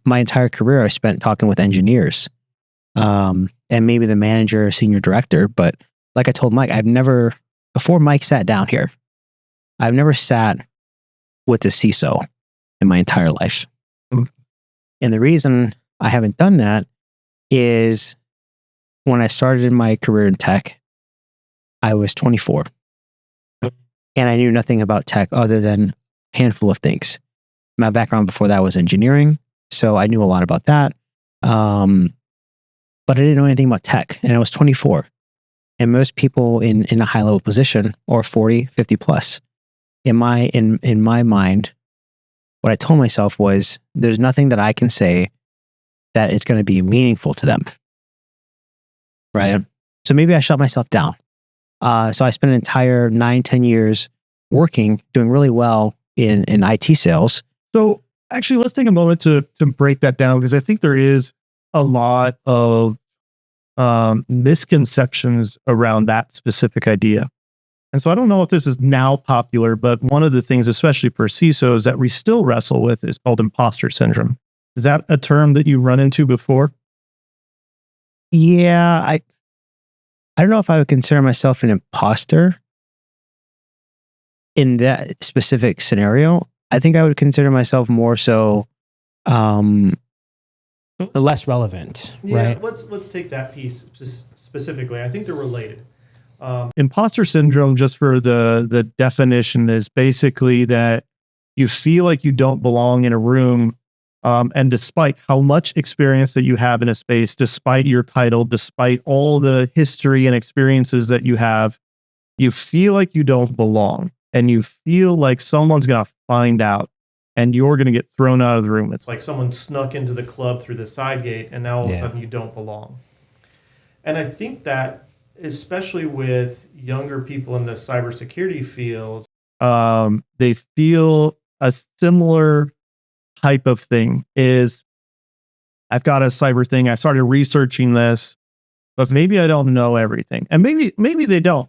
my entire career I spent talking with engineers, and maybe the manager or senior director. But like I told Mike, before Mike sat down here, I've never sat with the CISO in my entire life. Mm. And the reason I haven't done that is when I started in my career in tech, I was 24. And I knew nothing about tech other than a handful of things. My background before that was engineering, so I knew a lot about that. But I didn't know anything about tech, and I was 24. And most people in a high level position are 40, 50 plus. In my mind, what I told myself was, there's nothing that I can say that is going to be meaningful to them. Right? So maybe I shut myself down. So I spent an entire 9-10 years working, doing really well in IT sales. So actually, let's take a moment to break that down, because I think there is a lot of misconceptions around that specific idea. And so I don't know if this is now popular, but one of the things, especially for CISOs, that we still wrestle with is called imposter syndrome. Is that a term that you run into before? Yeah, I don't know if I would consider myself an imposter in that specific scenario. I think I would consider myself more so less relevant. Yeah, right? let's take that piece specifically. I think they're related. Imposter syndrome, just for the definition, is basically that you feel like you don't belong in a room, and despite how much experience that you have in a space, despite your title, despite all the history and experiences that you have, you feel like you don't belong, and you feel like someone's going to find out and you're going to get thrown out of the room. It's like someone snuck into the club through the side gate, and now all of a sudden you don't belong. And I think that, especially with younger people in the cybersecurity field, they feel a similar type of thing. Is, I've got a cyber thing, I started researching this, but maybe I don't know everything. And maybe they don't.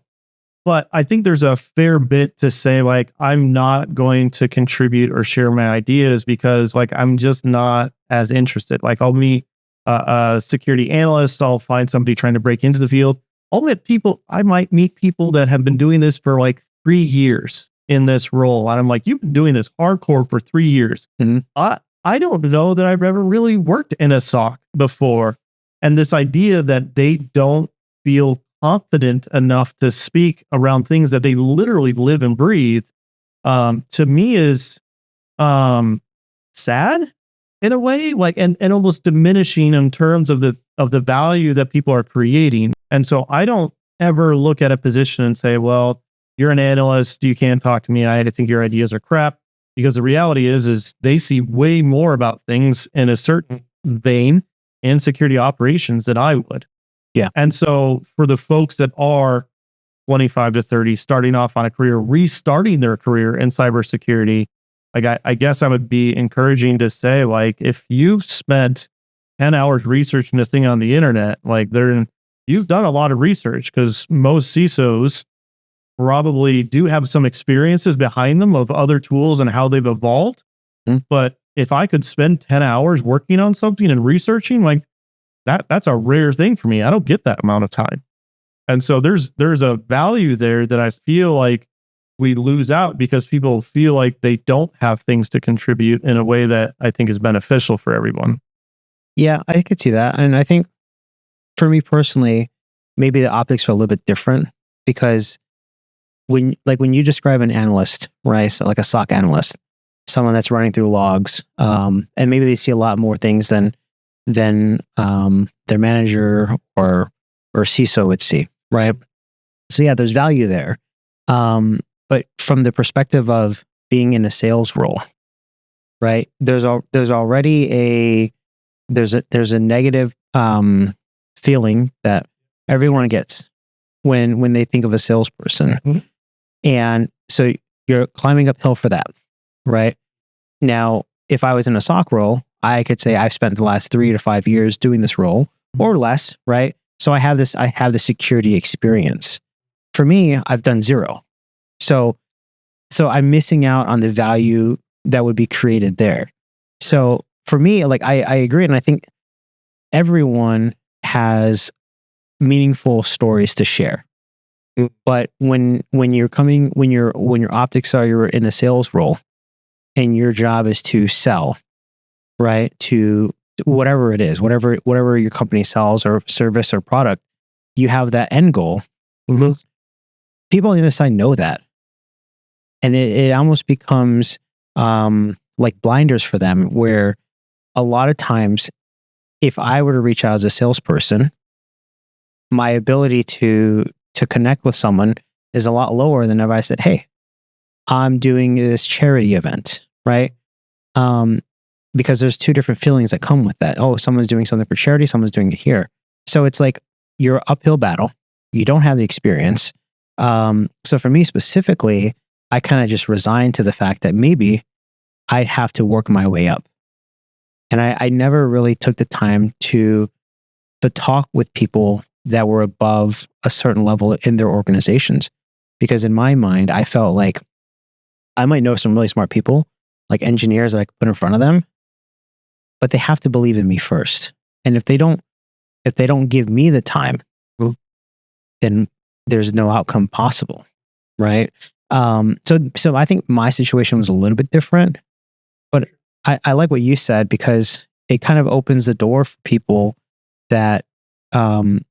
But I think there's a fair bit to say, like, I'm not going to contribute or share my ideas because, like, I'm just not as interested. Like, I'll meet a security analyst, I'll find somebody trying to break into the field. I might meet people that have been doing this for like 3 years in this role. And I'm like, you've been doing this hardcore for 3 years. Mm-hmm. I don't know that I've ever really worked in a SOC before. And this idea that they don't feel confident enough to speak around things that they literally live and breathe, to me is sad in a way, like, and almost diminishing in terms of the value that people are creating. And so I don't ever look at a position and say, well, you're an analyst, you can't talk to me, I think your ideas are crap. Because the reality is they see way more about things in a certain vein in security operations than I would. Yeah. And so for the folks that are 25 to 30, starting off on a career, restarting their career in cybersecurity, like I guess I would be encouraging to say, like, if you've spent 10 hours researching a thing on the internet, like, you've done a lot of research, because most CISOs probably do have some experiences behind them of other tools and how they've evolved. Mm. But if I could spend 10 hours working on something and researching, like, that's a rare thing for me. I don't get that amount of time. And so there's a value there that I feel like we lose out because people feel like they don't have things to contribute in a way that I think is beneficial for everyone. Yeah, I could see that. And I think for me personally, maybe the optics are a little bit different, because when you describe an analyst, right? So like a SOC analyst, someone that's running through logs, and maybe they see a lot more things than their manager or CISO would see, right? So yeah, there's value there. But from the perspective of being in a sales role, right? There's already a negative feeling that everyone gets when they think of a salesperson. Mm-hmm. And so you're climbing uphill for that, right? Now, if I was in a SOC role, I could say I've spent the last 3 to 5 years doing this role or less, right? So I have the security experience. For me, I've done 0. So I'm missing out on the value that would be created there. So for me, like I agree, and I think everyone has meaningful stories to share. But when your optics are you're in a sales role and your job is to sell, right? To whatever it is, whatever your company sells or service or product, you have that end goal. People on the other side know that. And it almost becomes like blinders for them, where a lot of times, if I were to reach out as a salesperson, my ability to connect with someone is a lot lower than if I said, hey, I'm doing this charity event, right? Because there's two different feelings that come with that. Oh, someone's doing something for charity, someone's doing it here. So it's like you're uphill battle. You don't have the experience. So for me specifically, I kind of just resigned to the fact that maybe I'd have to work my way up. And I never really took the time to talk with people that were above a certain level in their organizations. Because in my mind, I felt like I might know some really smart people, like engineers that I could put in front of them, but they have to believe in me first. And if they don't give me the time, then there's no outcome possible, right? So I think my situation was a little bit different, but I like what you said, because it kind of opens the door for people that I'm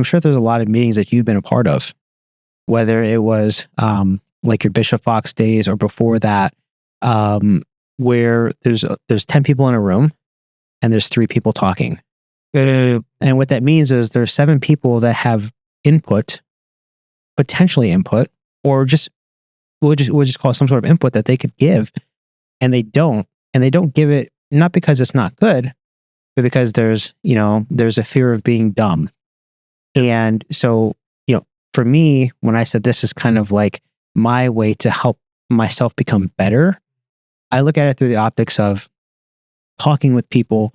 sure there's a lot of meetings that you've been a part of, whether it was like your Bishop Fox days or before that, where there's 10 people in a room and there's 3 people talking. And what that means is there's 7 people that have potentially input, or we'll just call it some sort of input that they could give, and they don't give it, not because it's not good, but because there's a fear of being dumb. And so, for me, when I said this is kind of like my way to help myself become better, I look at it through the optics of talking with people,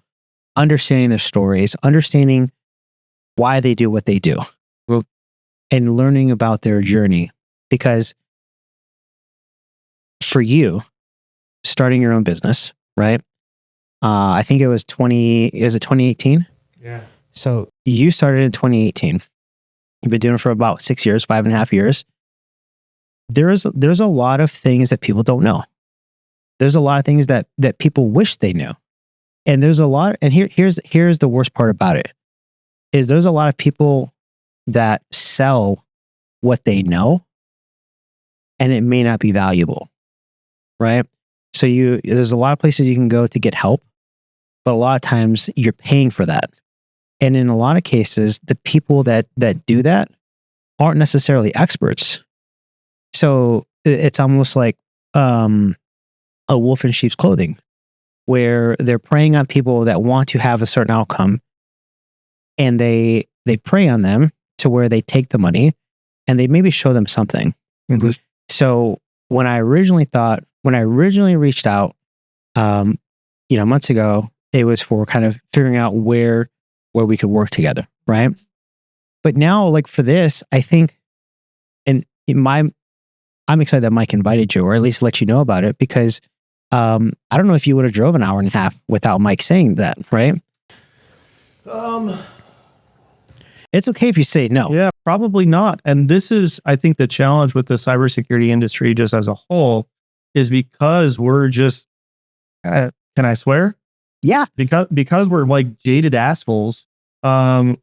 understanding their stories, understanding why they do what they do, and learning about their journey. Because for you, starting your own business, right? I think it was 2018? Yeah. So you started in 2018. You've been doing it for about 6 years, 5.5 years. There's a lot of things that people don't know. There's a lot of things that people wish they knew. And there's a lot, and here's the worst part about it, is there's a lot of people that sell what they know, and it may not be valuable, right? So there's a lot of places you can go to get help, but a lot of times you're paying for that. And in a lot of cases, the people that do that aren't necessarily experts. So it's almost like a wolf in sheep's clothing, where they're preying on people that want to have a certain outcome, and they prey on them to where they take the money and they maybe show them something. Mm-hmm. So when I originally reached out, months ago, it was for kind of figuring out where we could work together, right? But now, like for this, I think, I'm excited that Mike invited you, or at least let you know about it, because I don't know if you would have drove an hour and a half without Mike saying that, right? It's okay if you say no. Yeah, probably not. And this is, I think, the challenge with the cybersecurity industry just as a whole, is because we're just, can I swear? Yeah. Because we're like jaded assholes,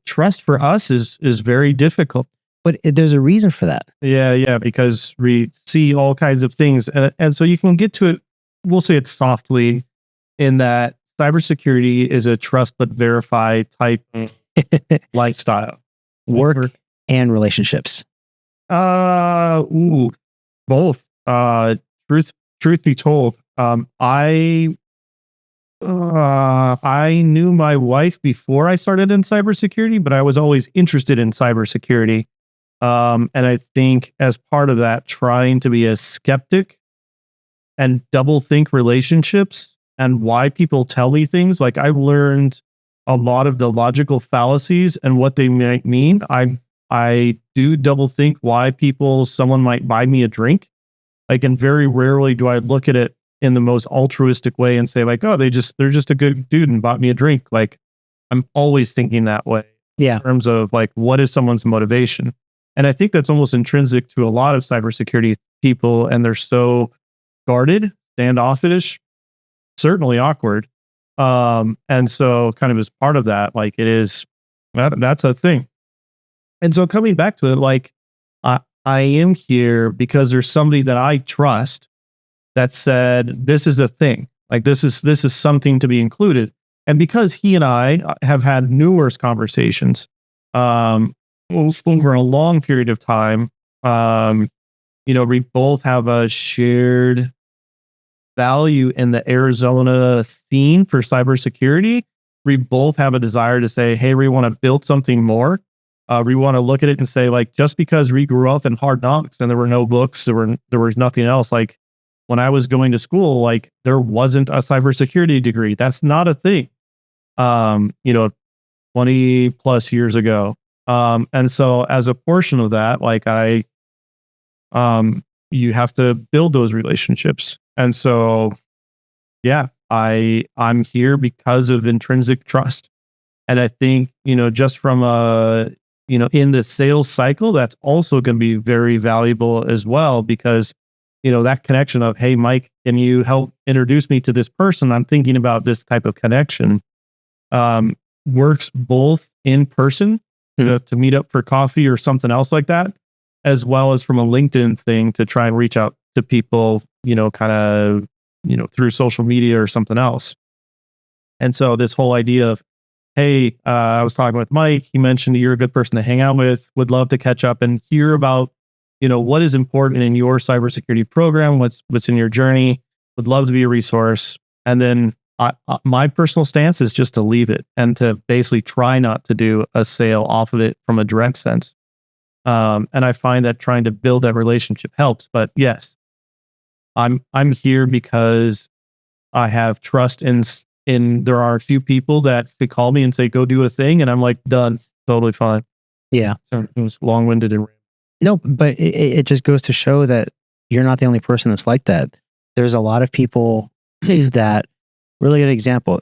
trust for us is very difficult. But there's a reason for that. Yeah, because we see all kinds of things. And so you can get to it, we'll say it softly, in that cybersecurity is a trust but verify type lifestyle. Work and relationships. Both. Truth be told, I knew my wife before I started in cybersecurity, but I was always interested in cybersecurity. And I think as part of that, trying to be a skeptic and double think relationships and why people tell me things. Like, I've learned a lot of the logical fallacies and what they might mean. I do double think why someone might buy me a drink. Like, and very rarely do I look at it in the most altruistic way and say like, oh, they're just a good dude and bought me a drink. Like I'm always thinking that way Yeah. in terms of like, what is someone's motivation? And I think that's almost intrinsic to a lot of cybersecurity people. And they're so guarded, standoffish, certainly awkward. And so kind of as part of that, like it is, that's a thing. And so coming back to it, like I am here because there's somebody that I trust that said, this is a thing. Like this is something to be included. And because he and I have had numerous conversations over a long period of time, we both have a shared value in the Arizona scene for cybersecurity. We both have a desire to say, hey, we want to build something more. We want to look at it and say, like, just because we grew up in hard knocks and there were no books, there was nothing else. Like when I was going to school, like there wasn't a cybersecurity degree. That's not a thing. 20 plus years ago. And so as a portion of that, like you have to build those relationships. And so, yeah, I'm here because of intrinsic trust. And I think, just from in the sales cycle, that's also going to be very valuable as well, because, that connection of, hey, Mike, can you help introduce me to this person? I'm thinking about this type of connection. Works both in person, to meet up for coffee or something else like that, as well as from a LinkedIn thing to try and reach out to people, through social media or something else. And so this whole idea of, hey, I was talking with Mike, he mentioned you're a good person to hang out with, would love to catch up and hear about, what is important in your cybersecurity program, what's in your journey, would love to be a resource. And then my personal stance is just to leave it and to basically try not to do a sale off of it from a direct sense. And I find that trying to build that relationship helps. But yes, I'm here because I have trust in there are a few people that could call me and say, go do a thing. And I'm like, done. Totally fine. Yeah. So it was long-winded and no, but it just goes to show that you're not the only person that's like that. There's a lot of people that, really good example,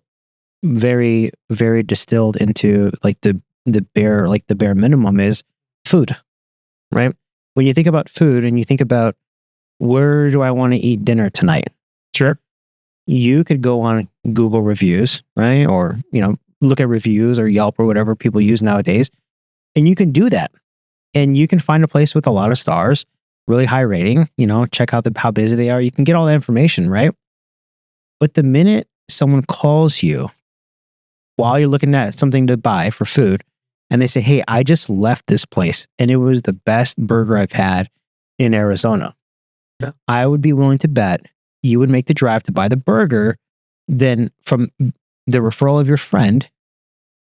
very, very distilled into like the bare minimum is food, right? When you think about food and you think about where do I want to eat dinner tonight? Sure. You could go on Google reviews, right? Or, look at reviews or Yelp or whatever people use nowadays. And you can do that. And you can find a place with a lot of stars, really high rating, check out how busy they are. You can get all that information, right? But the minute someone calls you while you're looking at something to buy for food, and they say, hey, I just left this place and it was the best burger I've had in Arizona. Yeah. I would be willing to bet you would make the drive to buy the burger, then from the referral of your friend,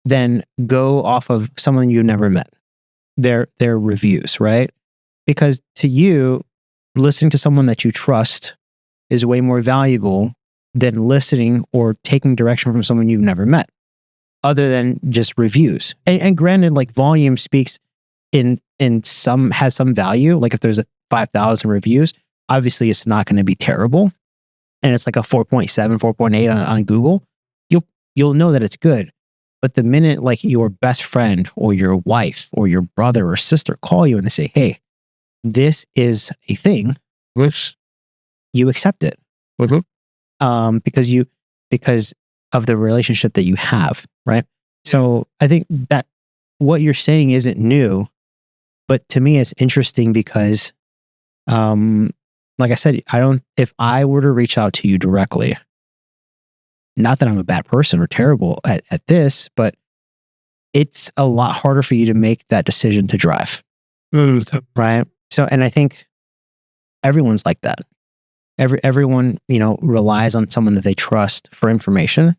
then go off of someone you never met, their reviews, right? Because to you, listening to someone that you trust is way more valuable than listening or taking direction from someone you've never met, other than just reviews. And granted, like volume speaks in some, has some value. Like if there's 5,000 reviews, obviously it's not going to be terrible. And it's like a 4.7, 4.8 on Google, you'll know that it's good. But the minute like your best friend or your wife or your brother or sister call you and they say, hey, this is a thing, which you accept it. Mm-hmm. Because of the relationship that you have, right? So I think that what you're saying isn't new, but to me it's interesting because, like I said, if I were to reach out to you directly, not that I'm a bad person or terrible at this, but it's a lot harder for you to make that decision to drive, right? So, and I think everyone's like that. Everyone, relies on someone that they trust for information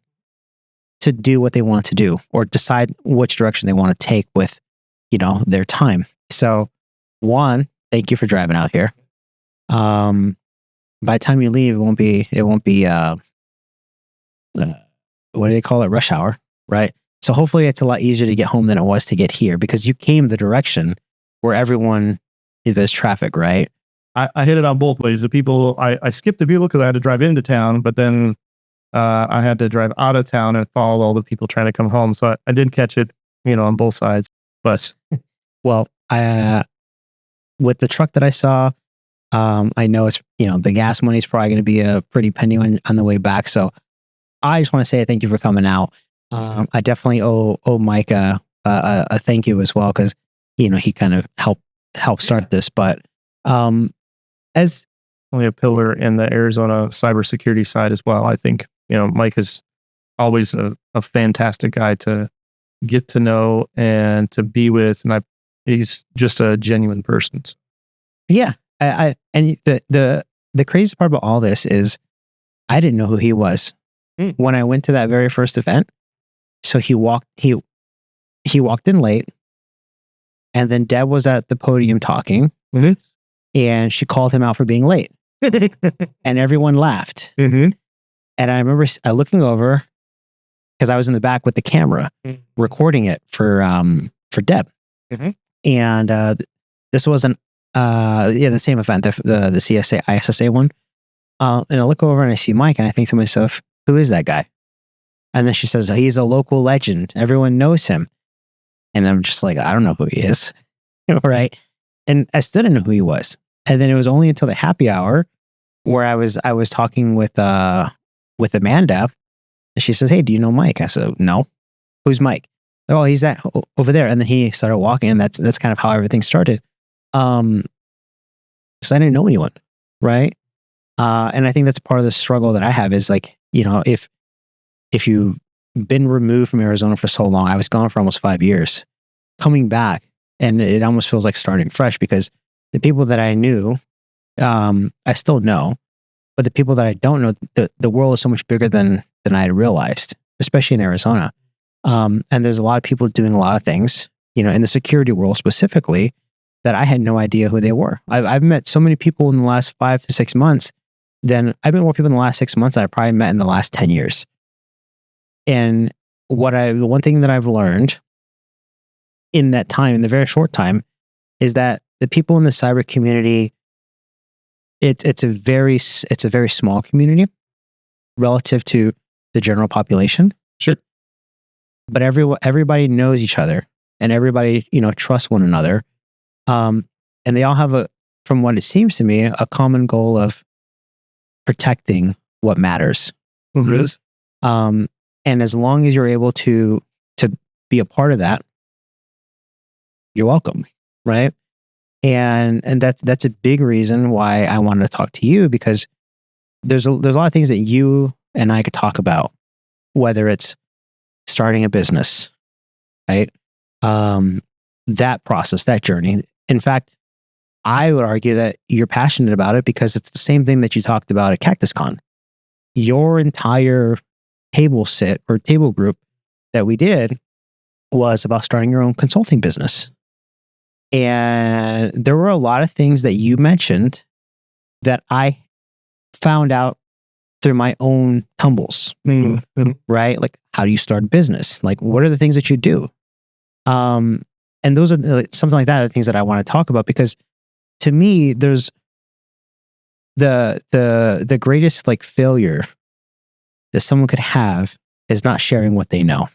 to do what they want to do or decide which direction they want to take with, their time. So, one, thank you for driving out here. By the time you leave, it won't be what do they call it? Rush hour, right? So hopefully it's a lot easier to get home than it was to get here because you came the direction where everyone, there's traffic, right? I hit it on both ways. The people, I skipped the people because I had to drive into town, but then I had to drive out of town and follow all the people trying to come home. So I did catch it, on both sides. But Well, with the truck that I saw, I know it's, the gas money is probably going to be a pretty penny on the way back. So I just want to say thank you for coming out. I definitely owe Mike a thank you as well, because, he kind of helped start this. But as only a pillar in the Arizona cybersecurity side as well, I think, Mike is always a fantastic guy to get to know and to be with. And he's just a genuine person. Yeah. And the craziest part about all this is I didn't know who he was when I went to that very first event. So he walked in late, and then Deb was at the podium talking, and she called him out for being late, and everyone laughed. And I remember looking over, because I was in the back with the camera recording it for Deb. And this wasn't the same event, the CSA ISSA one. And I look over and I see Mike, and I think to myself, who is that guy? And then she says, he's a local legend. Everyone knows him. And I'm just like, I don't know who he is. Right. And I still didn't know who he was. And then it was only until the happy hour where I was talking with Amanda, and she says, hey, do you know Mike? I said, no. Who's Mike? Oh, he's that over there. And then he started walking, and that's kind of how everything started. Because I didn't know anyone, right? And I think that's part of the struggle that I have is like, if you've been removed from Arizona for so long, I was gone for almost 5 years, coming back, and it almost feels like starting fresh, because the people that I knew, I still know, but the people that I don't know, the world is so much bigger than I had realized, especially in Arizona. And there's a lot of people doing a lot of things, in the security world specifically, that I had no idea who they were. I've met so many people in the last 5 to 6 months. Then I've met more people in the last 6 months than I probably met in the last 10 years. And one thing that I've learned in that time, in the very short time, is that the people in the cyber community, it's a very small community relative to the general population. Sure. But everybody knows each other, and everybody, trusts one another. And they all have from what it seems to me, a common goal of protecting what matters. And as long as you're able to be a part of that, you're welcome, right? And that's a big reason why I wanted to talk to you, because there's a lot of things that you and I could talk about, whether it's starting a business, right? That process, that journey. In fact, I would argue that you're passionate about it because it's the same thing that you talked about at CactusCon. Your entire table group that we did was about starting your own consulting business. And there were a lot of things that you mentioned that I found out through my own tumbles, right? Like, how do you start a business? Like, what are the things that you do? And those are something like that are things that I want to talk about, because to me, there's the greatest like failure that someone could have is not sharing what they know.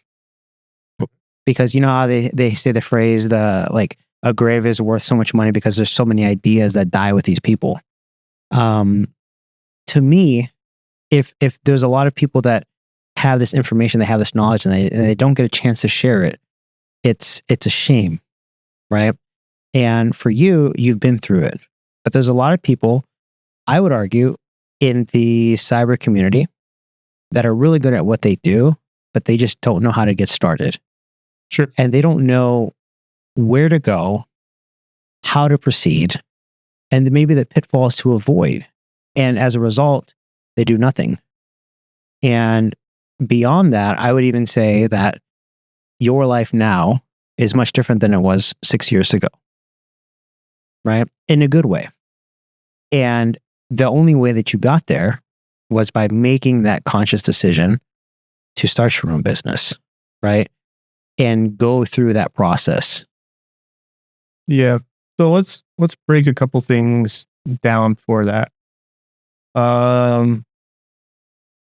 Because you know how they say the phrase, a grave is worth so much money because there's so many ideas that die with these people. To me, if there's a lot of people that have this information, they have this knowledge, and they don't get a chance to share it, it's a shame, right? And for you, you've been through it. But there's a lot of people, I would argue, in the cyber community that are really good at what they do, but they just don't know how to get started. Sure. And they don't know where to go, how to proceed, and maybe the pitfalls to avoid. And as a result, they do nothing. And beyond that, I would even say that your life now is much different than it was 6 years ago, right? In a good way. And the only way that you got there was by making that conscious decision to start your own business, right? And go through that process. Yeah. So let's break a couple things down for that.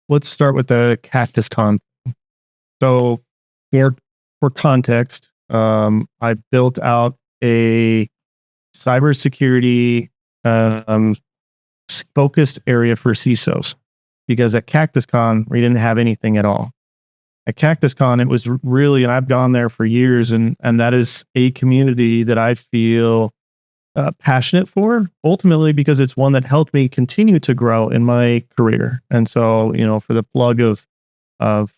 Let's start with the CactusCon. So for context, I built out a cybersecurity focused area for CISOs, because at CactusCon we didn't have anything at all. At CactusCon, it was really, and I've gone there for years, and that is a community that I feel passionate for, ultimately because it's one that helped me continue to grow in my career. And so, for the plug of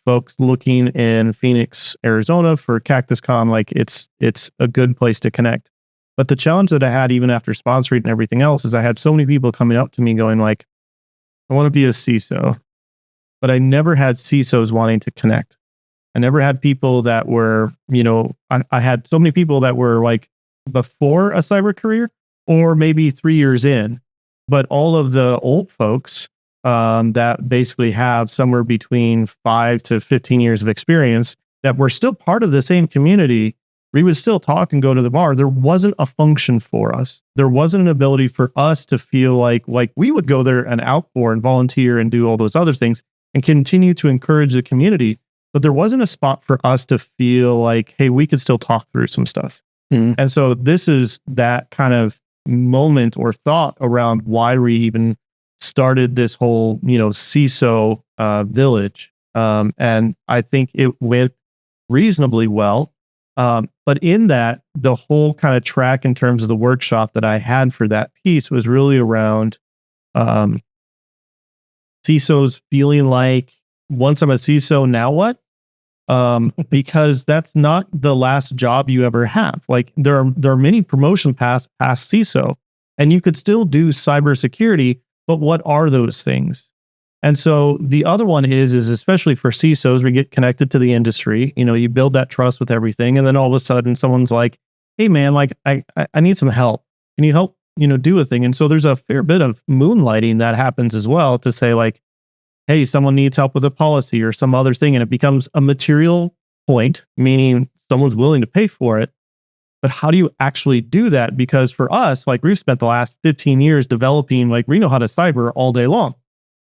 folks looking in Phoenix, Arizona for CactusCon, like it's a good place to connect. But the challenge that I had even after sponsoring and everything else is I had so many people coming up to me going like, I want to be a CISO, but I never had CISOs wanting to connect. I never had people that were, I had so many people that were like before a cyber career or maybe 3 years in, but all of the old folks that basically have somewhere between 5 to 15 years of experience that were still part of the same community. We would still talk and go to the bar. There wasn't a function for us. There wasn't an ability for us to feel like we would go there and outpour and volunteer and do all those other things and continue to encourage the community. But there wasn't a spot for us to feel like, hey, we could still talk through some stuff. Mm-hmm. And so this is that kind of moment or thought around why we even started this whole, CISO village. And I think it went reasonably well. But in that, the whole kind of track in terms of the workshop that I had for that piece was really around CISOs feeling like, once I'm a CISO, now what? Because that's not the last job you ever have. Like there are many promotion paths past CISO, and you could still do cybersecurity, but what are those things? And so the other one is especially for CISOs, we get connected to the industry. You build that trust with everything, and then all of a sudden someone's like, "Hey, man, like I need some help. Can you help? Do a thing." And so there's a fair bit of moonlighting that happens as well to say like, "Hey, someone needs help with a policy or some other thing," and it becomes a material point, meaning someone's willing to pay for it. But how do you actually do that? Because for us, like we've spent the last 15 years developing, like we know how to cyber all day long.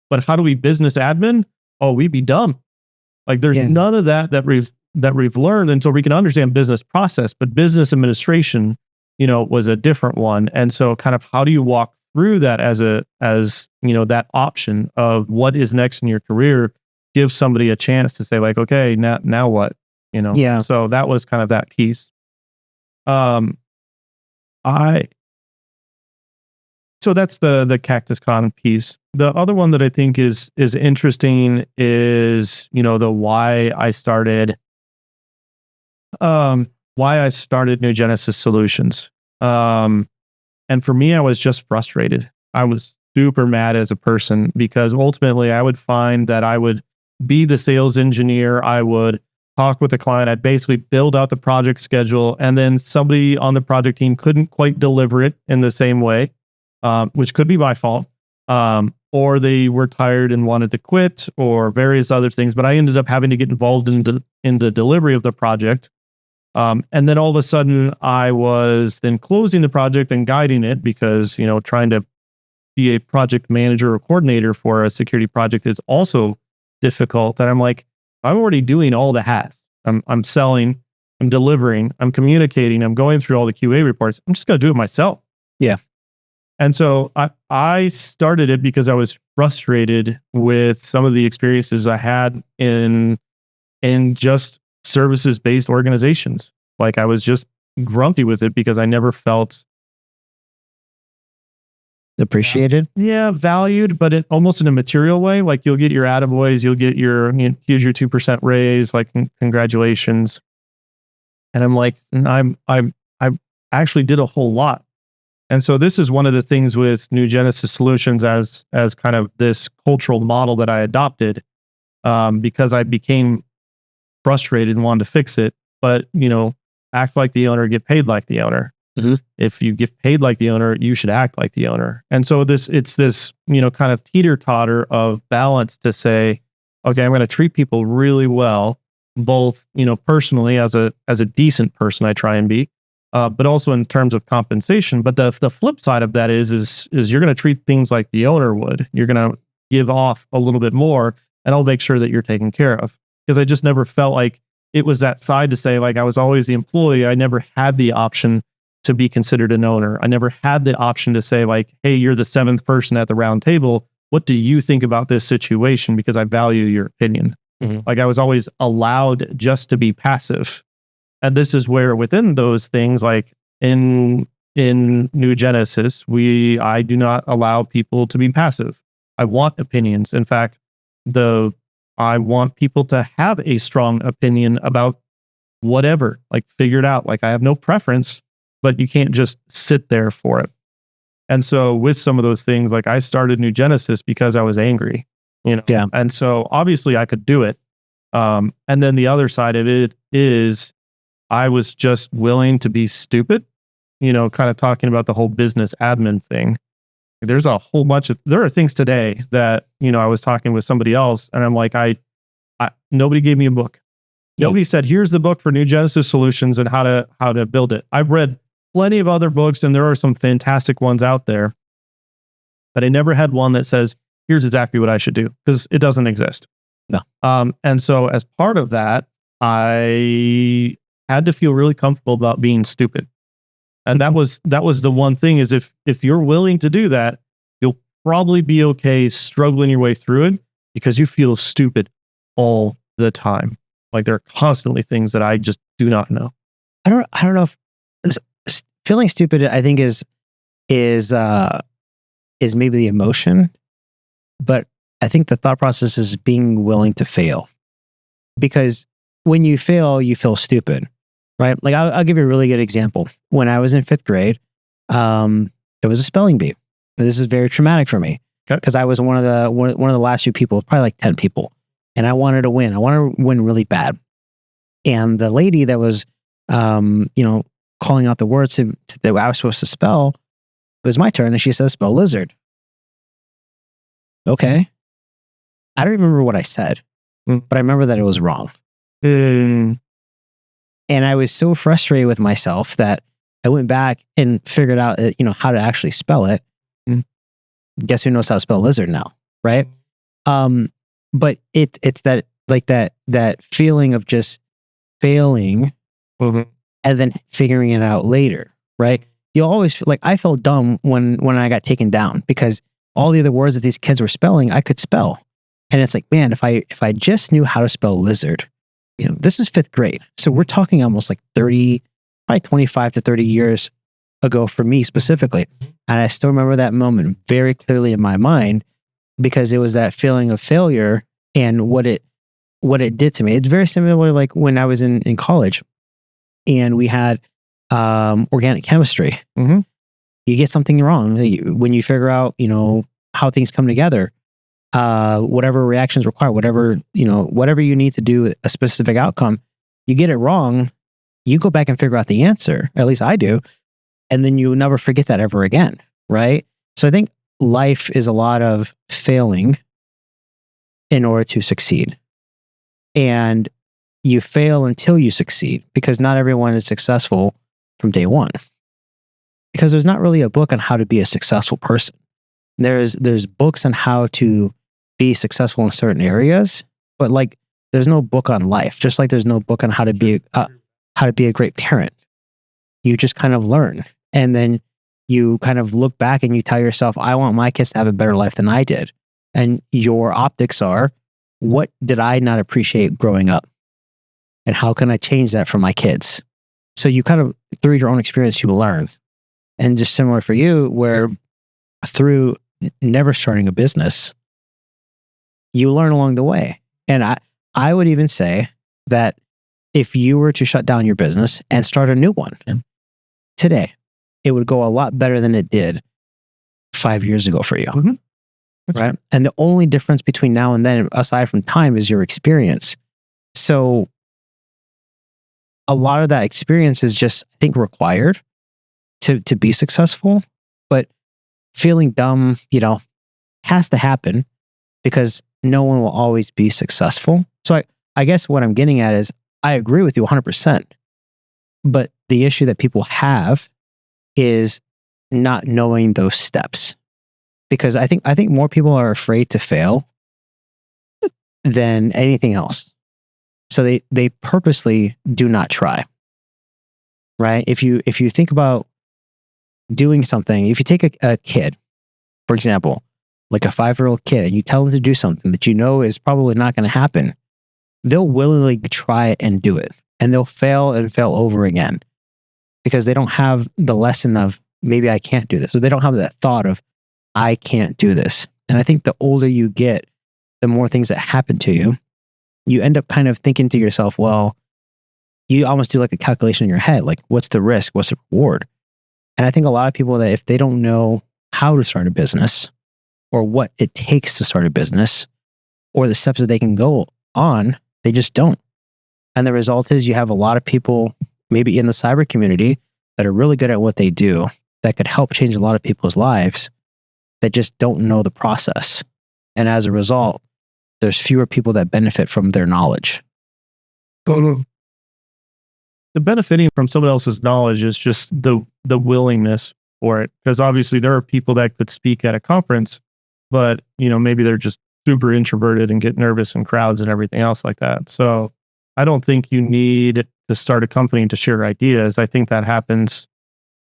But how do we business admin? Oh, we'd be dumb. Like there's none of that we've learned until we can understand business process. But business administration, was a different one. And so kind of how do you walk through that as that option of what is next in your career, give somebody a chance to say like, okay, now what? So that was kind of that piece. So that's the CactusCon piece. The other one that I think is interesting is, the why I started New Genesis Solutions. And for me, I was just frustrated. I was super mad as a person because ultimately I would find that I would be the sales engineer. I would talk with the client. I'd basically build out the project schedule, and then somebody on the project team couldn't quite deliver it in the same way. Which could be my fault, or they were tired and wanted to quit, or various other things. But I ended up having to get involved in the delivery of the project, and then all of a sudden, I was then closing the project and guiding it because trying to be a project manager or coordinator for a security project is also difficult. And I'm like, I'm already doing all the hats. I'm selling, I'm delivering, I'm communicating, I'm going through all the QA reports. I'm just going to do it myself. Yeah. And so I started it because I was frustrated with some of the experiences I had in just services-based organizations. Like I was just grumpy with it because I never felt appreciated. Valued, but almost in a material way. Like you'll get your attaboys, you'll get here's your 2% raise, like congratulations. And I'm like, I actually did a whole lot. And so this is one of the things with New Genesis Solutions as kind of this cultural model that I adopted, because I became frustrated and wanted to fix it. But, act like the owner, get paid like the owner. Mm-hmm. If you get paid like the owner, you should act like the owner. And so it's this, kind of teeter-totter of balance to say, okay, I'm going to treat people really well, both, personally as a decent person I try and be, but also in terms of compensation. But the flip side of that is you're going to treat things like the owner would. You're going to give off a little bit more, and I'll make sure that you're taken care of. Because I just never felt like it was that side to say, like, I was always the employee. I never had the option to be considered an owner. I never had the option to say, like, hey, you're the seventh person at the round table. What do you think about this situation? Because I value your opinion. Like, I was always allowed just to be passive. And this is where within those things, like in New Genesis, I do not allow people to be passive. I want opinions. In fact, I want people to have a strong opinion about whatever, like, figured out. Like, I have no preference, but you can't just sit there for it. And so with some of those things, like, I started New Genesis because I was angry, Yeah. And so obviously I could do it. And then the other side of it is I was just willing to be stupid, kind of talking about the whole business admin thing. There's a whole bunch there are things today that, I was talking with somebody else and I'm like, nobody gave me a book. Nobody said, here's the book for New Genesis solutions and how to build it. I've read plenty of other books and there are some fantastic ones out there, but I never had one that says, here's exactly what I should do, because it doesn't exist. No. And so as part of that, I had to feel really comfortable about being stupid. And that was the one thing, is if you're willing to do that, you'll probably be okay struggling your way through it, because you feel stupid all the time. Like, there are constantly things that I just do not know. I don't know if feeling stupid, I think is maybe the emotion, but I think the thought process is being willing to fail, because when you fail, you feel stupid, right? Like, I'll give you a really good example. When I was in 5th grade, it was a spelling bee. This is very traumatic for me, because I was one of the last few people, probably like 10 people, and I wanted to win. I wanted to win really bad. And the lady that was, calling out the words that I was supposed to spell, it was my turn, and she says, spell lizard. Okay. I don't remember what I said, but I remember that it was wrong. And I was so frustrated with myself that I went back and figured out, how to actually spell it. Guess who knows how to spell lizard now, right? But it's that, like, that feeling of just failing and then figuring it out later, right? You always feel like, I felt dumb when I got taken down, because all the other words that these kids were spelling, I could spell. And it's like, man, if I just knew how to spell lizard, this is 5th grade. So we're talking almost like 30, probably 25 to 30 years ago for me specifically. And I still remember that moment very clearly in my mind, because it was that feeling of failure and what it did to me. It's very similar, like when I was in college and we had organic chemistry. You get something wrong when you figure out, how things come together. Whatever reactions require, whatever you need to do a specific outcome, you get it wrong, you go back and figure out the answer. At least I do. And then you never forget that ever again. Right. So I think life is a lot of failing in order to succeed. And you fail until you succeed, because not everyone is successful from day one. Because there's not really a book on how to be a successful person. There's books on how to be successful in certain areas, but like, there's no book on life. Just like there's no book on how to be a great parent. You just kind of learn, and then you kind of look back and you tell yourself, I want my kids to have a better life than I did. And your optics are, what did I not appreciate growing up? And how can I change that for my kids? So you kind of, through your own experience, you learn. And just similar for you, where through never starting a business, you learn along the way. And I would even say that if you were to shut down your business and start a new one today, it would go a lot better than it did 5 years ago for you. Right? And the only difference between now and then, aside from time, is your experience. So a lot of that experience is just, I think, required to be successful. But feeling dumb, has to happen, because no one will always be successful. So I guess what I'm getting at is, I agree with you 100%. But the issue that people have is not knowing those steps. Because I think more people are afraid to fail than anything else. So they purposely do not try. Right? If you think about doing something, if you take a kid, for example, like a 5-year-old kid, and you tell them to do something that you know is probably not going to happen, they'll willingly try it and do it. And they'll fail and fail over again because they don't have the lesson of maybe I can't do this. So they don't have that thought of I can't do this. And I think the older you get, the more things that happen to you, you end up kind of thinking to yourself, well, you almost do like a calculation in your head, like what's the risk, what's the reward? And I think a lot of people that if they don't know how to start a business or what it takes to start a business or the steps that they can go on, they just don't. And the result is you have a lot of people maybe in the cyber community that are really good at what they do that could help change a lot of people's lives that just don't know the process. And as a result, there's fewer people that benefit from their knowledge. The benefiting from someone else's knowledge is just the willingness for it. Because obviously there are people that could speak at a conference, but maybe they're just super introverted and get nervous in crowds and everything else like that. So I don't think you need to start a company to share ideas. I think that happens,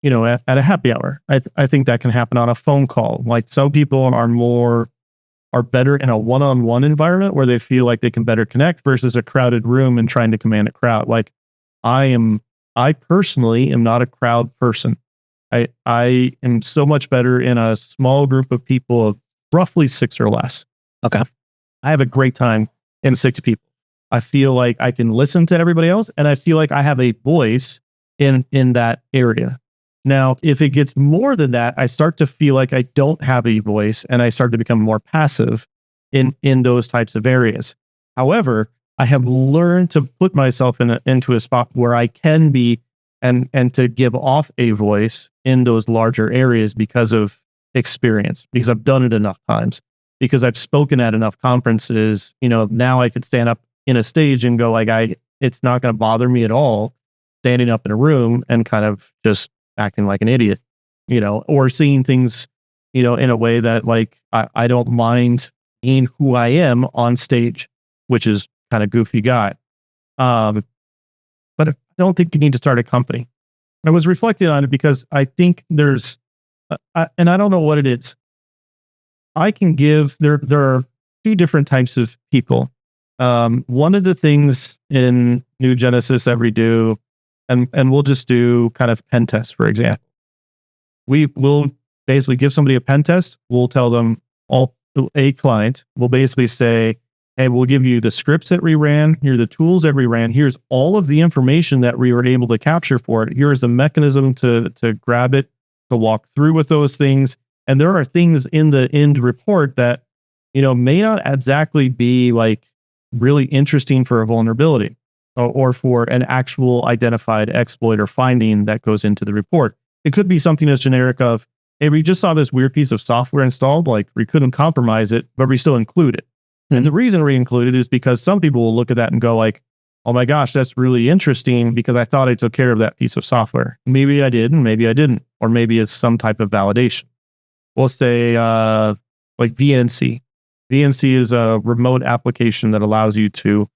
at a happy hour. I think that can happen on a phone call. Like some people are better in a one-on-one environment where they feel like they can better connect versus a crowded room and trying to command a crowd. Like I personally am not a crowd person. I am so much better in a small group of people of roughly 6 or less. Okay. I have a great time in 6 people. I feel like I can listen to everybody else and I feel like I have a voice in that area. Now, if it gets more than that, I start to feel like I don't have a voice and I start to become more passive in those types of areas. However, I have learned to put myself into a spot where I can be and to give off a voice in those larger areas because of experience, because I've done it enough times, because I've spoken at enough conferences. Now I could stand up in a stage and go like, it's not going to bother me at all standing up in a room and kind of just acting like an idiot, or seeing things, in a way that like, I don't mind being who I am on stage, which is kind of goofy guy. But I don't think you need to start a company. I was reflecting on it because I think there's, and I don't know what it is. I can give, there are 2 different types of people. One of the things in New Genesis that we do, and we'll just do kind of pen tests, for example. We will basically give somebody a pen test. We'll tell them a client will basically say, hey, we'll give you the scripts that we ran. Here are the tools that we ran. Here's all of the information that we were able to capture for it. Here's the mechanism to grab it, to walk through with those things. And there are things in the end report that, may not exactly be like really interesting for a vulnerability or for an actual identified exploit or finding that goes into the report. It could be something as generic of, hey, we just saw this weird piece of software installed, like we couldn't compromise it, but we still include it. And the reason we include it is because some people will look at that and go like, oh my gosh, that's really interesting because I thought I took care of that piece of software. Maybe I did, and maybe I didn't. Or maybe it's some type of validation. We'll say like VNC. VNC is a remote application that allows you to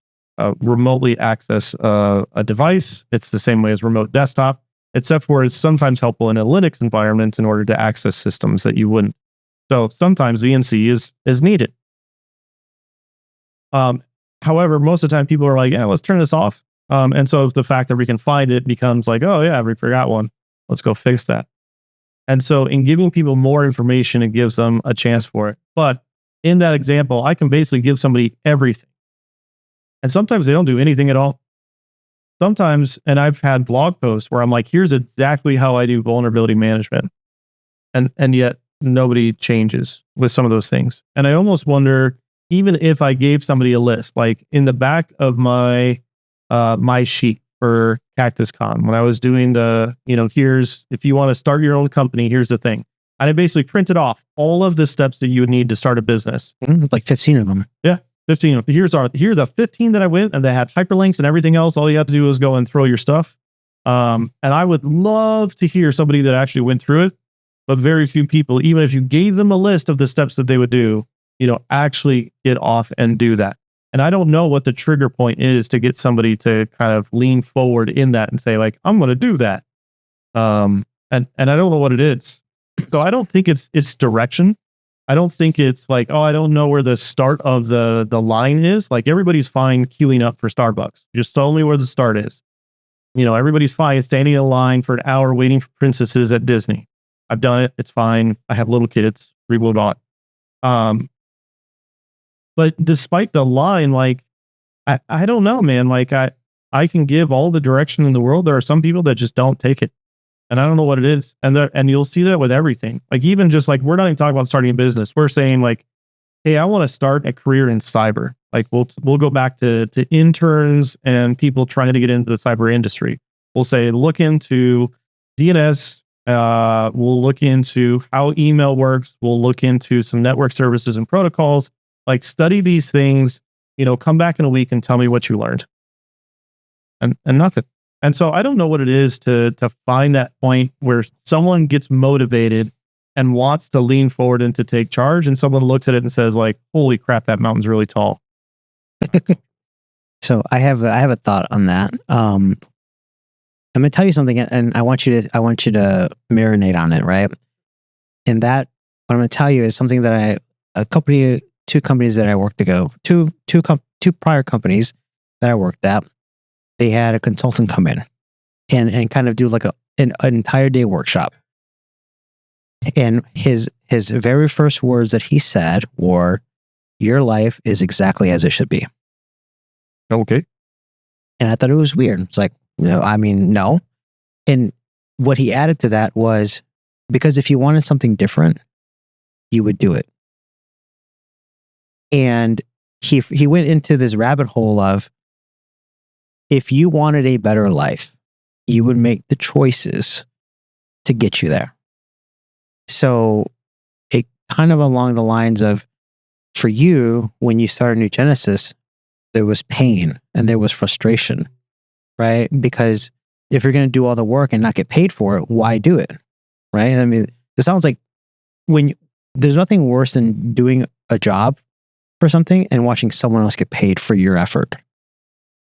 remotely access a device. It's the same way as remote desktop, except for it's sometimes helpful in a Linux environment in order to access systems that you wouldn't. So sometimes VNC is needed. However, most of the time people are like, yeah, let's turn this off. And so the fact that we can find it becomes like, oh yeah, we forgot one. Let's go fix that. And so in giving people more information, it gives them a chance for it. But in that example, I can basically give somebody everything. And sometimes they don't do anything at all. Sometimes, and I've had blog posts where I'm like, here's exactly how I do vulnerability management. And yet nobody changes with some of those things. And I almost wonder, even if I gave somebody a list, like in the back of my my sheet for CactusCon, when I was doing the, here's, if you want to start your own company, here's the thing. And I basically printed off all of the steps that you would need to start a business. Like 15 of them. Yeah, 15. Here are the 15 that I went, and they had hyperlinks and everything else. All you have to do is go and throw your stuff. And I would love to hear somebody that actually went through it, but very few people, even if you gave them a list of the steps that they would do, actually get off and do that. And I don't know what the trigger point is to get somebody to kind of lean forward in that and say, like, I'm going to do that. And I don't know what it is. So I don't think it's direction. I don't think it's like, oh, I don't know where the start of the line is. Like, everybody's fine queuing up for Starbucks. Just tell me where the start is. Everybody's fine standing in a line for an hour waiting for princesses at Disney. I've done it. It's fine. I have little kids. We will not. But despite the line, like, I don't know, man. Like, I can give all the direction in the world. There are some people that just don't take it. And I don't know what it is. And you'll see that with everything. Like, even just like, we're not even talking about starting a business. We're saying, like, hey, I want to start a career in cyber. Like, we'll go back to interns and people trying to get into the cyber industry. We'll say, look into DNS. We'll look into how email works. We'll look into some network services and protocols. Like, study these things, come back in a week and tell me what you learned. And nothing. And so I don't know what it is to find that point where someone gets motivated and wants to lean forward and to take charge, and someone looks at it and says, like, holy crap, that mountain's really tall. So I have a thought on that. I'm going to tell you something, and I want you to marinate on it, right? And that, what I'm going to tell you is something that two companies that I worked ago, two prior companies that I worked at, they had a consultant come in and kind of do like an entire day workshop. And his very first words that he said were, "Your life is exactly as it should be." Okay. And I thought it was weird. It's like, no. And what he added to that was, because if you wanted something different, you would do it. And he went into this rabbit hole of, if you wanted a better life, you would make the choices to get you there. So it kind of along the lines of, for you, when you started New Genesis, there was pain and there was frustration, right? Because if you're going to do all the work and not get paid for it, why do it, right? I mean, it sounds like there's nothing worse than doing a job for something and watching someone else get paid for your effort,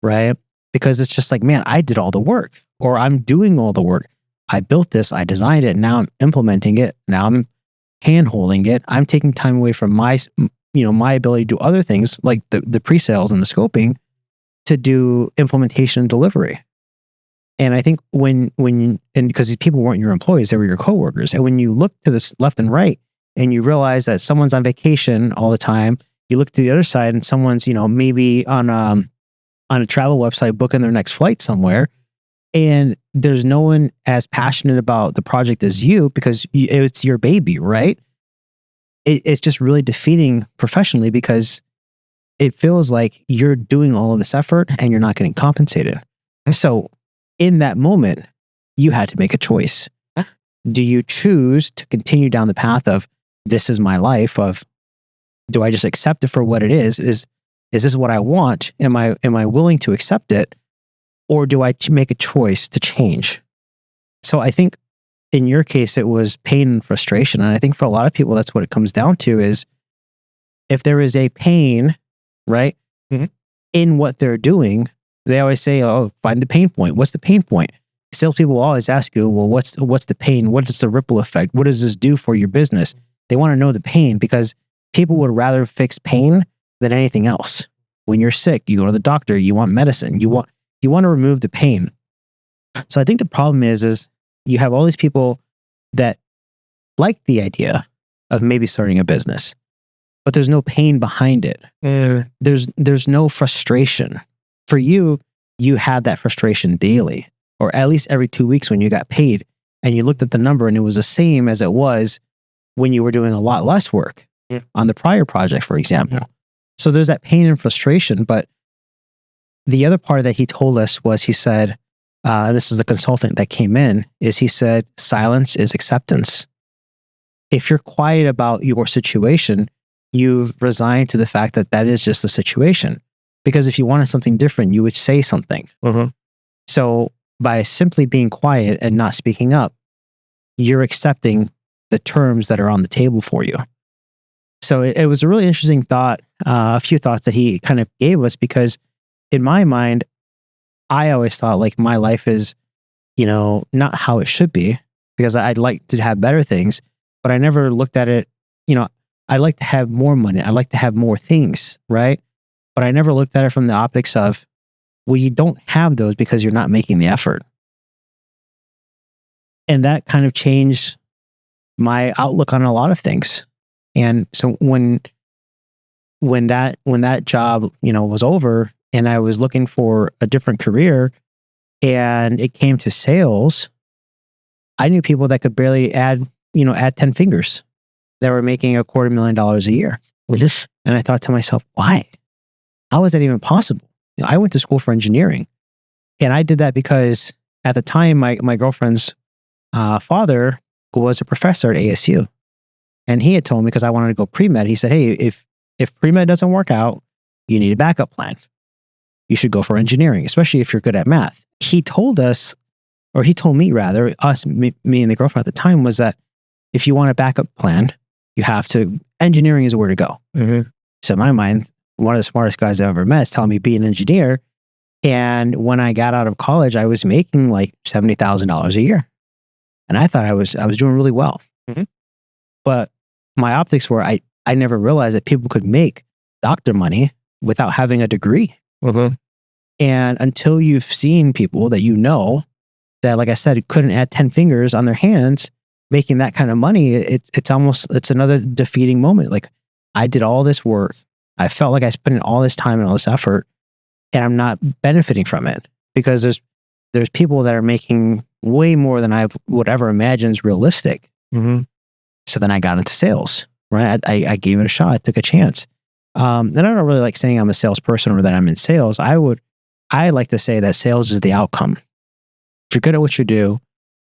right? Because it's just like, man, I did all the work, or I'm doing all the work. I built this, I designed it, now I'm implementing it, now I'm hand-holding it. I'm taking time away from my ability to do other things like the pre-sales and the scoping to do implementation and delivery. And I think because these people weren't your employees, they were your coworkers. And when you look to this left and right and you realize that someone's on vacation all the time, you look to the other side and someone's, maybe on a travel website booking their next flight somewhere, and there's no one as passionate about the project as you because it's your baby, right? It's just really defeating professionally because it feels like you're doing all of this effort and you're not getting compensated. So in that moment, you had to make a choice. Do you choose to continue down the path of, this is my life, of, do I just accept it for what it is? Is this what I want? Am I willing to accept it? Or do I make a choice to change? So I think in your case, it was pain and frustration. And I think for a lot of people, that's what it comes down to is, if there is a pain, right, in what they're doing, they always say, oh, find the pain point. What's the pain point? Salespeople will always ask you, well, what's the pain? What is the ripple effect? What does this do for your business? They want to know the pain because people would rather fix pain than anything else. When you're sick, you go to the doctor, you want medicine, you want to remove the pain. So I think the problem is you have all these people that like the idea of maybe starting a business, but there's no pain behind it. There's no frustration. For you, you had that frustration daily, or at least every 2 weeks when you got paid and you looked at the number and it was the same as it was when you were doing a lot less work on the prior project, for example. So there's that pain and frustration. But the other part that he told us was, he said, this is the consultant that came in, is he said, silence is acceptance. If you're quiet about your situation, you've resigned to the fact that that is just the situation. Because if you wanted something different, you would say something. So by simply being quiet and not speaking up, you're accepting the terms that are on the table for you. So it was a really interesting thought, a few thoughts that he kind of gave us, because in my mind, I always thought like my life is, not how it should be, because I'd like to have better things, but I never looked at it, I like to have more money. I like to have more things, right? But I never looked at it from the optics of, well, you don't have those because you're not making the effort. And that kind of changed my outlook on a lot of things. And so when that job, was over and I was looking for a different career and it came to sales, I knew people that could barely add 10 fingers that were making $250,000 a year. And I thought to myself, why? How is that even possible? I went to school for engineering, and I did that because at the time, my girlfriend's father was a professor at ASU. And he had told me, because I wanted to go pre-med, he said, hey, if pre-med doesn't work out, you need a backup plan. You should go for engineering, especially if you're good at math. He told us, or he told me rather, me and the girlfriend at the time, was that if you want a backup plan, you have to, engineering is where to go. Mm-hmm. So in my mind, one of the smartest guys I ever met is telling me be an engineer. And when I got out of college, I was making like $70,000 a year. And I thought I was doing really well. Mm-hmm. But my optics were, I never realized that people could make doctor money without having a degree. Mm-hmm. And until you've seen people that that, like I said, couldn't add 10 fingers on their hands making that kind of money, it's another defeating moment. Like, I did all this work. I felt like I spent in all this time and all this effort, and I'm not benefiting from it, because there's people that are making way more than I would ever imagine is realistic. Mm-hmm. So then I got into sales, right? I gave it a shot. I took a chance. And I don't really like saying I'm a salesperson or that I'm in sales. I like to say that sales is the outcome. If you're good at what you do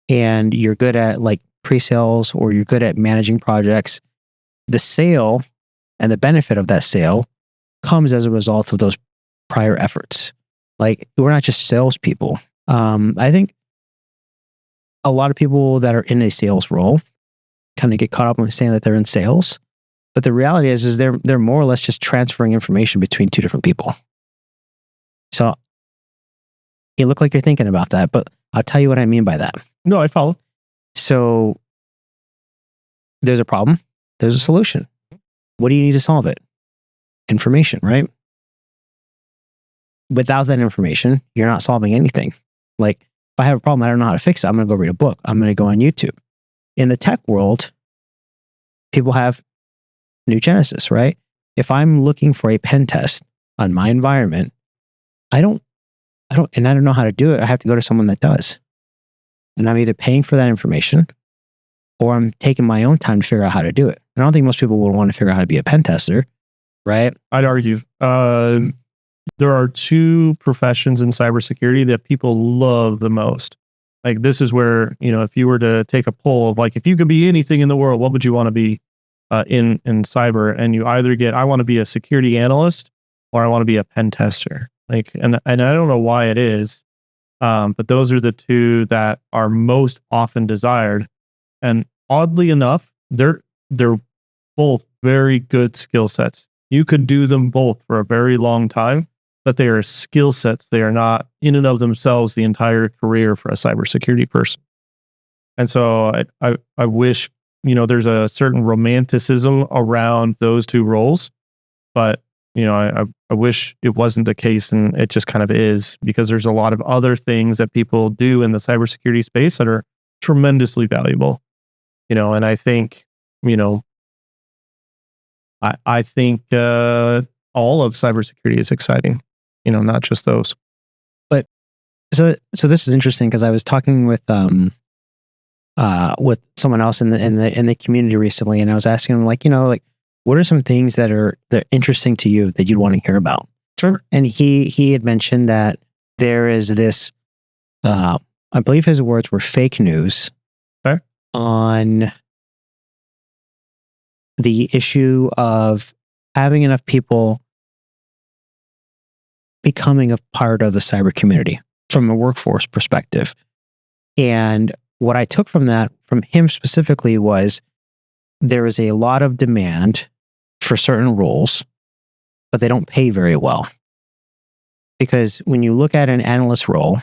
and you're good at like pre-sales, or you're good at managing projects, the sale and the benefit of that sale comes as a result of those prior efforts. Like, we're not just salespeople. I think a lot of people that are in a sales role kind of get caught up in saying that they're in sales, but the reality is they're more or less just transferring information between two different people. So you look like you're thinking about that, but I'll tell you what I mean by that. No, I follow. So there's a problem, there's a solution. What do you need to solve it? Information, right? Without that information, you're not solving anything. Like, if I have a problem, I don't know how to fix it, I'm going to go read a book. I'm going to go on YouTube. In the tech world, people have new genesis, right? If I'm looking for a pen test on my environment, I don't know how to do it. I have to go to someone that does. And I'm either paying for that information, or I'm taking my own time to figure out how to do it. I don't think most people would want to figure out how to be a pen tester, right? I'd argue there are two professions in cybersecurity that people love the most. Like, this is where, if you were to take a poll of like, if you could be anything in the world, what would you want to be in cyber? And you either get, I want to be a security analyst, or I want to be a pen tester. Like, and I don't know why it is, but those are the two that are most often desired. And oddly enough, they're both very good skill sets. You could do them both for a very long time, but they are skill sets. They are not in and of themselves the entire career for a cybersecurity person. And so I wish, there's a certain romanticism around those two roles, but I wish it wasn't the case, and it just kind of is, because there's a lot of other things that people do in the cybersecurity space that are tremendously valuable. And I think, I think all of cybersecurity is exciting, not just those. But so this is interesting, because I was talking with someone else in the community recently, and I was asking them, like, what are some things that are interesting to you that you'd want to hear about? Sure. And he had mentioned that there is this, I believe his words were fake news, okay, on the issue of having enough people becoming a part of the cyber community. from a workforce perspective. And what I took from that, from him specifically, was there is a lot of demand for certain roles, but they don't pay very well. Because when you look at an analyst role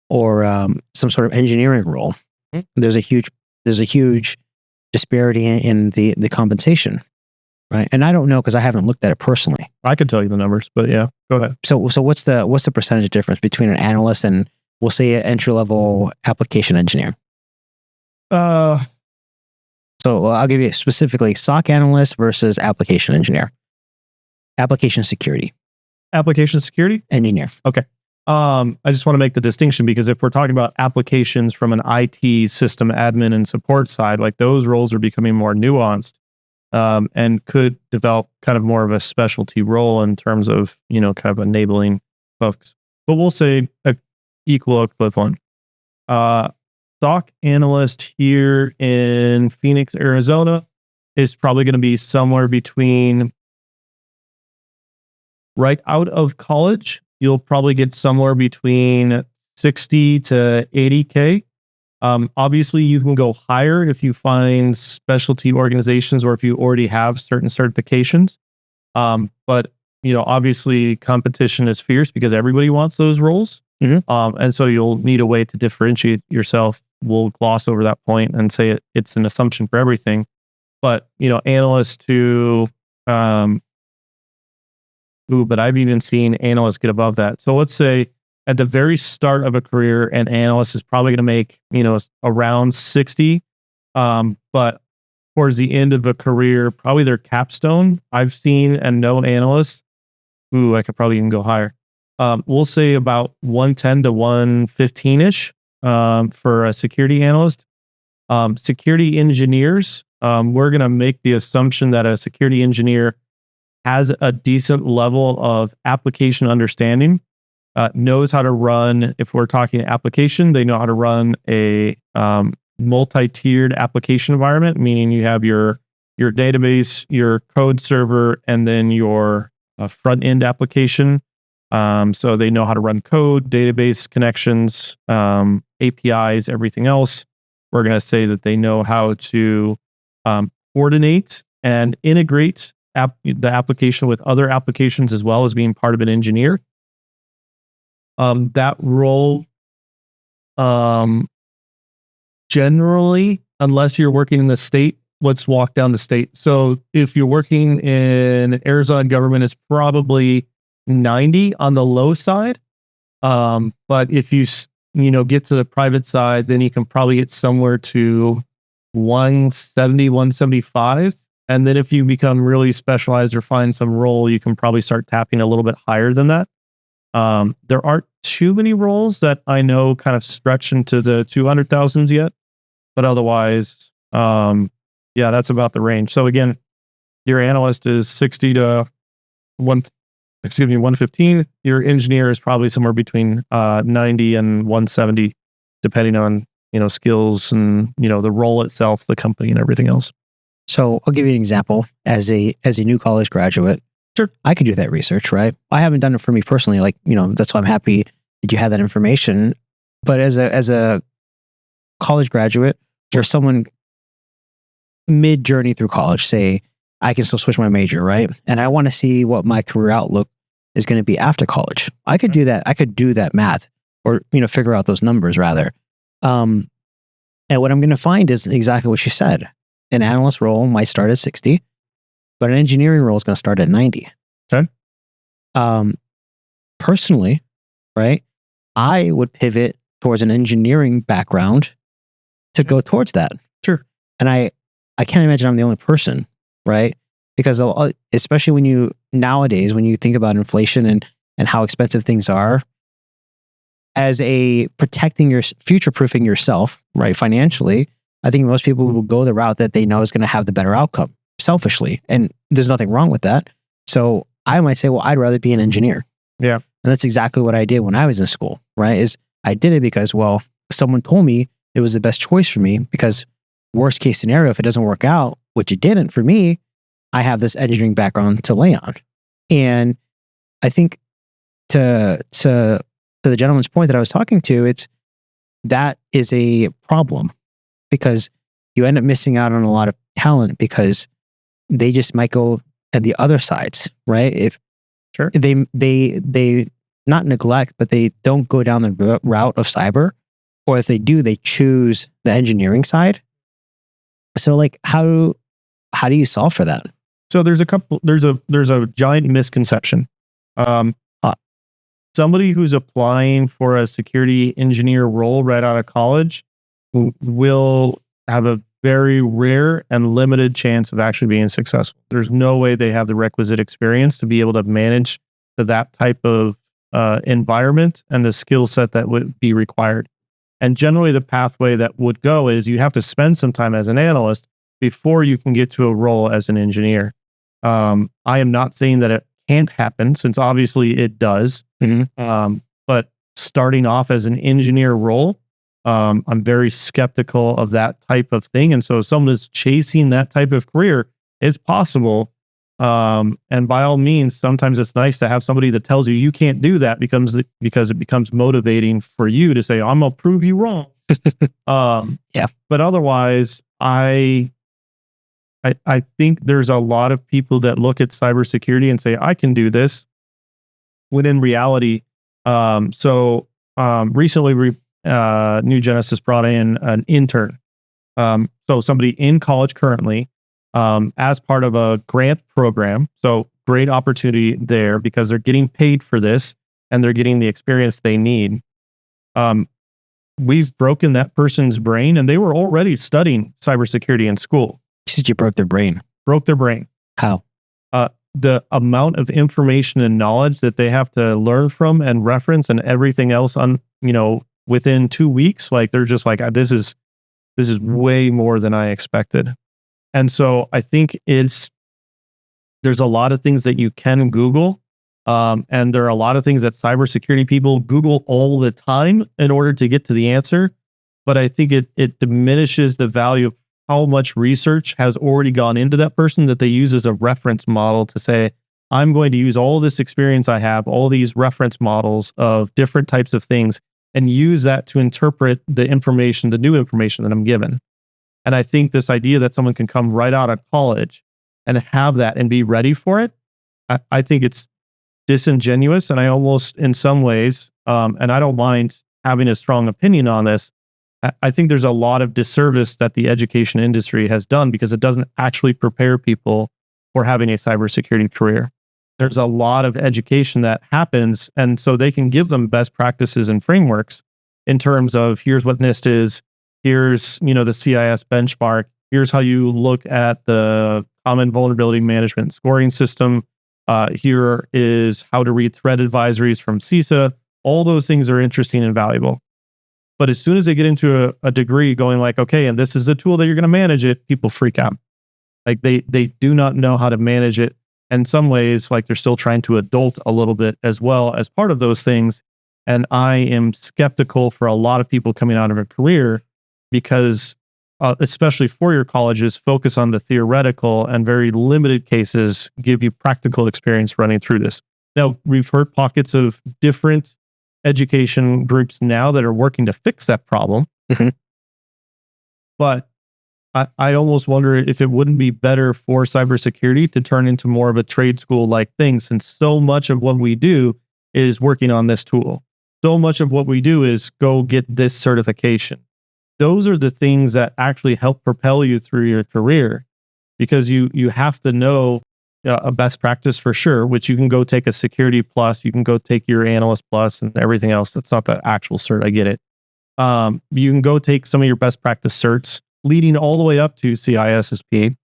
or some sort of engineering role, there's a huge disparity in the compensation, right? And I don't know because I haven't looked at it personally. I could tell you the numbers, but yeah, go ahead. So what's the percentage difference between an analyst and, we'll say, an entry-level application engineer? So I'll give you specifically SOC analyst versus application engineer. Application security. Application security? Engineer. Okay. I just want to make the distinction because if we're talking about applications from an IT system admin and support side, like those roles are becoming more nuanced and could develop kind of more of a specialty role in terms of, kind of enabling folks. But we'll say equal equivalent. SOC analyst here in Phoenix, Arizona is probably going to be somewhere between right out of college. You'll probably get somewhere between 60 to 80K. Obviously, you can go higher if you find specialty organizations or if you already have certain certifications. But, obviously competition is fierce because everybody wants those roles. And so you'll need a way to differentiate yourself. We'll gloss over that point and say it's an assumption for everything. But, analysts to... but I've even seen analysts get above that. So let's say at the very start of a career, an analyst is probably going to make, around 60. But towards the end of a career, probably their capstone, I've seen and know analysts. I could probably even go higher. We'll say about 110 to 115-ish for a security analyst. Security engineers, we're going to make the assumption that a security engineer has a decent level of application understanding, knows how to run, if we're talking application, they know how to run a multi-tiered application environment, meaning you have your database, your code server, and then your front-end application. So they know how to run code, database connections, APIs, everything else. We're going to say that they know how to coordinate and integrate the application with other applications as well as being part of an engineer. That role, generally, unless you're working in the state, let's walk down the state. So if you're working in Arizona government, it's probably 90 on the low side. But if you get to the private side, then you can probably get somewhere to 170, 175. And then if you become really specialized or find some role, you can probably start tapping a little bit higher than that. There aren't too many roles that I know kind of stretch into the 200,000s yet, but otherwise, that's about the range. So again, your analyst is 60 to 115. Your engineer is probably somewhere between 90 and 170, depending on skills and the role itself, the company, and everything else. So I'll give you an example. As a new college graduate, sure, I could do that research, right? I haven't done it for me personally. That's why I'm happy that you have that information. But as a college graduate or someone mid journey through college, say I can still switch my major, right? And I want to see what my career outlook is going to be after college. I could do that. I could do that math or figure out those numbers rather. And what I'm going to find is exactly what you said. An analyst role might start at 60, but an engineering role is going to start at 90. Okay. Personally, right, I would pivot towards an engineering background to go towards that. Sure. And I can't imagine I'm the only person, right? Because especially nowadays, when you think about inflation and how expensive things are, as a future-proofing yourself, right, financially, I think most people will go the route that they know is going to have the better outcome, selfishly. And there's nothing wrong with that. So I might say, well, I'd rather be an engineer. Yeah. And that's exactly what I did when I was in school, right? Is I did it because, well, someone told me it was the best choice for me because worst case scenario, if it doesn't work out, which it didn't for me, I have this engineering background to lay on. And I think to to the gentleman's point that I was talking to, that is a problem because you end up missing out on a lot of talent because they just might go at the other sides, right? If Sure. they not neglect, but they don't go down the route of cyber, or if they do, they choose the engineering side. So like how do you solve for that? So there's a giant misconception. Somebody who's applying for a security engineer role right out of college will have a very rare and limited chance of actually being successful. There's no way they have the requisite experience to be able to manage that type of environment and the skill set that would be required. And generally the pathway that would go is you have to spend some time as an analyst before you can get to a role as an engineer. I am not saying that it can't happen, since obviously it does. But starting off as an engineer role, I'm very skeptical of that type of thing. And so if someone is chasing that type of career, it's possible. And by all means, sometimes it's nice to have somebody that tells you you can't do that because it becomes motivating for you to say, I'm gonna prove you wrong. Yeah. But otherwise, I think there's a lot of people that look at cybersecurity and say, I can do this. When in reality, recently New Genesis brought in an intern. So somebody in college currently, as part of a grant program. So great opportunity there because they're getting paid for this and they're getting the experience they need. We've broken that person's brain, and they were already studying cybersecurity in school. You said you broke their brain. Broke their brain. How? The amount of information and knowledge that they have to learn from and reference and everything else within 2 weeks, like they're just like, this is way more than I expected. And so I think there's a lot of things that you can Google. And there are a lot of things that cybersecurity people Google all the time in order to get to the answer. But I think it diminishes the value of how much research has already gone into that person that they use as a reference model to say, I'm going to use all this experience I have, all these reference models of different types of things, and use that to interpret the information, the new information that I'm given. And I think this idea that someone can come right out of college and have that and be ready for it, I think it's disingenuous. And I almost, in some ways, and I don't mind having a strong opinion on this, I think there's a lot of disservice that the education industry has done because it doesn't actually prepare people for having a cybersecurity career. There's a lot of education that happens, and so they can give them best practices and frameworks in terms of here's what NIST is, here's the CIS benchmark, here's how you look at the common vulnerability management scoring system, here is how to read threat advisories from CISA. All those things are interesting and valuable. But as soon as they get into a degree going like, okay, and this is the tool that you're going to manage it, people freak out. Like they do not know how to manage it. In some ways, like they're still trying to adult a little bit as well as part of those things. And I am skeptical for a lot of people coming out of a career because especially four-year colleges focus on the theoretical and very limited cases give you practical experience running through this. Now, we've heard pockets of different education groups now that are working to fix that problem. But I almost wonder if it wouldn't be better for cybersecurity to turn into more of a trade school-like thing, since so much of what we do is working on this tool. So much of what we do is go get this certification. Those are the things that actually help propel you through your career, because you have to know a best practice for sure, which you can go take a security plus, you can go take your analyst plus and everything else. That's not the actual cert. I get it. You can go take some of your best practice certs leading all the way up to CISSP.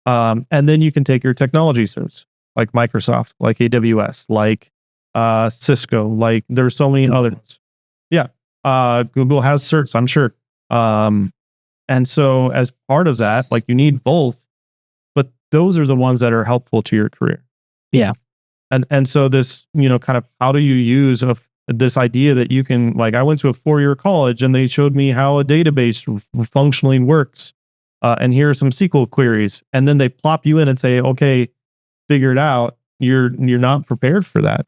And then you can take your technology certs like Microsoft, like AWS, like Cisco, like there's so many others. Yeah. Google has certs, I'm sure. And so as part of that, like you need both, but those are the ones that are helpful to your career. Yeah. And so this, kind of how do you use this idea that you can, like, I went to a 4-year college and they showed me how a database functionally works. And here are some SQL queries. And then they plop you in and say, okay, figure it out. You're not prepared for that.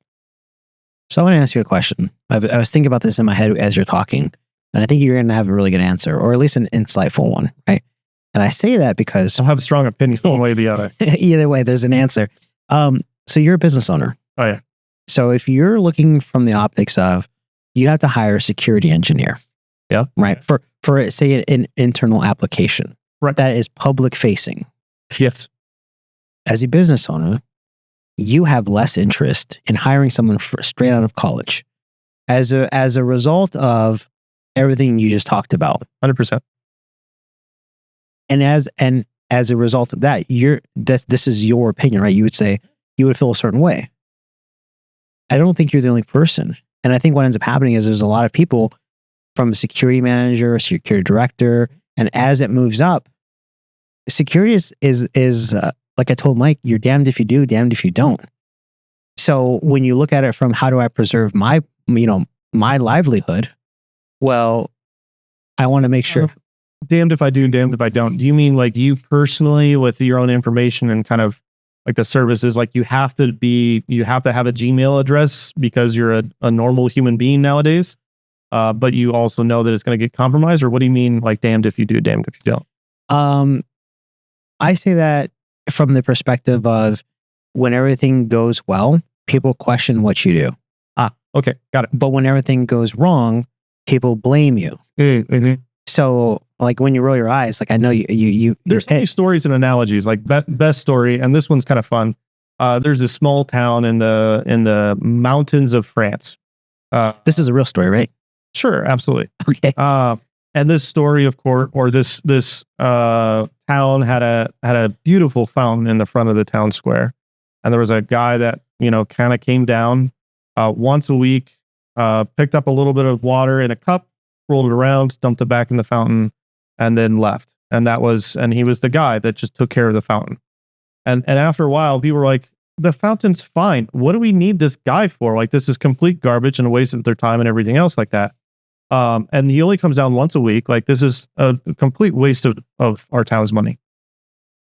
So I want to ask you a question. I was thinking about this in my head as you're talking, and I think you're going to have a really good answer, or at least an insightful one, right? And I say that because I'll have a strong opinion one way or the other. either way, there's an answer. So you're a business owner. Oh yeah. So if you're looking from the optics of you have to hire a security engineer, Yeah. right? For say an internal application, right, that is public facing. Yes. As a business owner, you have less interest in hiring someone straight out of college as a result of everything you just talked about. 100%. And as a result of that, this is your opinion, right? You would say you would feel a certain way. I don't think you're the only person. And I think what ends up happening is there's a lot of people from a security manager, a security director, and as it moves up, security is like I told Mike, you're damned if you do, damned if you don't. So when you look at it from how do I preserve my livelihood? Well, I want to make sure. Damned if I do, damned if I don't. Do you mean like you personally with your own information and kind of like the services, like you have to have a Gmail address because you're a normal human being nowadays, but you also know that it's going to get compromised? Or what do you mean like damned if you do, damned if you don't? I say that from the perspective of when everything goes well, people question what you do. Okay, got it. But when everything goes wrong, people blame you. Mm-hmm. So like when you roll your eyes, like I know you there's many stories and analogies, like best story. And this one's kind of fun. There's a small town in the mountains of France. This is a real story, right? Sure. Absolutely. Okay. And this story, of course, or this town had a beautiful fountain in the front of the town square. And there was a guy that, kind of came down once a week, picked up a little bit of water in a cup, rolled it around, dumped it back in the fountain, and then left. And he was the guy that just took care of the fountain. And after a while, people were like, the fountain's fine. What do we need this guy for? Like, this is complete garbage and a waste of their time and everything else like that. And he only comes down once a week. Like, this is a complete waste of our town's money.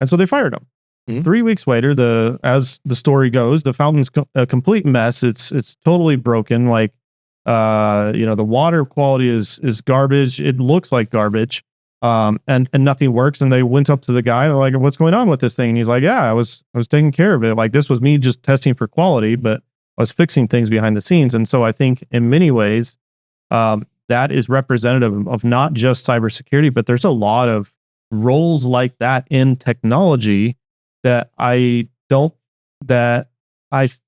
And so they fired him. Mm-hmm. 3 weeks later, as the story goes, the fountain's a complete mess. It's totally broken. Like, the water quality is garbage. It looks like garbage. And nothing works. And they went up to the guy. They're like, what's going on with this thing? And he's like, yeah, I was taking care of it. Like, this was me just testing for quality, but I was fixing things behind the scenes. And so I think in many ways, that is representative of not just cybersecurity, but there's a lot of roles like that in technology that I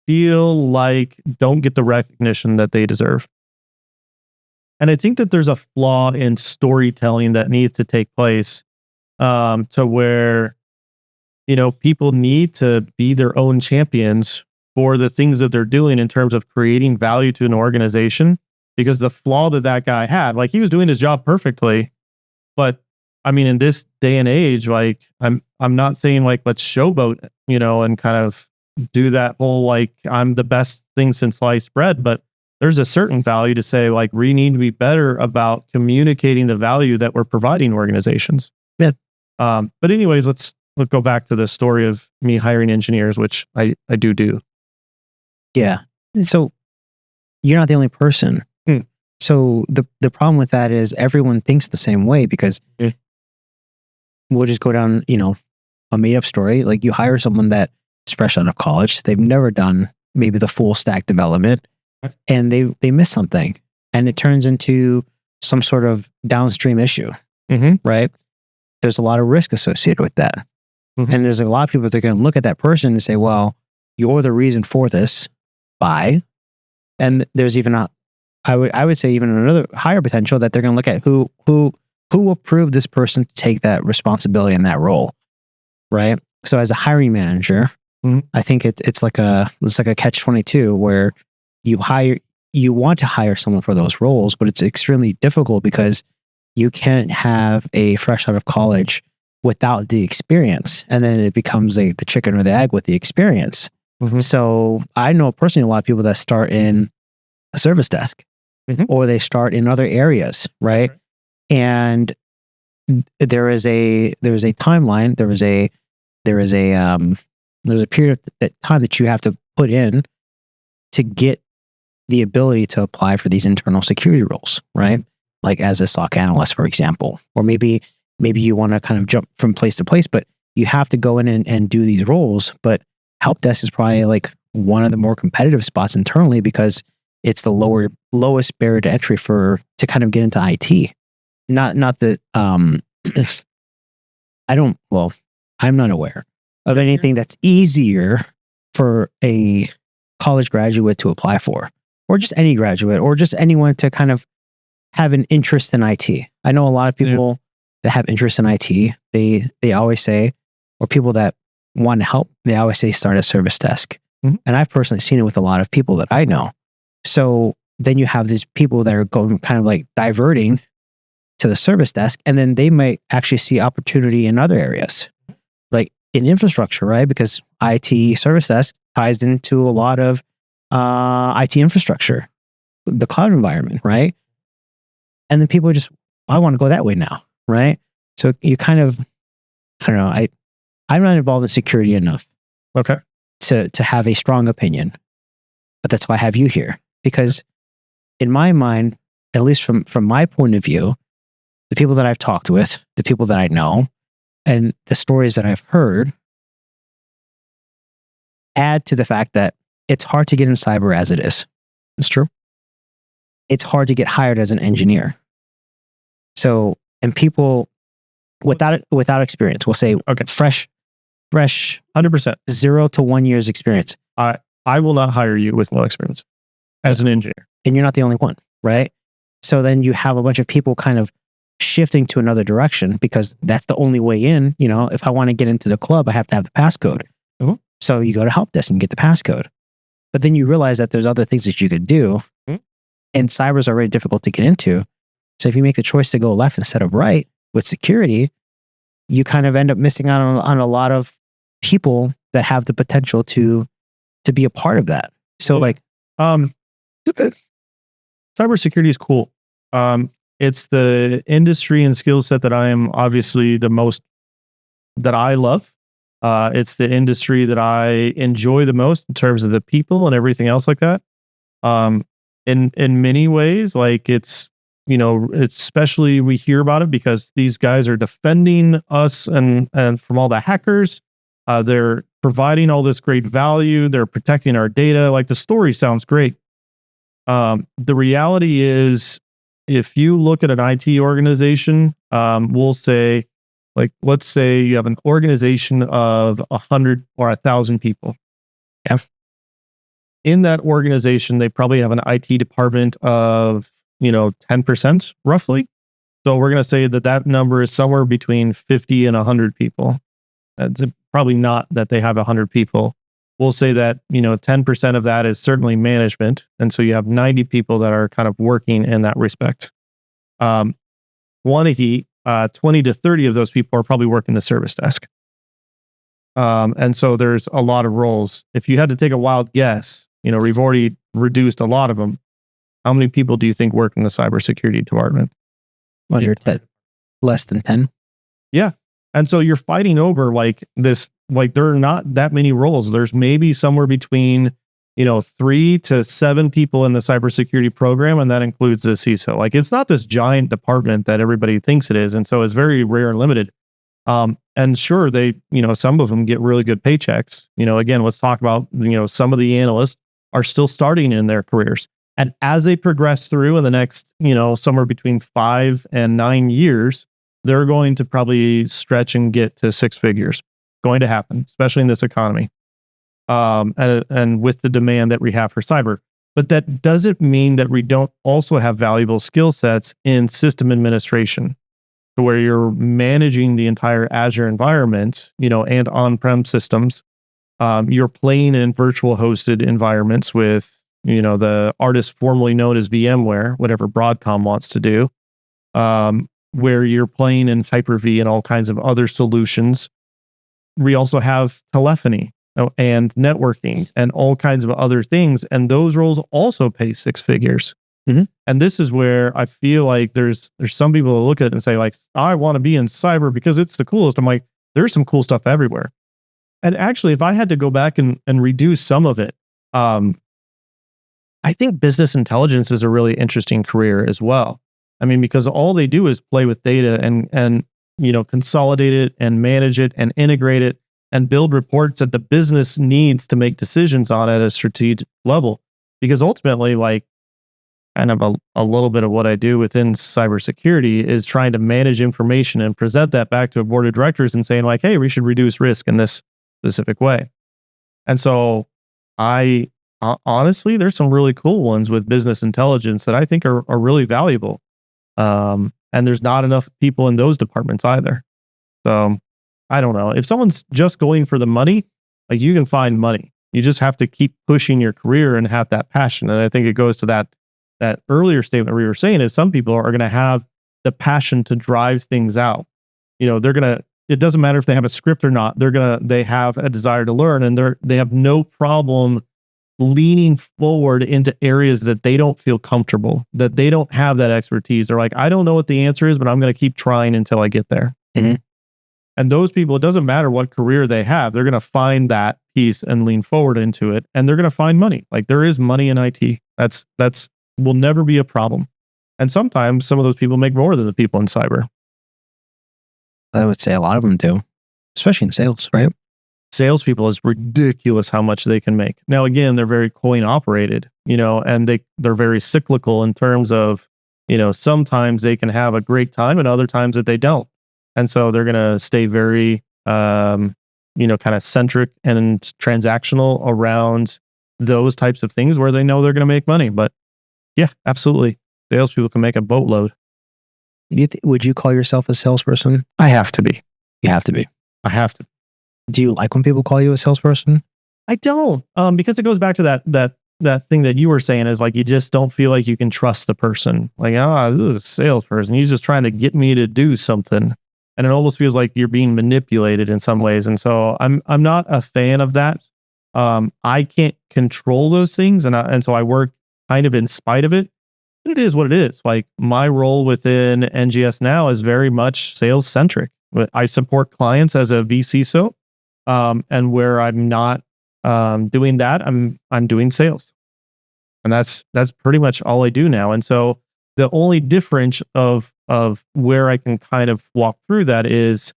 feel like don't get the recognition that they deserve. And I think that there's a flaw in storytelling that needs to take place, to where, people need to be their own champions for the things that they're doing in terms of creating value to an organization. Because the flaw that guy had, like, he was doing his job perfectly, but I mean, in this day and age, like, I'm not saying like let's showboat, and kind of do that whole like I'm the best thing since sliced bread, but there's a certain value to say like we need to be better about communicating the value that we're providing organizations. Yeah. But anyways, let's go back to the story of me hiring engineers, which I do. Yeah. So you're not the only person. So the problem with that is everyone thinks the same way because we'll just go down, a made up story. Like you hire someone that is fresh out of college. They've never done maybe the full stack development and they miss something and it turns into some sort of downstream issue, right? There's a lot of risk associated with that. And there's a lot of people that are going to look at that person and say, well, you're the reason for this. Bye. And there's even I would say even another higher potential that they're going to look at who approved this person to take that responsibility in that role, right? So as a hiring manager, I think it's like a catch-22 where you want to hire someone for those roles, but it's extremely difficult because you can't have a fresh out of college without the experience, and then it becomes the chicken or the egg with the experience. So I know personally a lot of people that start in a service desk. Or they start in other areas, right? And there is a timeline. There's a period of time that you have to put in to get the ability to apply for these internal security roles, right? Like as a SOC analyst, for example, or maybe you want to kind of jump from place to place, but you have to go in and do these roles. But help desk is probably like one of the more competitive spots internally because it's the lowest barrier to entry to kind of get into IT. Not that I'm not aware of anything that's easier for a college graduate to apply for, or just any graduate, or just anyone to kind of have an interest in IT. I know a lot of people that have interest in IT, they always say, or people that want to help, they always say start a service desk. Mm-hmm. And I've personally seen it with a lot of people that I know. So then you have these people that are going kind of like diverting to the service desk, and then they might actually see opportunity in other areas, like in infrastructure, right? Because IT service desk ties into a lot of IT infrastructure, the cloud environment, right? And then people just, I want to go that way now, right? So you kind of, I don't know, I'm not involved in security enough, okay, to have a strong opinion, but that's why I have you here, because in my mind, at least from my point of view, the people that I've talked with, the people that I know, and the stories that I've heard add to the fact that it's hard to get in cyber as it is. it's true. It's hard to get hired as an engineer. So, and people without experience, we'll say, Okay, fresh, 100%. 0 to 1 year's experience. I will not hire you with no experience as an engineer. And you're not the only one, right? So then you have a bunch of people kind of shifting to another direction because that's the only way in. You know, if I want to get into the club, I have to have the passcode. Mhm. So you go to help desk and get the passcode. But then you realize that there's other things that you could do. Mhm. And cyber is already difficult to get into. So if you make the choice to go left instead of right with security, you kind of end up missing out on a lot of people that have the potential to be a part of that. So like, cybersecurity is cool. It's the industry and skill set that I am obviously that I love. It's the industry that I enjoy the most in terms of the people and everything else like that. In many ways, like it's especially we hear about it because these guys are defending us and from all the hackers. They're providing all this great value. They're protecting our data. Like the story sounds great. The reality is, if you look at an IT organization, we'll say, like, let's say you have an organization of 100 or 1,000 people. Yeah. In that organization, they probably have an IT department of 10% roughly. So we're going to say that number is somewhere between 50 and 100 people. It's probably not that they have 100 people. We'll say that 10% of that is certainly management, and so you have 90 people that are kind of working in that respect. 20 to 30 of those people are probably working the service desk. And so there's a lot of roles. If you had to take a wild guess, we've already reduced a lot of them. How many people do you think work in the cybersecurity department? under 10, less than 10. Yeah. And so you're fighting over like this, like there are not that many roles. There's maybe somewhere between, 3 to 7 people in the cybersecurity program. And that includes the CISO. Like it's not this giant department that everybody thinks it is. And so it's very rare and limited. And sure, they, some of them get really good paychecks. Again, let's talk about, some of the analysts are still starting in their careers. And as they progress through in the next, somewhere between 5 and 9 years, they're going to probably stretch and get to 6 figures. Going to happen, especially in this economy. And with the demand that we have for cyber. But that doesn't mean that we don't also have valuable skill sets in system administration, to where you're managing the entire Azure environment, and on-prem systems. You're playing in virtual hosted environments with, the artist formerly known as VMware, whatever Broadcom wants to do, where you're playing in Hyper-V and all kinds of other solutions. We also have telephony and networking and all kinds of other things. And those roles also pay 6 figures. Mm-hmm. And this is where I feel like there's some people that look at it and say like, I want to be in cyber because it's the coolest. I'm like, there's some cool stuff everywhere. And actually, if I had to go back and reduce some of it, I think business intelligence is a really interesting career as well. I mean, because all they do is play with data and consolidate it and manage it and integrate it and build reports that the business needs to make decisions on at a strategic level. Because ultimately, like kind of a little bit of what I do within cybersecurity is trying to manage information and present that back to a board of directors and saying like, hey, we should reduce risk in this specific way. And so honestly, there's some really cool ones with business intelligence that I think are really valuable. And there's not enough people in those departments either. So I don't know. If someone's just going for the money, like you can find money. You just have to keep pushing your career and have that passion. And I think it goes to that earlier statement we were saying is some people are going to have the passion to drive things out. It doesn't matter if they have a script or not. They have a desire to learn, and they have no problem leaning forward into areas that they don't feel comfortable, that they don't have that expertise. They're like, I don't know what the answer is, but I'm going to keep trying until I get there. Mm-hmm. And those people, it doesn't matter what career they have, they're going to find that piece and lean forward into it, and they're going to find money. Like there is money in IT. That's will never be a problem. And sometimes some of those people make more than the people in cyber. I would say a lot of them do, especially in sales, right? Salespeople is ridiculous how much they can make. Now, again, they're very coin operated, and they're very cyclical in terms of, sometimes they can have a great time and other times that they don't. And so they're going to stay very, kind of centric and transactional around those types of things where they know they're going to make money. But yeah, absolutely. Salespeople can make a boatload. Would you call yourself a salesperson? I have to be. You have to be. I have to. Do you like when people call you a salesperson? I don't, because it goes back to that thing that you were saying is like, you just don't feel like you can trust the person. Like, this is a salesperson. He's just trying to get me to do something. And it almost feels like you're being manipulated in some ways. And so I'm not a fan of that. I can't control those things. And so I work kind of in spite of it. It is what it is. Like my role within NGS now is very much sales centric. I support clients as a vCISO. And where I'm not doing that, I'm doing sales. And that's pretty much all I do now. And so the only difference of where I can kind of walk through that is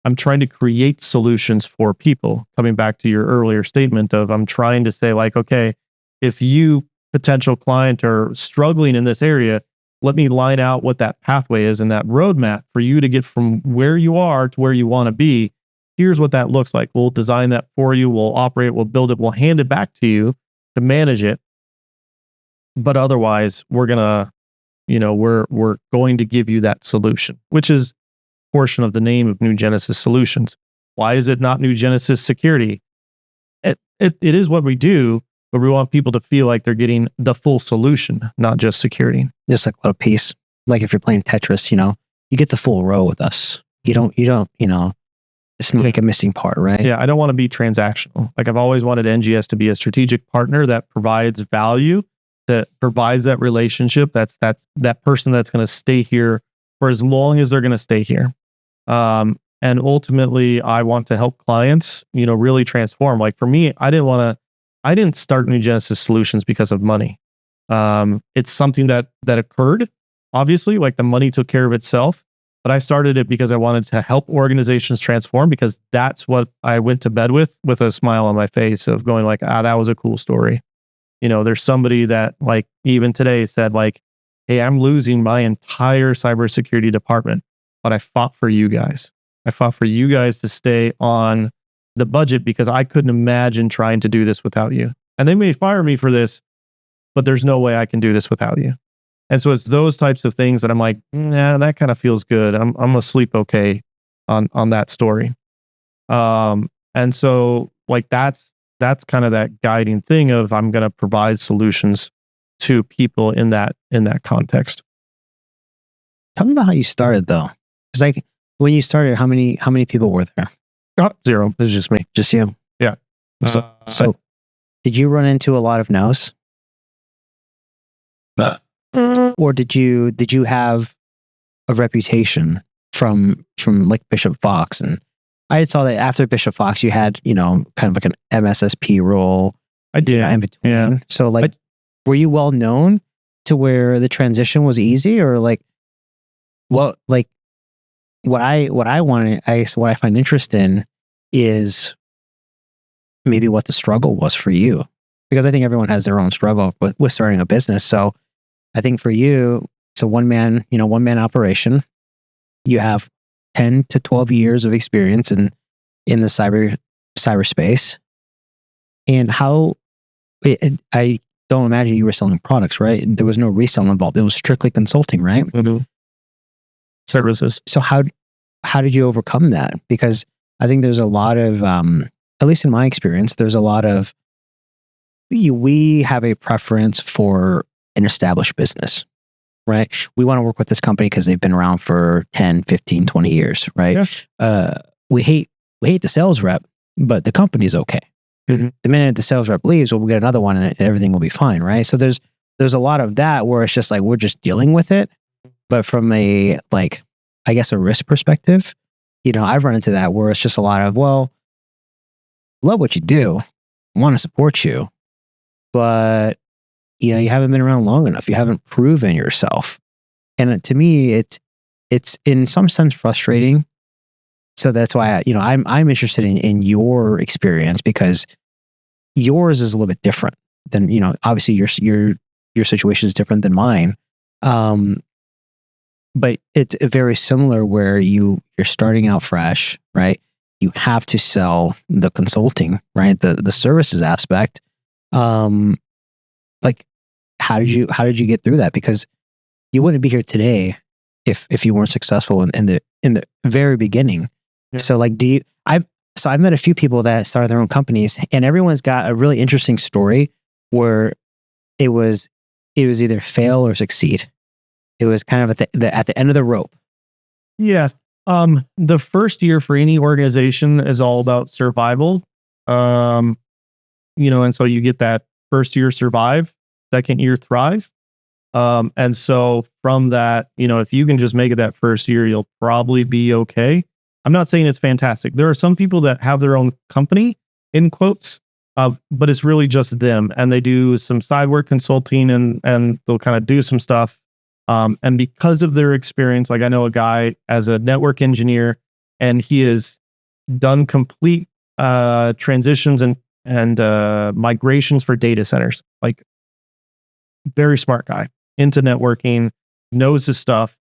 I'm trying to create solutions for people. Coming back to your earlier statement of I'm trying to say like, okay, if you potential client are struggling in this area, let me line out what that pathway is and that roadmap for you to get from where you are to where you want to be. Here's what that looks like. We'll design that for you. We'll operate, we'll build it, we'll hand it back to you to manage it. But otherwise, we're going to give you that solution, which is a portion of the name of New Genesis Solutions. Why is it not New Genesis Security? It is what we do, but we want people to feel like they're getting the full solution, not just security. Just like a little piece. Like if you're playing Tetris, you get the full row with us. You don't, just make a missing part, right? Yeah, I don't want to be transactional. Like I've always wanted NGS to be a strategic partner that provides value, that provides that relationship. That's that person that's going to stay here for as long as they're going to stay here. And ultimately, I want to help clients, really transform. Like for me, I didn't start New Genesis Solutions because of money. It's something that occurred. Obviously, like the money took care of itself. But I started it because I wanted to help organizations transform, because that's what I went to bed with a smile on my face of going like, that was a cool story. There's somebody that like even today said like, hey, I'm losing my entire cybersecurity department, but I fought for you guys. I fought for you guys to stay on the budget because I couldn't imagine trying to do this without you. And they may fire me for this, but there's no way I can do this without you. And so it's those types of things that I'm like, that kind of feels good. I'm gonna sleep okay on that story. And so like that's kind of that guiding thing of I'm gonna provide solutions to people in that context. Tell me about how you started though. Because like when you started, how many people were there? 0. This is just me. Just you. Yeah. So did you run into a lot of no's? Or did you have a reputation from like Bishop Fox? And I saw that after Bishop Fox, you had, kind of like an MSSP role. I did. In between. Yeah. So like, were you well known to where the transition was easy, or like, well, like what I wanted, I guess what I find interest in is maybe what the struggle was for you, because I think everyone has their own struggle with starting a business. So I think for you, it's a one man operation. You have 10 to 12 years of experience in the cyberspace. And I don't imagine you were selling products, right? There was no resale involved. It was strictly consulting, right? Mm-hmm. Services. So how did you overcome that? Because I think there's a lot of, at least in my experience, there's a lot of, we have a preference for an established business, right? We want to work with this company because they've been around for 10, 15, 20 years, right? Yeah. We hate the sales rep, but the company's okay. Mm-hmm. The minute the sales rep leaves, we'll get another one and everything will be fine, right? So there's a lot of that where it's just like, we're just dealing with it. But from a, like, I guess a risk perspective, I've run into that where it's just a lot of, well, love what you do, want to support you, but you haven't been around long enough. You haven't proven yourself. And to me, it's in some sense frustrating. So that's why I'm interested in your experience, because yours is a little bit different than, obviously your situation is different than mine. But it's very similar where you're starting out fresh, right? You have to sell the consulting, right? The services aspect. Like, how did you get through that? Because you wouldn't be here today if you weren't successful in the very beginning. Yeah. So like, I've met a few people that started their own companies, and everyone's got a really interesting story where it was either fail or succeed. It was kind of at the end of the rope. Yeah. The first year for any organization is all about survival. And so you get that first year survive, second year thrive. And so from that, if you can just make it that first year, you'll probably be okay. I'm not saying it's fantastic. There are some people that have their own company, in quotes, but it's really just them, and they do some side work consulting and they'll kind of do some stuff. And because of their experience, like I know a guy as a network engineer, and he has done complete transitions and migrations for data centers. Like, very smart guy, into networking, knows his stuff,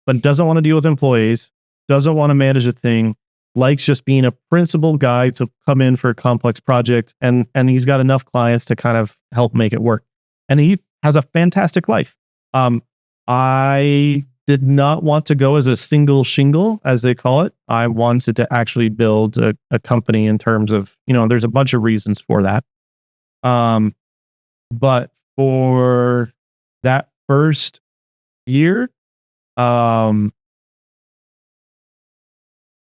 but doesn't want to deal with employees, doesn't want to manage a thing, likes just being a principal guy to come in for a complex project, and he's got enough clients to kind of help make it work. And he has a fantastic life. I did not want to go as a single shingle, as they call it. I wanted to actually build a company in terms of, there's a bunch of reasons for that. But for that first year,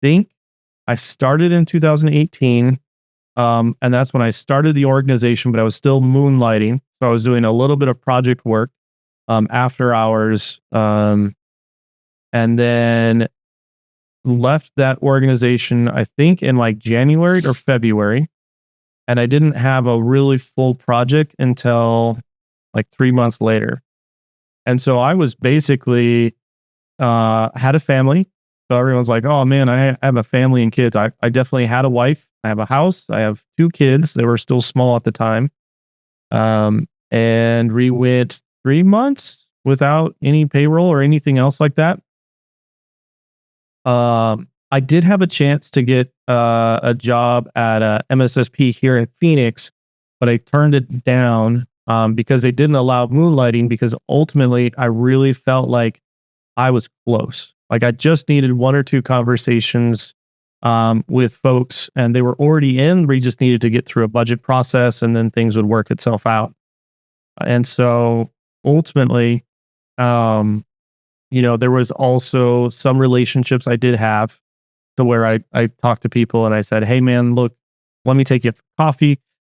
think I started in 2018. And that's when I started the organization, but I was still moonlighting. So I was doing a little bit of project work after hours, and then left that organization, I think in like January or February. And I didn't have a really full project until like 3 months later. And so I was basically, had a family. So everyone's like, oh man, I have a family and kids. I definitely had a wife. I have a house. I have 2 kids. They were still small at the time. And we went 3 months without any payroll or anything else like that. I did have a chance to get a job at a MSSP here in Phoenix, but I turned it down because they didn't allow moonlighting, because ultimately I really felt like I was close. Like I just needed 1 or 2 conversations with folks, and they were already in. We just needed to get through a budget process, and then things would work itself out. And so ultimately, there was also some relationships I did have to where I talked to people and I said, hey man, look, let me take you for coffee,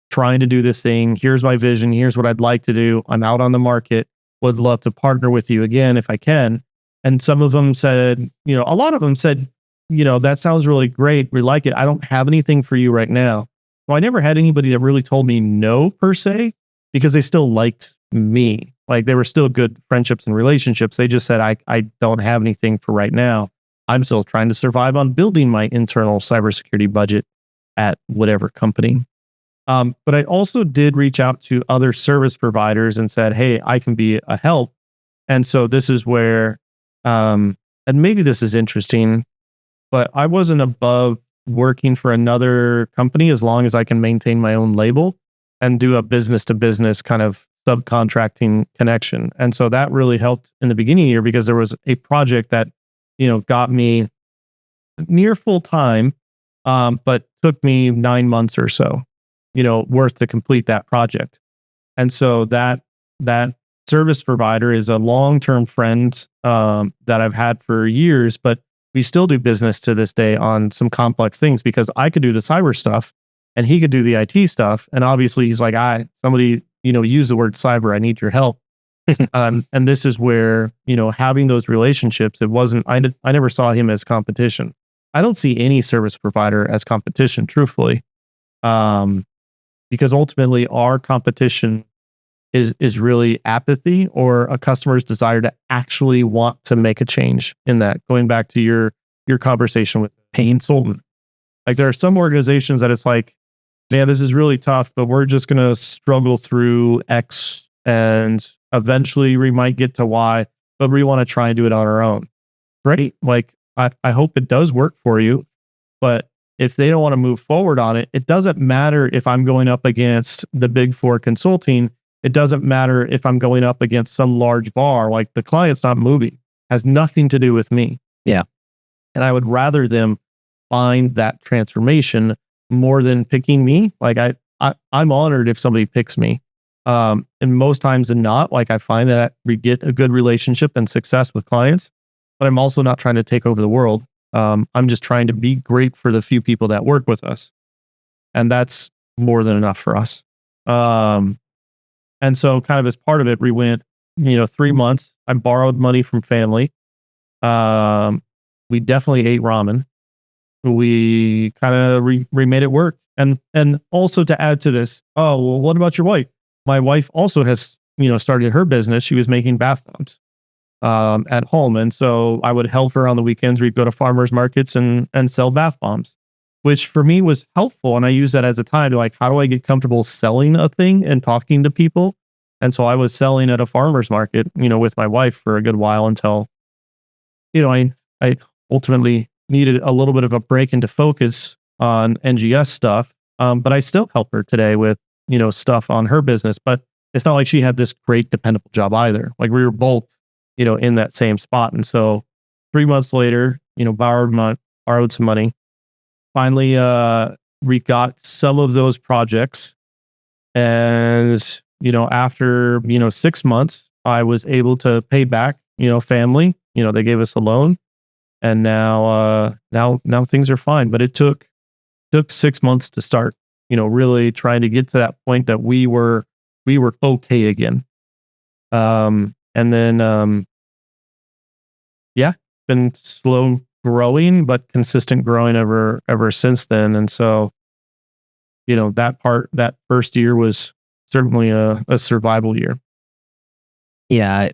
trying to do this thing. Here's my vision. Here's what I'd like to do. I'm out on the market. Would love to partner with you again if I can. And some of them said, a lot of them said, that sounds really great. We like it. I don't have anything for you right now. Well, I never had anybody that really told me no per se, because they still liked me. Like, they were still good friendships and relationships. They just said, I don't have anything for right now. I'm still trying to survive on building my internal cybersecurity budget at whatever company. But I also did reach out to other service providers and said, hey, I can be a help. And so this is where, and maybe this is interesting, but I wasn't above working for another company as long as I can maintain my own label and do a business to business kind of subcontracting connection. And so that really helped in the beginning here, because there was a project that, got me near full time, but took me 9 months or so, worth to complete that project. And so that service provider is a long-term friend that I've had for years, but we still do business to this day on some complex things, because I could do the cyber stuff and he could do the IT stuff. And obviously he's like, somebody, use the word cyber, I need your help. And this is where, having those relationships, I never saw him as competition. I don't see any service provider as competition, truthfully. Because ultimately our competition is really apathy, or a customer's desire to actually want to make a change in that. Going back to your conversation with pain consultant, like, there are some organizations that it's like, man, this is really tough, but we're just going to struggle through X and eventually we might get to Y, but we want to try and do it on our own. Great. Like, I hope it does work for you, but if they don't want to move forward on it, it doesn't matter if I'm going up against the Big Four consulting. It doesn't matter if I'm going up against some large VAR. Like, the client's not moving, has nothing to do with me. Yeah. And I would rather them find that transformation more than picking me. Like, I'm honored if somebody picks me. And most times than not, like, I find that we get a good relationship and success with clients, but I'm also not trying to take over the world. I'm just trying to be great for the few people that work with us. And that's more than enough for us. And so kind of as part of it, we went, 3 months. I borrowed money from family. We definitely ate ramen. We kind of remade it work. And also, to add to this, oh, well, what about your wife? My wife also has, started her business. She was making bath bombs at home. And so I would help her on the weekends. We'd go to farmers markets and sell bath bombs, which for me was helpful. And I use that as a time to, like, how do I get comfortable selling a thing and talking to people? And so I was selling at a farmer's market, with my wife for a good while until, I ultimately needed a little bit of a break into focus on NGS stuff. But I still help her today with, stuff on her business, but it's not like she had this great dependable job either. Like, we were both, in that same spot. And so 3 months later, borrowed some money. Finally, we got some of those projects. And, after, 6 months, I was able to pay back, family, they gave us a loan, and now things are fine. But it took 6 months to start, really trying to get to that point that we were okay again. And then, been slow growing, but consistent growing ever since then. And so, that first year was certainly a survival year. Yeah.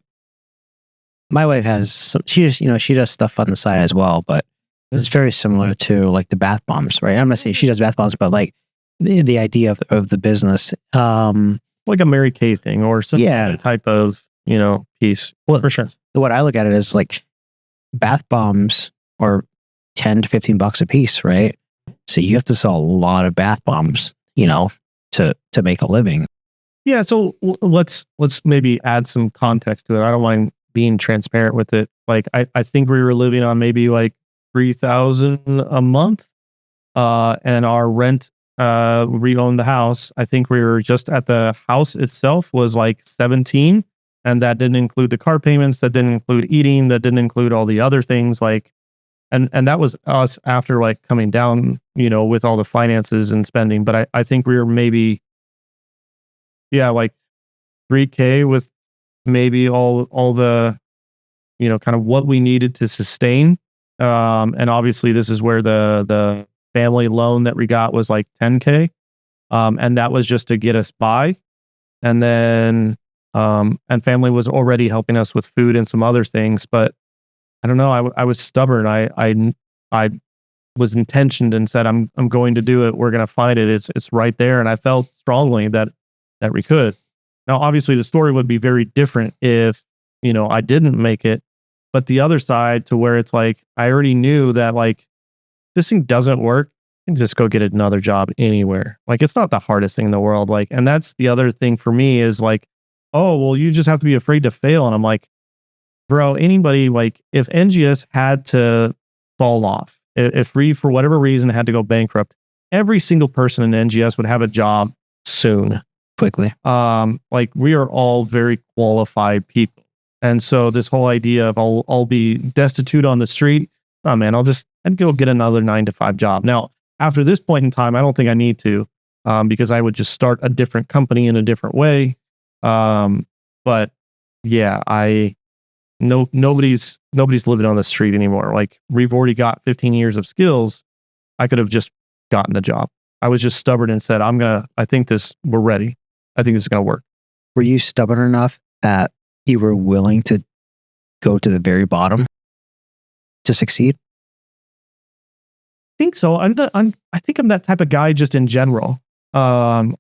My wife has she does stuff on the side as well, but it's very similar to, like, the bath bombs, right? I'm not saying she does bath bombs, but, like, the idea of the business, like a Mary Kay thing or some type of, piece. Well, for sure. What I look at it is, like, bath bombs are $10 to $15 a piece, right? So you have to sell a lot of bath bombs, to make a living. Yeah. So let's maybe add some context to it. I don't mind being transparent with it. Like, I think we were living on maybe like $3,000 a month, and our rent, we owned the house. I think we were just at the house itself was like 17, and that didn't include the car payments, that didn't include eating, that didn't include all the other things, like, and that was us after, like, coming down, with all the finances and spending. But I think we were maybe, like $3,000 with maybe all the, kind of what we needed to sustain. And obviously this is where the family loan that we got was like $10,000. And that was just to get us by. And then, And family was already helping us with food and some other things. But I don't know. I was stubborn. I was intentioned and said, I'm going to do it. We're going to find it. It's right there. And I felt strongly that we could. Now, obviously, the story would be very different if, I didn't make it. But the other side to where it's like, I already knew that like, this thing doesn't work, and just go get another job anywhere. Like, it's not the hardest thing in the world. Like, and that's the other thing for me is like, oh, well, you just have to be afraid to fail. And I'm like, bro, anybody, like, if NGS had to fall off, if we, for whatever reason, had to go bankrupt, every single person in NGS would have a job soon. Quickly. Like, we are all very qualified people. And so this whole idea of I'll be destitute on the street, oh man, I'd go get another 9-to-5 job. Now, after this point in time, I don't think I need to, because I would just start a different company in a different way. But yeah, nobody's living on the street anymore. Like, we've already got 15 years of skills. I could have just gotten a job. I was just stubborn and said, I think we're ready. I think this is going to work. Were you stubborn enough that you were willing to go to the very bottom to succeed? I think so. I think I'm that type of guy just in general. And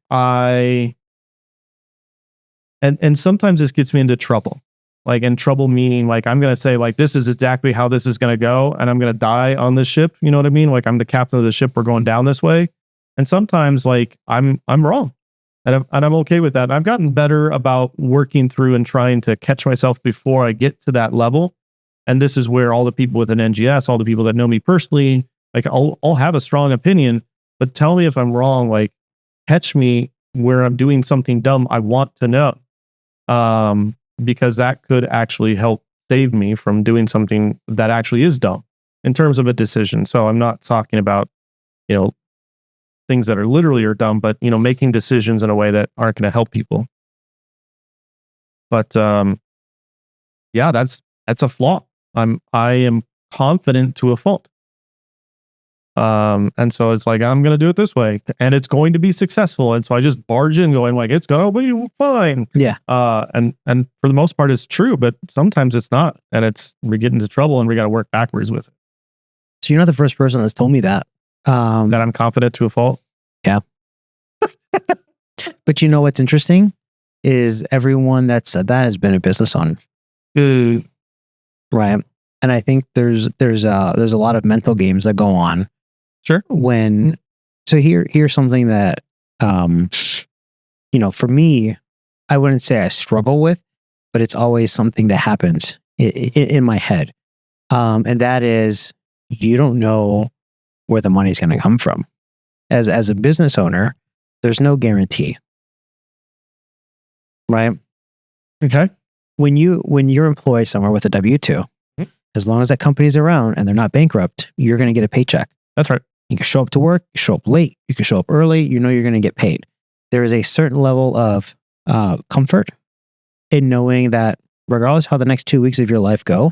sometimes this gets me into trouble. Like, in trouble meaning like, I'm going to say like, this is exactly how this is going to go. And I'm going to die on this ship. You know what I mean? Like, I'm the captain of the ship. We're going down this way. And sometimes like I'm wrong. And I'm okay with that. And I've gotten better about working through and trying to catch myself before I get to that level. And this is where all the people within NGS, all the people that know me personally, like, I'll have a strong opinion, but tell me if I'm wrong. Like, catch me where I'm doing something dumb. I want to know, because that could actually help save me from doing something that actually is dumb in terms of a decision. So I'm not talking about, things that are literally are dumb, but making decisions in a way that aren't going to help people. But yeah, that's a flaw. I am confident to a fault. And so it's like, I'm going to do it this way and it's going to be successful. And so I just barge in going like, it's going to be fine. Yeah. And for the most part it's true, but sometimes it's not. And we get into trouble and we got to work backwards with it. So you're not the first person that's told me that. That I'm confident to a fault. Yeah. But you know what's interesting is everyone that said that has been a business owner. Right. And I think there's a lot of mental games that go on. Sure. So here's something that, for me, I wouldn't say I struggle with, but it's always something that happens in my head. And that is, you don't know where the money's going to come from. As a business owner, there's no guarantee. Right? Okay. When you're employed somewhere with a W-2, as long as that company's around and they're not bankrupt, you're going to get a paycheck. That's right. You can show up to work, you show up late, you can show up early, you're going to get paid. There is a certain level of comfort in knowing that regardless how the next 2 weeks of your life go,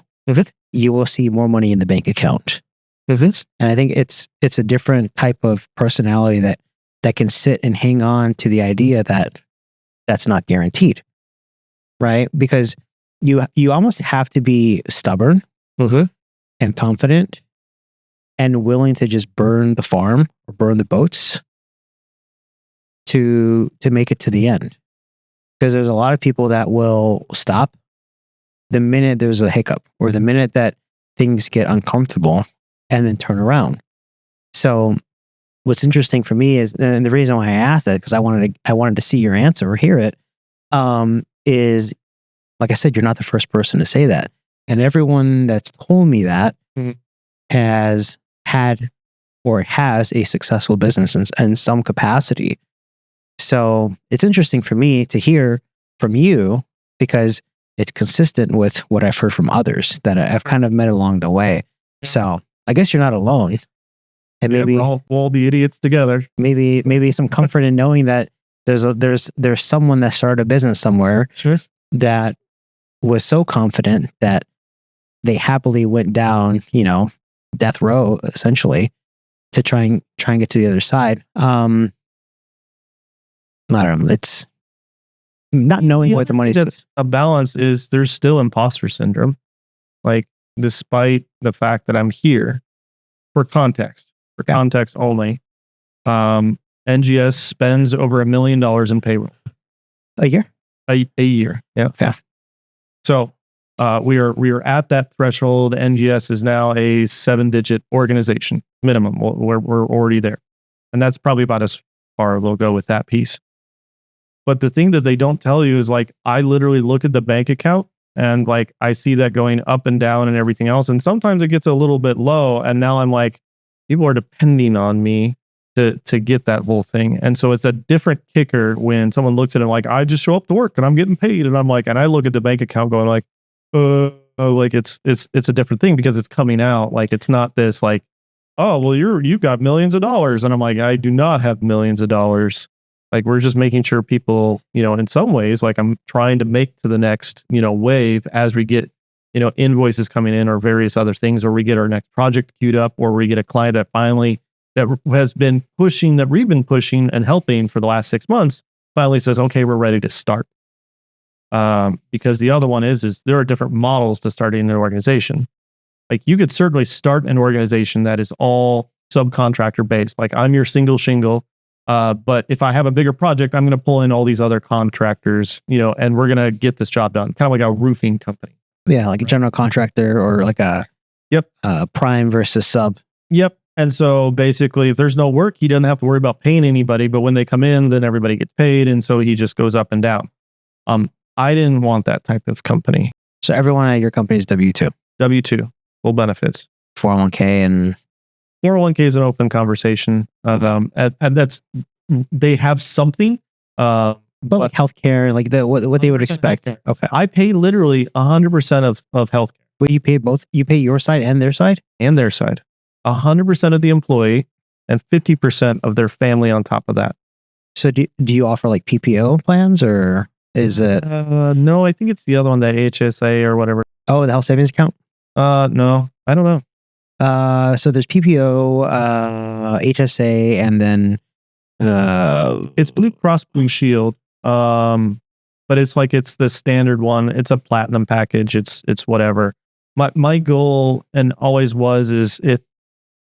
you will see more money in the bank account. And I think it's a different type of personality that can sit and hang on to the idea that that's not guaranteed, right? Because you almost have to be stubborn and confident and willing to just burn the farm or burn the boats to make it to the end. Because there's a lot of people that will stop the minute there's a hiccup or the minute that things get uncomfortable and then turn around. So what's interesting for me is, and the reason why I asked that, because I wanted to see your answer or hear it, is, like I said, you're not the first person to say that. And everyone that's told me that has had or has a successful business in some capacity. So it's interesting for me to hear from you because it's consistent with what I've heard from others that I've kind of met along the way. So I guess you're not alone. And maybe we'll all be idiots together. Maybe some comfort in knowing that there's someone that started a business somewhere that was so confident that they happily went down, death row essentially to try and get to the other side. I don't know. not knowing what the money's. That's a balance is there's still imposter syndrome. Like, despite the fact that I'm here for context only, NGS spends over $1 million in payroll A year? a year. Yeah. Okay. So we are at that threshold. NGS is now a 7-digit organization minimum. We're already there, and that's probably about as far we'll go with that piece. But the thing that they don't tell you is, like, I literally look at the bank account and, like, I see that going up and down and everything else. And sometimes it gets a little bit low. And now I'm like, people are depending on me to get that whole thing. And so it's a different kicker when someone looks at it like, I just show up to work and I'm getting paid. And I'm like, and I look at the bank account going like, like it's a different thing because it's coming out. Like, it's not this like, oh, well, you've got millions of dollars. And I'm like, I do not have millions of dollars. Like, we're just making sure people, in some ways, like, I'm trying to make to the next, wave as we get, invoices coming in or various other things, or we get our next project queued up, or we get a client that finally, that has been pushing, that we've been pushing and helping for the last 6 months, finally says, okay, we're ready to start. Because the other one is there are different models to starting an organization. Like, you could certainly start an organization that is all subcontractor based. Like, I'm your single shingle. But if I have a bigger project, I'm going to pull in all these other contractors, and we're going to get this job done. Kind of like a roofing company. Yeah, like a general contractor or like a prime versus sub. Yep. And so basically, if there's no work, he doesn't have to worry about paying anybody. But when they come in, then everybody gets paid. And so he just goes up and down. I didn't want that type of company. So everyone at your company is W-2? W-2, full benefits. 401k and... 401k is an open conversation. And that's, they have something. But like healthcare, like what they would expect. Healthcare. Okay. I pay literally 100% of healthcare. But you pay both? You pay your side and their side? And their side. 100% of the employee and 50% of their family on top of that. So do you offer like PPO plans, or is it? No, I think it's the other one, that HSA or whatever. Oh, the health savings account? No, I don't know. So there's PPO, HSA, and then it's Blue Cross Blue Shield. But it's the standard one. It's a platinum package. It's whatever. My goal and always is if,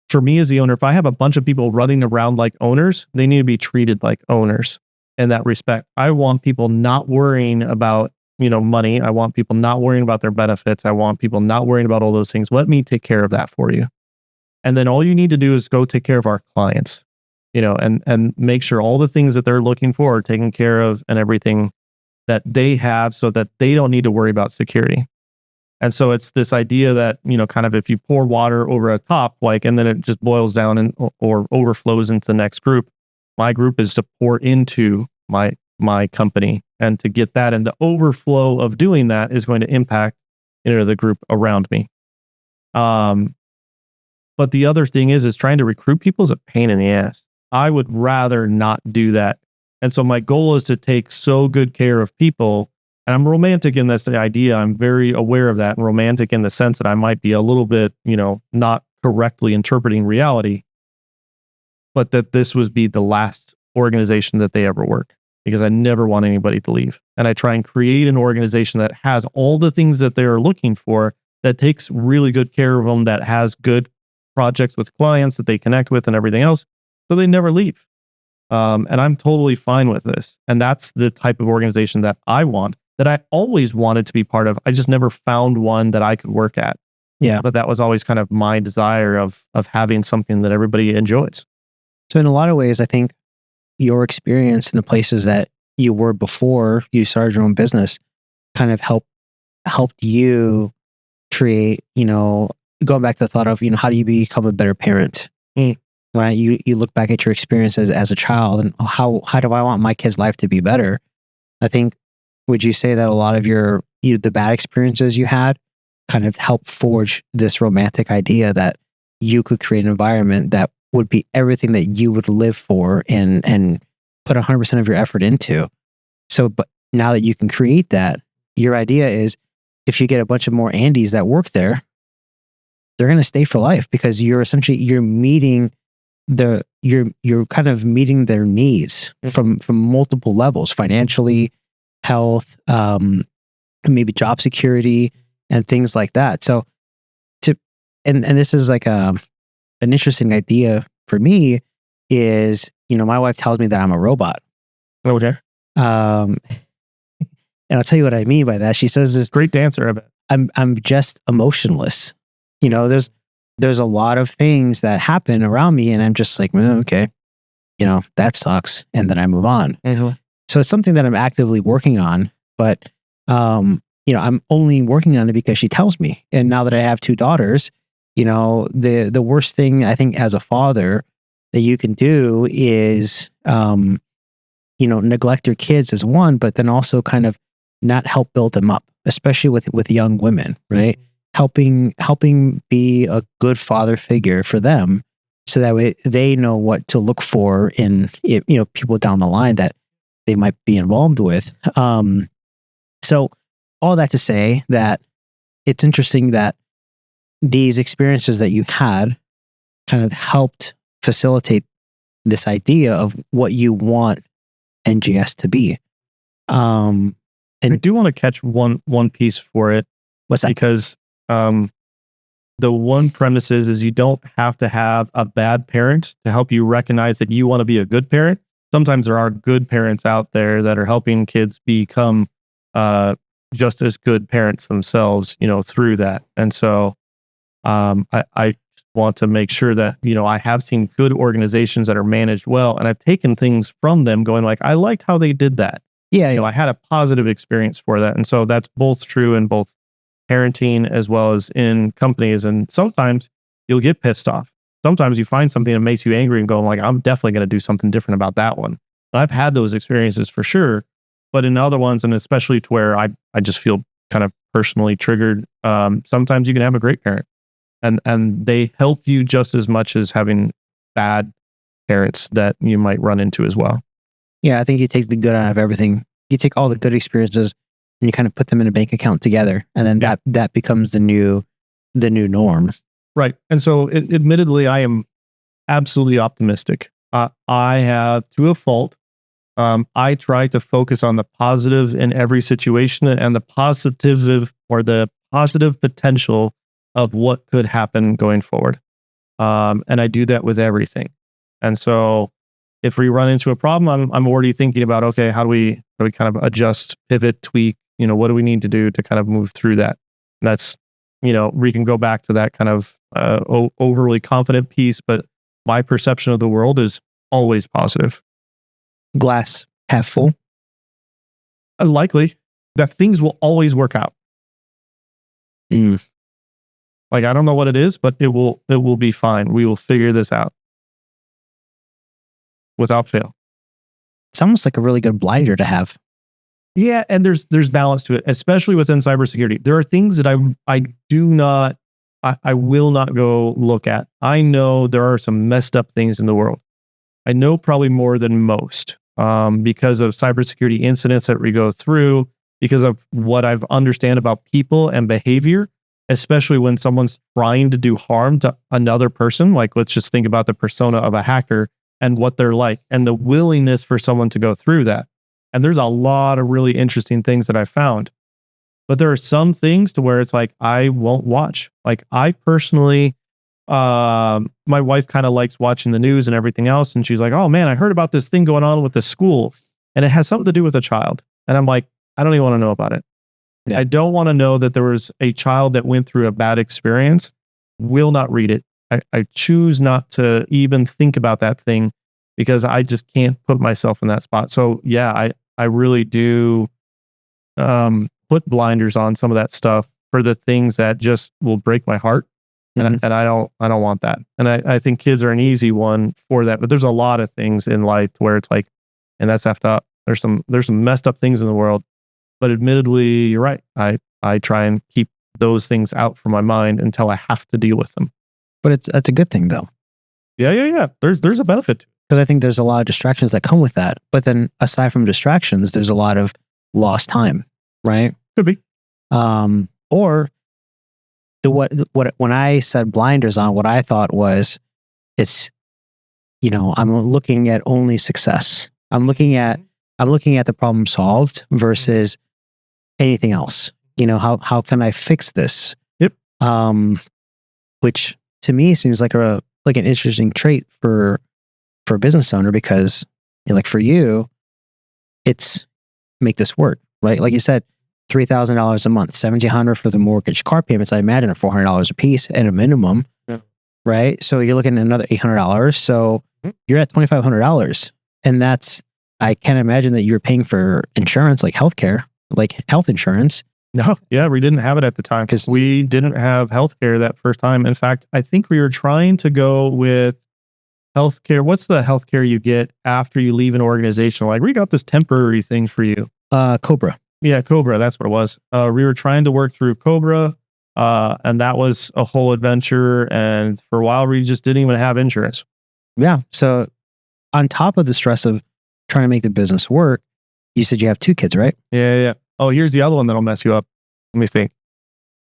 for me as the owner, if I have a bunch of people running around like owners, they need to be treated like owners in that respect. I want people not worrying about, money. I want people not worrying about their benefits. I want people not worrying about all those things. Let me take care of that for you. And then all you need to do is go take care of our clients, and make sure all the things that they're looking for are taken care of and everything that they have, so that they don't need to worry about security. And so it's this idea that, kind of if you pour water over a top, and then it just boils down or overflows into the next group. My group is to pour into my company, and to get that, and the overflow of doing that is going to impact, the group around me. But the other thing is trying to recruit people is a pain in the ass. I would rather not do that. And so my goal is to take so good care of people. And I'm romantic in this idea. I'm very aware of that, and romantic in the sense that I might be a little bit, not correctly interpreting reality, but that this would be the last organization that they ever work, because I never want anybody to leave. And I try and create an organization that has all the things that they're looking for, that takes really good care of them, that has good projects with clients that they connect with and everything else, so they never leave. And I'm totally fine with this. And that's the type of organization that I want, that I always wanted to be part of. I just never found one that I could work at. Yeah. But that was always kind of my desire of having something that everybody enjoys. So in a lot of ways, I think your experience in the places that you were before you started your own business kind of helped you create, going back to the thought of, how do you become a better parent? Right? You look back at your experiences as a child, and how do I want my kid's life to be better? I think, would you say that a lot of the bad experiences you had kind of helped forge this romantic idea that you could create an environment that would be everything that you would live for and put 100% of your effort into? So, but now that you can create that, your idea is, if you get a bunch of more Andys that work there, they're going to stay for life, because you're meeting you're kind of meeting their needs from multiple levels, financially, health, maybe job security, and things like that. So and this is like an interesting idea for me is, my wife tells me that I'm a robot. Okay. And I'll tell you what I mean by that. She says this Great dancer, I bet. I'm just emotionless. There's a lot of things that happen around me and I'm just like, okay, that sucks. And then I move on. Mm-hmm. So it's something that I'm actively working on, but I'm only working on it because she tells me. And now that I have 2 daughters, the worst thing I think as a father that you can do is neglect your kids as one, but then also kind of not help build them up, especially with young women, right? Helping be a good father figure for them, so that way they know what to look for in people down the line that they might be involved with. So all that to say that it's interesting that these experiences that you had kind of helped facilitate this idea of what you want NGS to be. And I do want to catch one piece for it. What's that? Because the one premise is you don't have to have a bad parent to help you recognize that you want to be a good parent. Sometimes there are good parents out there that are helping kids become just as good parents themselves, through that. And so I want to make sure that, I have seen good organizations that are managed well, and I've taken things from them going like, I liked how they did that. Yeah. I had a positive experience for that. And so that's both true in both parenting as well as in companies. And sometimes you'll get pissed off. Sometimes you find something that makes you angry and go like, I'm definitely going to do something different about that one. And I've had those experiences for sure. But in other ones, and especially to where I just feel kind of personally triggered, sometimes you can have a great parent and they help you just as much as having bad parents that you might run into as well. Yeah, I think you take the good out of everything. You take all the good experiences and you kind of put them in a bank account together, and then that becomes the new norm. Right. And so admittedly, I am absolutely optimistic. I have, to a fault, I try to focus on the positives in every situation and the positive potential of what could happen going forward. And I do that with everything. And so if we run into a problem, I'm already thinking about, okay, how do we kind of adjust, pivot, tweak, what do we need to do to kind of move through that? And that's, we can go back to that kind of overly confident piece, but my perception of the world is always positive. Glass half full. Likely that things will always work out. Like, I don't know what it is, but it will be fine. We will figure this out without fail. It's almost like a really good blinder to have. Yeah, and there's balance to it, especially within cybersecurity. There are things that I will not go look at. I know there are some messed up things in the world. I know probably more than most because of cybersecurity incidents that we go through, because of what I've understand about people and behavior, especially when someone's trying to do harm to another person. Like, let's just think about the persona of a hacker and what they're like, and the willingness for someone to go through that. And there's a lot of really interesting things that I found. But there are some things to where it's like, I won't watch. Like, I personally, my wife kind of likes watching the news and everything else. And she's like, oh man, I heard about this thing going on with the school and it has something to do with a child. And I'm like, I don't even want to know about it. Yeah. I don't want to know that there was a child that went through a bad experience. Will not read it. I choose not to even think about that thing because I just can't put myself in that spot. So yeah, I really do put blinders on some of that stuff for the things that just will break my heart. And I don't want that. And I think kids are an easy one for that. But there's a lot of things in life where it's like, and that's effed up. There's some messed up things in the world. But admittedly, you're right. I try and keep those things out from my mind until I have to deal with them. But that's a good thing though. Yeah. There's a benefit. Because I think there's a lot of distractions that come with that. But then aside from distractions, there's a lot of lost time, right? Could be. Or what when I said blinders on, what I thought was I'm looking at only success. I'm looking at I'm looking at the problem solved versus anything else. How can I fix this? Yep. Which to me seems like an interesting trait for a business owner, because like for you, it's make this work, right? Like you said, $3,000 a month, $1,700 for the mortgage, car payments. I imagine are $400 a piece at a minimum, right? So you're looking at another $800. So you're at $2,500, and I can't imagine that you're paying for insurance like healthcare, like health insurance. No, yeah, we didn't have it at the time because we didn't have healthcare that first time. In fact, I think we were trying to go with healthcare. What's the healthcare you get after you leave an organization? Like, we got this temporary thing for you. Cobra. Yeah, Cobra. That's what it was. We were trying to work through Cobra, and that was a whole adventure. And for a while, we just didn't even have insurance. Yeah. So on top of the stress of trying to make the business work, you said you have 2 kids, right? Yeah. Oh, here's the other one that'll mess you up. Let me think.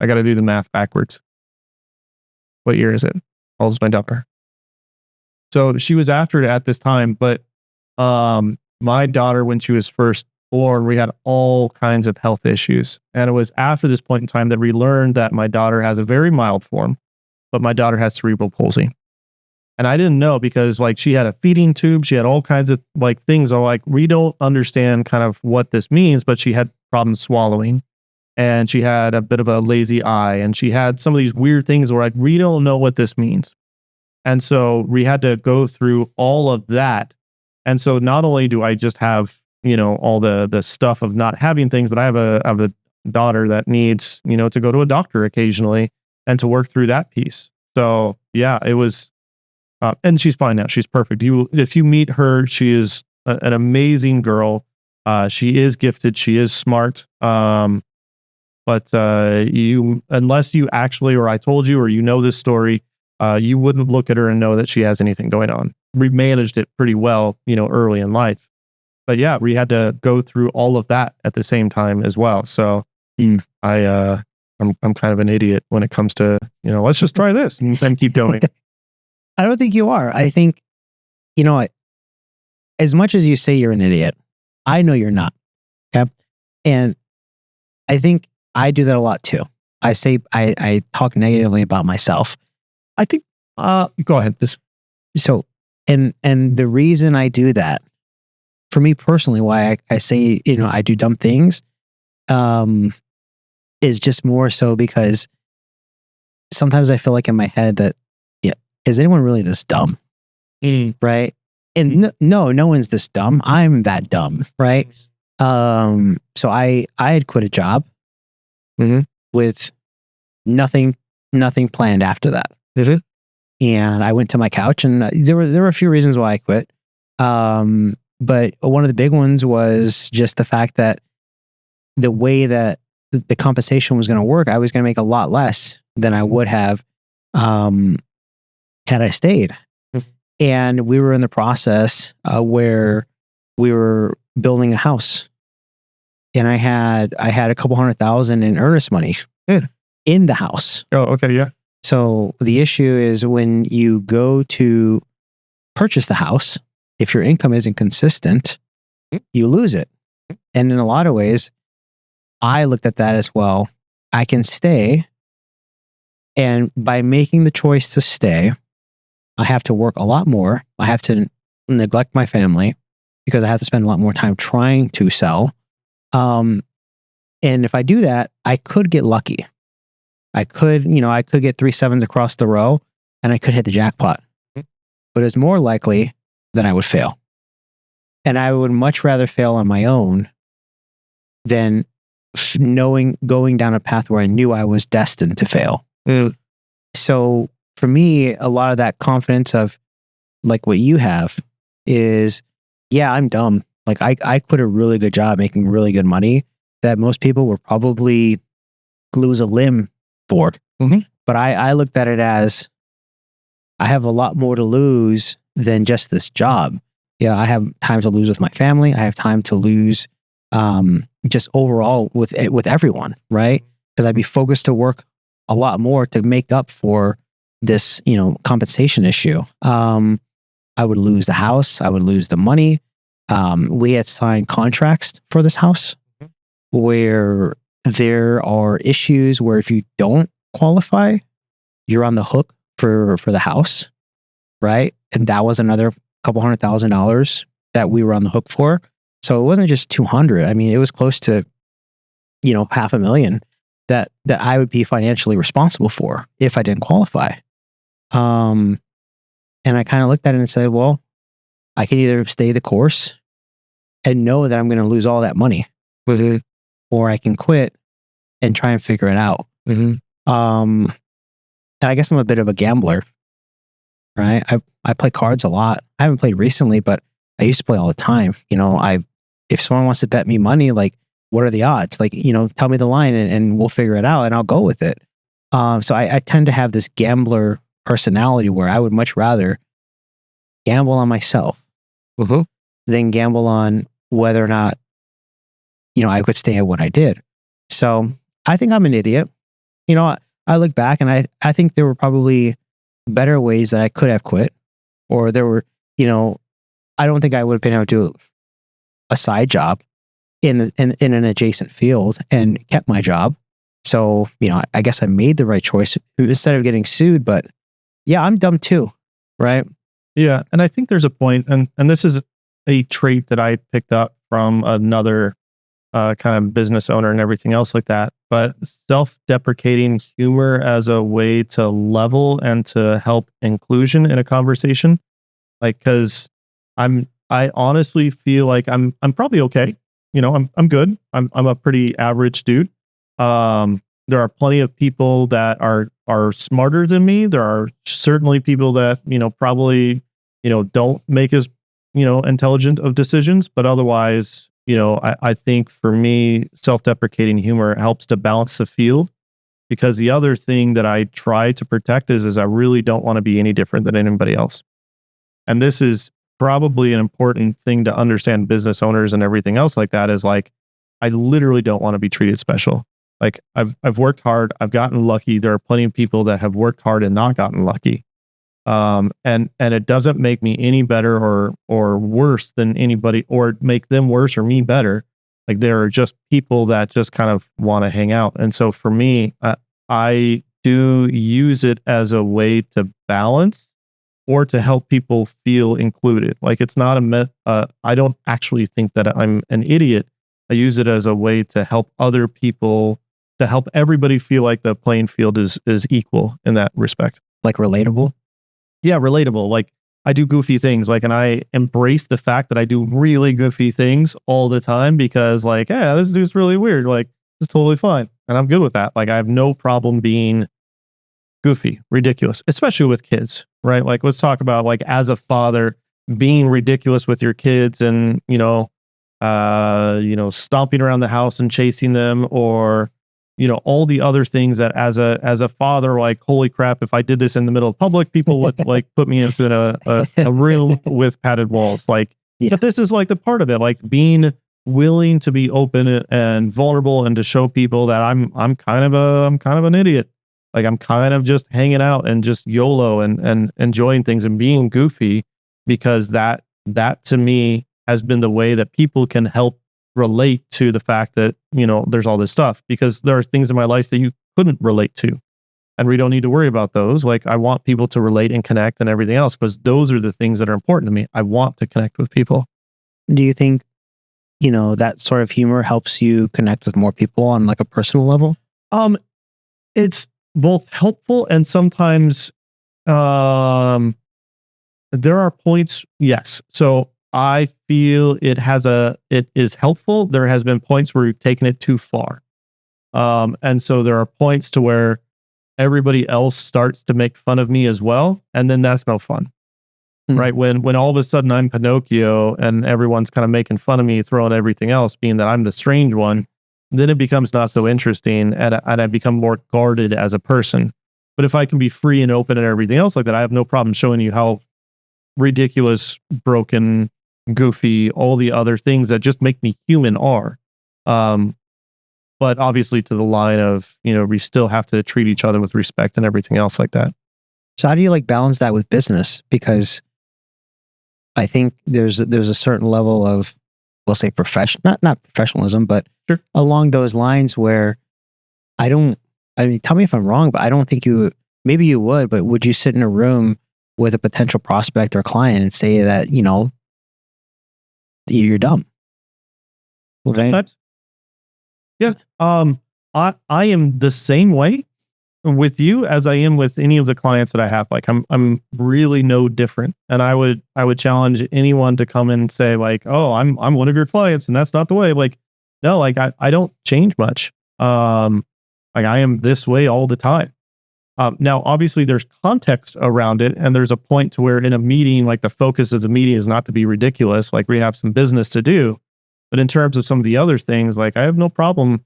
I got to do the math backwards. What year is it? How old is my daughter? So she was after it at this time, but my daughter, when she was first born, we had all kinds of health issues. And it was after this point in time that we learned that my daughter has a very mild form, but my daughter has cerebral palsy. And I didn't know because like she had a feeding tube, she had all kinds of like things. So like, we don't understand kind of what this means, but she had problems swallowing, and she had a bit of a lazy eye, and she had some of these weird things where like, we don't know what this means. And so we had to go through all of that. And so not only do I just have, all the stuff of not having things, but I have a daughter that needs, to go to a doctor occasionally and to work through that piece. So yeah, it was, and she's fine now. She's perfect. If you meet her, she is an amazing girl. She is gifted. She is smart. But unless you actually, or I told you, or this story, you wouldn't look at her and know that she has anything going on. We managed it pretty well, early in life. But yeah, we had to go through all of that at the same time as well. So I'm kind of an idiot when it comes to, let's just try this and then keep going. I don't think you are. I think, as much as you say you're an idiot, I know you're not. Okay. And I think I do that a lot too. I say, I talk negatively about myself. I think, go ahead. So, and the reason I do that, for me personally, why I say, I do dumb things, is just more so because sometimes I feel like in my head that, is anyone really this dumb? Right? And no one's this dumb. I'm that dumb, right? So I had quit a job with nothing planned after that. And I went to my couch, and there were a few reasons why I quit. But one of the big ones was just the fact that the way that the compensation was going to work, I was going to make a lot less than I would have had I stayed. And we were in the process where we were building a house, and I had a couple $100,000 in earnest money in the house. Oh, okay, yeah. So the issue is when you go to purchase the house, if your income isn't consistent, you lose it. And in a lot of ways, I looked at that as, well, I can stay, and by making the choice to stay, I have to work a lot more. I have to neglect my family because I have to spend a lot more time trying to sell. And if I do that, I could get lucky. I could get 3 7s across the row, and I could hit the jackpot. But it's more likely that I would fail. And I would much rather fail on my own than going down a path where I knew I was destined to fail. So for me, a lot of that confidence of like what you have is, yeah, I'm dumb. Like I quit a really good job making really good money that most people would probably lose a limb for. But I looked at it as, I have a lot more to lose than just this job. Yeah, I have time to lose with my family. I have time to lose just overall with everyone, right? Because I'd be focused to work a lot more to make up for this, compensation issue. I would lose the house. I would lose the money. We had signed contracts for this house where there are issues where if you don't qualify, you're on the hook for the house, right? And that was another couple $100,000 that we were on the hook for. So it wasn't just 200. I mean, it was close to, $500,000 that I would be financially responsible for if I didn't qualify. And I kind of looked at it and said, well, I can either stay the course and know that I'm going to lose all that money, or I can quit and try and figure it out. And I guess I'm a bit of a gambler, right? I play cards a lot. I haven't played recently, but I used to play all the time. If someone wants to bet me money, like, what are the odds? Like, tell me the line and we'll figure it out and I'll go with it. So I tend to have this gambler personality where I would much rather gamble on myself than gamble on whether or not, I could stay at what I did. So I think I'm an idiot. I look back and I think there were probably better ways that I could have quit, or there were, I don't think I would have been able to do a side job in an adjacent field and kept my job. So, I guess I made the right choice instead of getting sued, but yeah, I'm dumb too. Right. Yeah. And I think there's a point, and this is a trait that I picked up from another kind of business owner and everything else like that, but self-deprecating humor as a way to level and to help inclusion in a conversation. Like, cause I honestly feel like I'm probably okay. I'm good. I'm a pretty average dude. There are plenty of people that are smarter than me. There are certainly people that, probably, don't make as, intelligent of decisions, but otherwise, I think for me, self-deprecating humor helps to balance the field, because the other thing that I try to protect is I really don't want to be any different than anybody else. And this is probably an important thing to understand, business owners and everything else like that, is like, I literally don't want to be treated special. Like, I've worked hard. I've gotten lucky. There are plenty of people that have worked hard and not gotten lucky. And it doesn't make me any better or worse than anybody, or make them worse or me better. Like, there are just people that just kind of want to hang out. And so for me, I do use it as a way to balance or to help people feel included. Like, it's not I don't actually think that I'm an idiot. I use it as a way to help other people, to help everybody feel like the playing field is equal in that respect. Like relatable? Yeah, relatable. Like, I do goofy things, like, and I embrace the fact that I do really goofy things all the time, because like, yeah, this dude's really weird. Like, it's totally fine. And I'm good with that. Like, I have no problem being goofy, ridiculous, especially with kids, right? Like, let's talk about, like, as a father, being ridiculous with your kids and, stomping around the house and chasing them, or, all the other things that as a father, like, holy crap, if I did this in the middle of public, people would like put me into a room with padded walls. Like, yeah. But this is like the part of it, like being willing to be open and vulnerable and to show people that I'm kind of an idiot. Like, I'm kind of just hanging out and just YOLO and enjoying things and being goofy, because that to me has been the way that people can help relate to the fact that, there's all this stuff, because there are things in my life that you couldn't relate to, and we don't need to worry about those. Like, I want people to relate and connect and everything else, because those are the things that are important to me. I want to connect with people. Do you think, that sort of humor helps you connect with more people on like a personal level? It's both helpful and sometimes, there are points. Yes. So I feel it is helpful. There has been points where we've taken it too far. And so there are points to where everybody else starts to make fun of me as well. And then that's no fun, right? When all of a sudden I'm Pinocchio and everyone's kind of making fun of me, throwing everything else, being that I'm the strange one, then it becomes not so interesting, and I become more guarded as a person. But if I can be free and open and everything else like that, I have no problem showing you how ridiculous, broken, goofy, all the other things that just make me human are. But obviously to the line of, we still have to treat each other with respect and everything else like that. So how do you like balance that with business? Because I think there's a certain level of, we'll say not professionalism, but Sure. along those lines where I mean, tell me if I'm wrong, but I don't think maybe you would, but would you sit in a room with a potential prospect or client and say that, you're dumb? Right? Yeah. I am the same way with you as I am with any of the clients that I have. Like I'm really no different. And I would challenge anyone to come in and say like, oh, I'm one of your clients and that's not the way. Like, no, like I don't change much. Like I am this way all the time. Now, obviously, there's context around it, and there's a point to where in a meeting, like the focus of the meeting is not to be ridiculous. Like we have some business to do, but in terms of some of the other things, like I have no problem,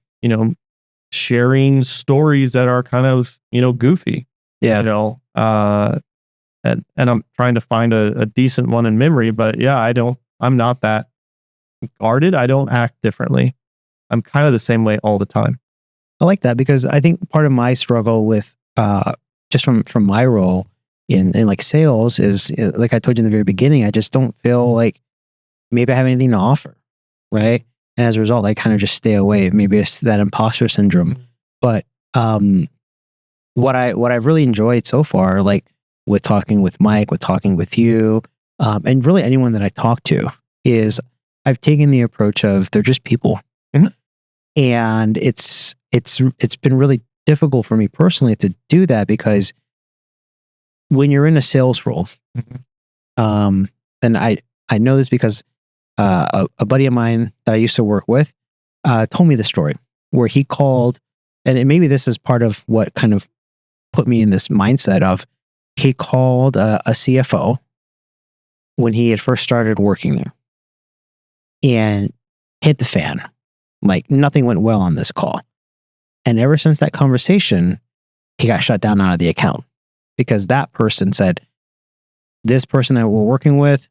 sharing stories that are kind of, goofy. Yeah. And I'm trying to find a decent one in memory, but yeah, I'm not that guarded. I don't act differently. I'm kind of the same way all the time. I like that because I think part of my struggle with just from my role in like sales is like I told you in the very beginning, I just don't feel like maybe I have anything to offer, right? And as a result, I kind of just stay away. Maybe it's that imposter syndrome. But what I've really enjoyed so far, like with talking with Mike, with talking with you, and really anyone that I talk to, is I've taken the approach of they're just people, and it's been really difficult for me personally to do that because when you're in a sales role, and I know this because a buddy of mine that I used to work with told me the story where he called, and maybe this is part of what kind of put me in this mindset of he called a CFO when he had first started working there and hit the fan. Like nothing went well on this call. And ever since that conversation, he got shut down out of the account because that person said, this person that we're working with,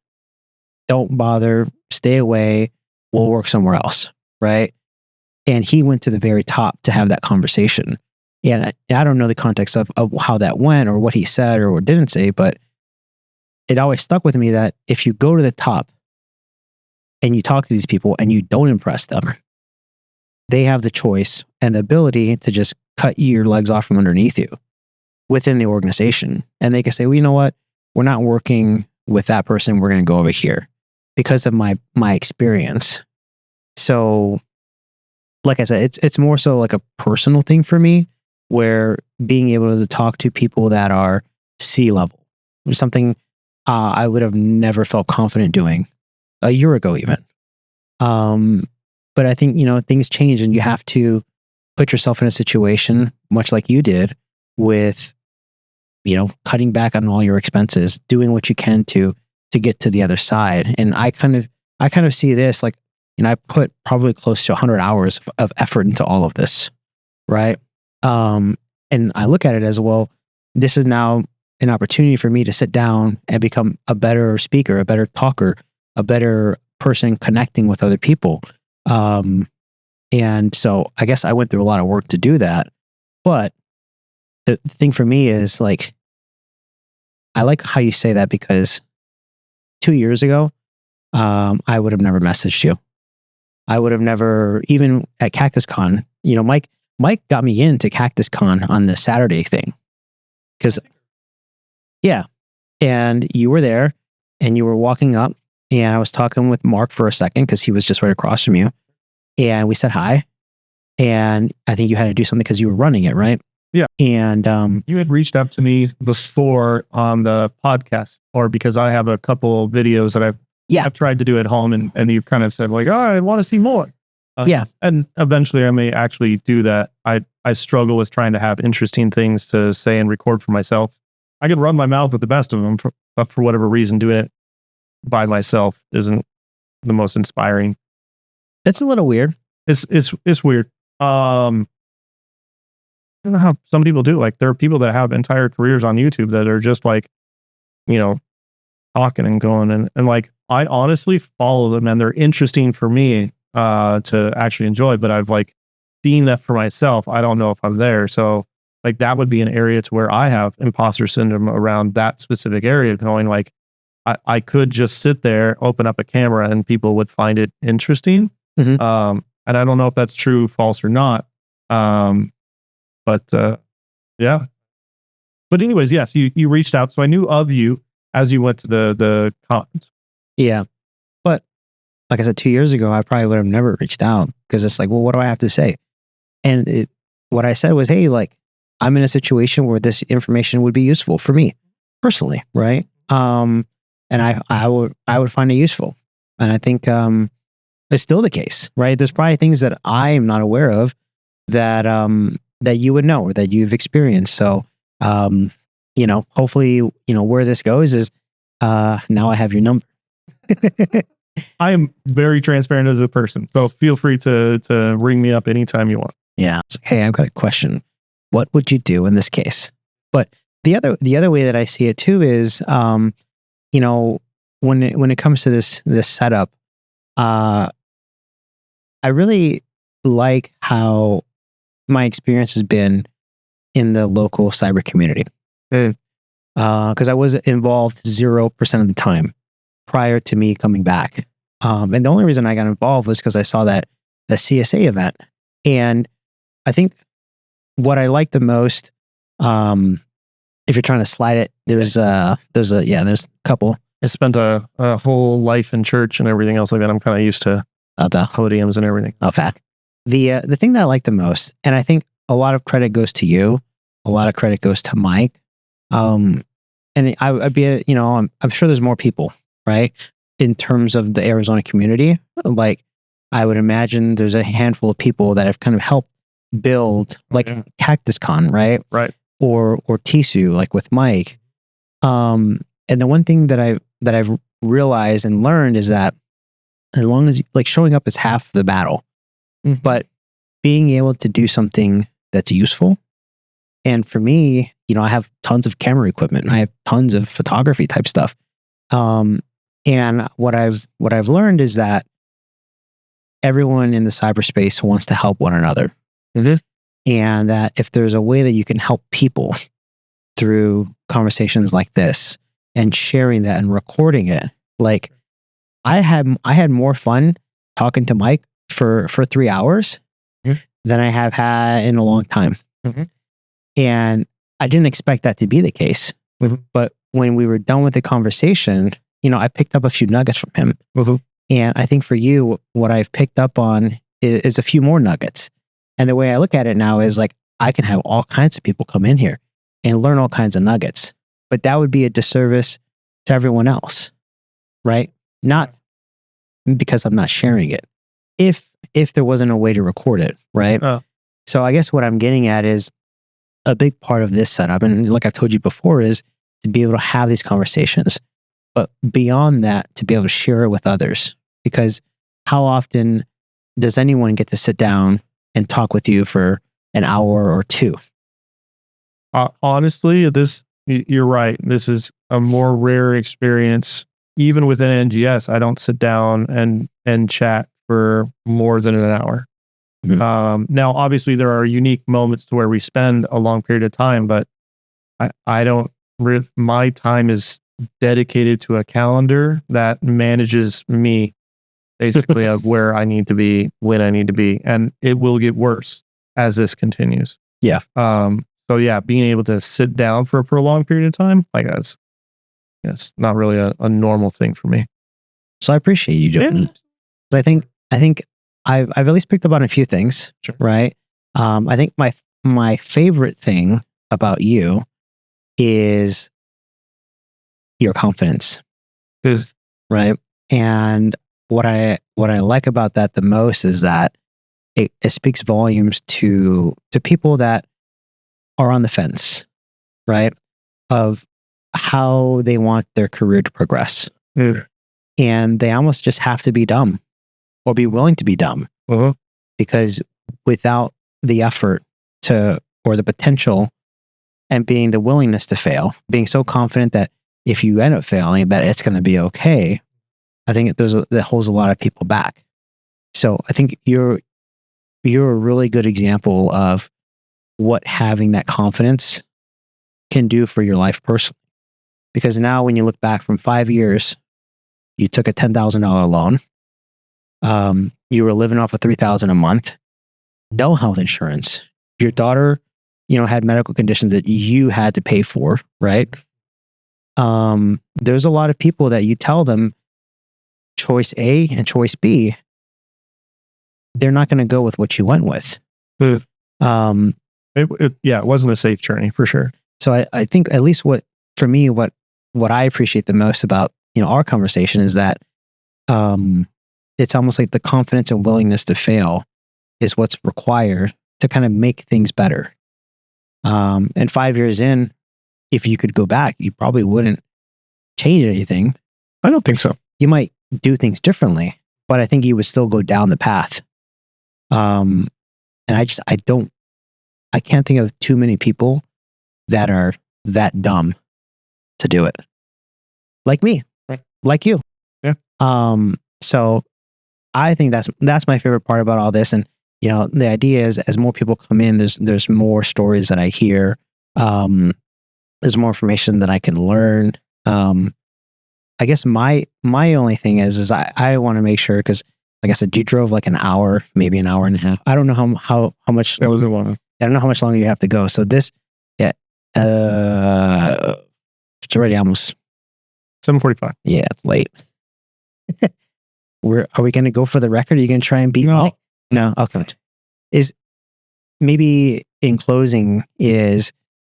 don't bother, stay away, we'll work somewhere else, right? And he went to the very top to have that conversation. And I don't know the context of how that went or what he said or what didn't say, but it always stuck with me that if you go to the top and you talk to these people and you don't impress them, they have the choice and the ability to just cut your legs off from underneath you within the organization. And they can say, well, you know what? We're not working with that person. We're going to go over here because of my experience. So like I said, it's more so like a personal thing for me where being able to talk to people that are C-level was something I would have never felt confident doing a year ago even. But I think, things change and you have to put yourself in a situation, much like you did, with, cutting back on all your expenses, doing what you can to get to the other side. And I kind of see this like, I put probably close to 100 hours of effort into all of this, right? And I look at it as, well, this is now an opportunity for me to sit down and become a better speaker, a better talker, a better person connecting with other people. And so I guess I went through a lot of work to do that. But the thing for me is like, I like how you say that because 2 years ago, I would have never messaged you. I would have never, even at CactusCon, Mike got me into CactusCon on the Saturday thing. Because, yeah. And you were there and you were walking up and I was talking with Mark for a second because he was just right across from you. And we said hi. And I think you had to do something because you were running it, right? Yeah. And you had reached out to me before on the podcast, or because I have a couple videos that I've tried to do at home, and you kind of said like, oh, I want to see more. And eventually I may actually do that. I struggle with trying to have interesting things to say and record for myself. I can run my mouth with the best of them, but for whatever reason, doing it by myself isn't the most inspiring. It's a little weird. It's weird. I don't know how some people do. Like there are people that have entire careers on YouTube that are just like, talking and going and like I honestly follow them and they're interesting for me to actually enjoy. But I've like seen that for myself. I don't know if I'm there. So like that would be an area to where I have imposter syndrome around that specific area, going like, I could just sit there, open up a camera, and people would find it interesting. Mhm. And I don't know if that's true, false, or not. But yeah. But anyways, yes, you reached out, so I knew of you as you went to the cons. Yeah. But like I said, 2 years ago, I probably would have never reached out because it's like, well, what do I have to say? And what I said was, hey, like, I'm in a situation where this information would be useful for me personally, right? And I would find it useful, and I think it's still the case, right? There's probably things that I'm not aware of that that you would know or that you've experienced. So, hopefully, where this goes is now I have your number. I am very transparent as a person, so feel free to ring me up anytime you want. Yeah. It's like, hey, I've got a question. What would you do in this case? But the other way that I see it too is, when it comes to this setup, I really like how my experience has been in the local cyber community. Because I was involved 0% of the time prior to me coming back. And the only reason I got involved was because I saw the CSA event. And I think what I like the most, if you're trying to slide it, there's a couple. I spent a whole life in church and everything else like that. I'm kind of used to the podiums and everything. Oh, fat. The thing that I like the most, and I think a lot of credit goes to you, a lot of credit goes to Mike. And I'd be, I'm sure there's more people, right? In terms of the Arizona community, like I would imagine there's a handful of people that have kind of helped build, like CactusCon, right? Right. Or TISO, like with Mike. And the one thing that I've realized and learned is that as long as like showing up is half the battle, but being able to do something that's useful. And for me, I have tons of camera equipment. I have tons of photography type stuff. And what I've learned is that everyone in the cyberspace wants to help one another. And that if there's a way that you can help people through conversations like this and sharing that and recording it, like I had more fun talking to Mike for 3 hours than I have had in a long time. And I didn't expect that to be the case. But when we were done with the conversation, I picked up a few nuggets from him. And I think for you, what I've picked up on is a few more nuggets. And the way I look at it now is like, I can have all kinds of people come in here and learn all kinds of nuggets, but that would be a disservice to everyone else, right? Not because I'm not sharing it. If there wasn't a way to record it, right? So I guess what I'm getting at is a big part of this setup, and like I've told you before, is to be able to have these conversations, but beyond that, to be able to share it with others. Because how often does anyone get to sit down and talk with you for an hour or two? Honestly, you're right. This is a more rare experience. Even within NGS, I don't sit down and chat for more than an hour. Now, obviously, there are unique moments to where we spend a long period of time, but I don't. My time is dedicated to a calendar that manages me, basically, of where I need to be, when I need to be, and it will get worse as this continues. Yeah. So yeah, being able to sit down for a prolonged period of time, like that's not really a normal thing for me. So I appreciate you doing it. I think I've at least picked up on a few things, right? I think my favorite thing about you is your confidence, right? And what I like about that the most is that it speaks volumes to people that are on the fence, right? Of how they want their career to progress. And they almost just have to be dumb or be willing to be dumb, because without the effort or the potential and being the willingness to fail, being so confident that if you end up failing, that it's going to be okay, I think that holds a lot of people back. So I think you're a really good example of what having that confidence can do for your life personally. Because now when you look back from 5 years, you took a $10,000 loan. You were living off of $3,000 a month, no health insurance. Your daughter, had medical conditions that you had to pay for, right? There's a lot of people that you tell them choice A and choice B, they're not going to go with what you went with. It wasn't a safe journey for sure. So I think at least what I appreciate the most about, our conversation is that, it's almost like the confidence and willingness to fail is what's required to kind of make things better. And 5 years in, if you could go back, you probably wouldn't change anything. I don't think so. You might do things differently, but I think you would still go down the path. And I can't think of too many people that are that dumb to do it. Like me, right. Like you. Yeah. So I think that's my favorite part about all this. And, the idea is as more people come in, there's more stories that I hear. There's more information that I can learn. I guess my only thing is I want to make sure, because like I said, you drove like an hour, maybe an hour and a half. I don't know how much. That was a while. I don't know how much longer you have to go. So this, it's already almost 7:45. Yeah, it's late. Are we going to go for the record? Are you going to try and beat me? No. Okay. Is maybe in closing is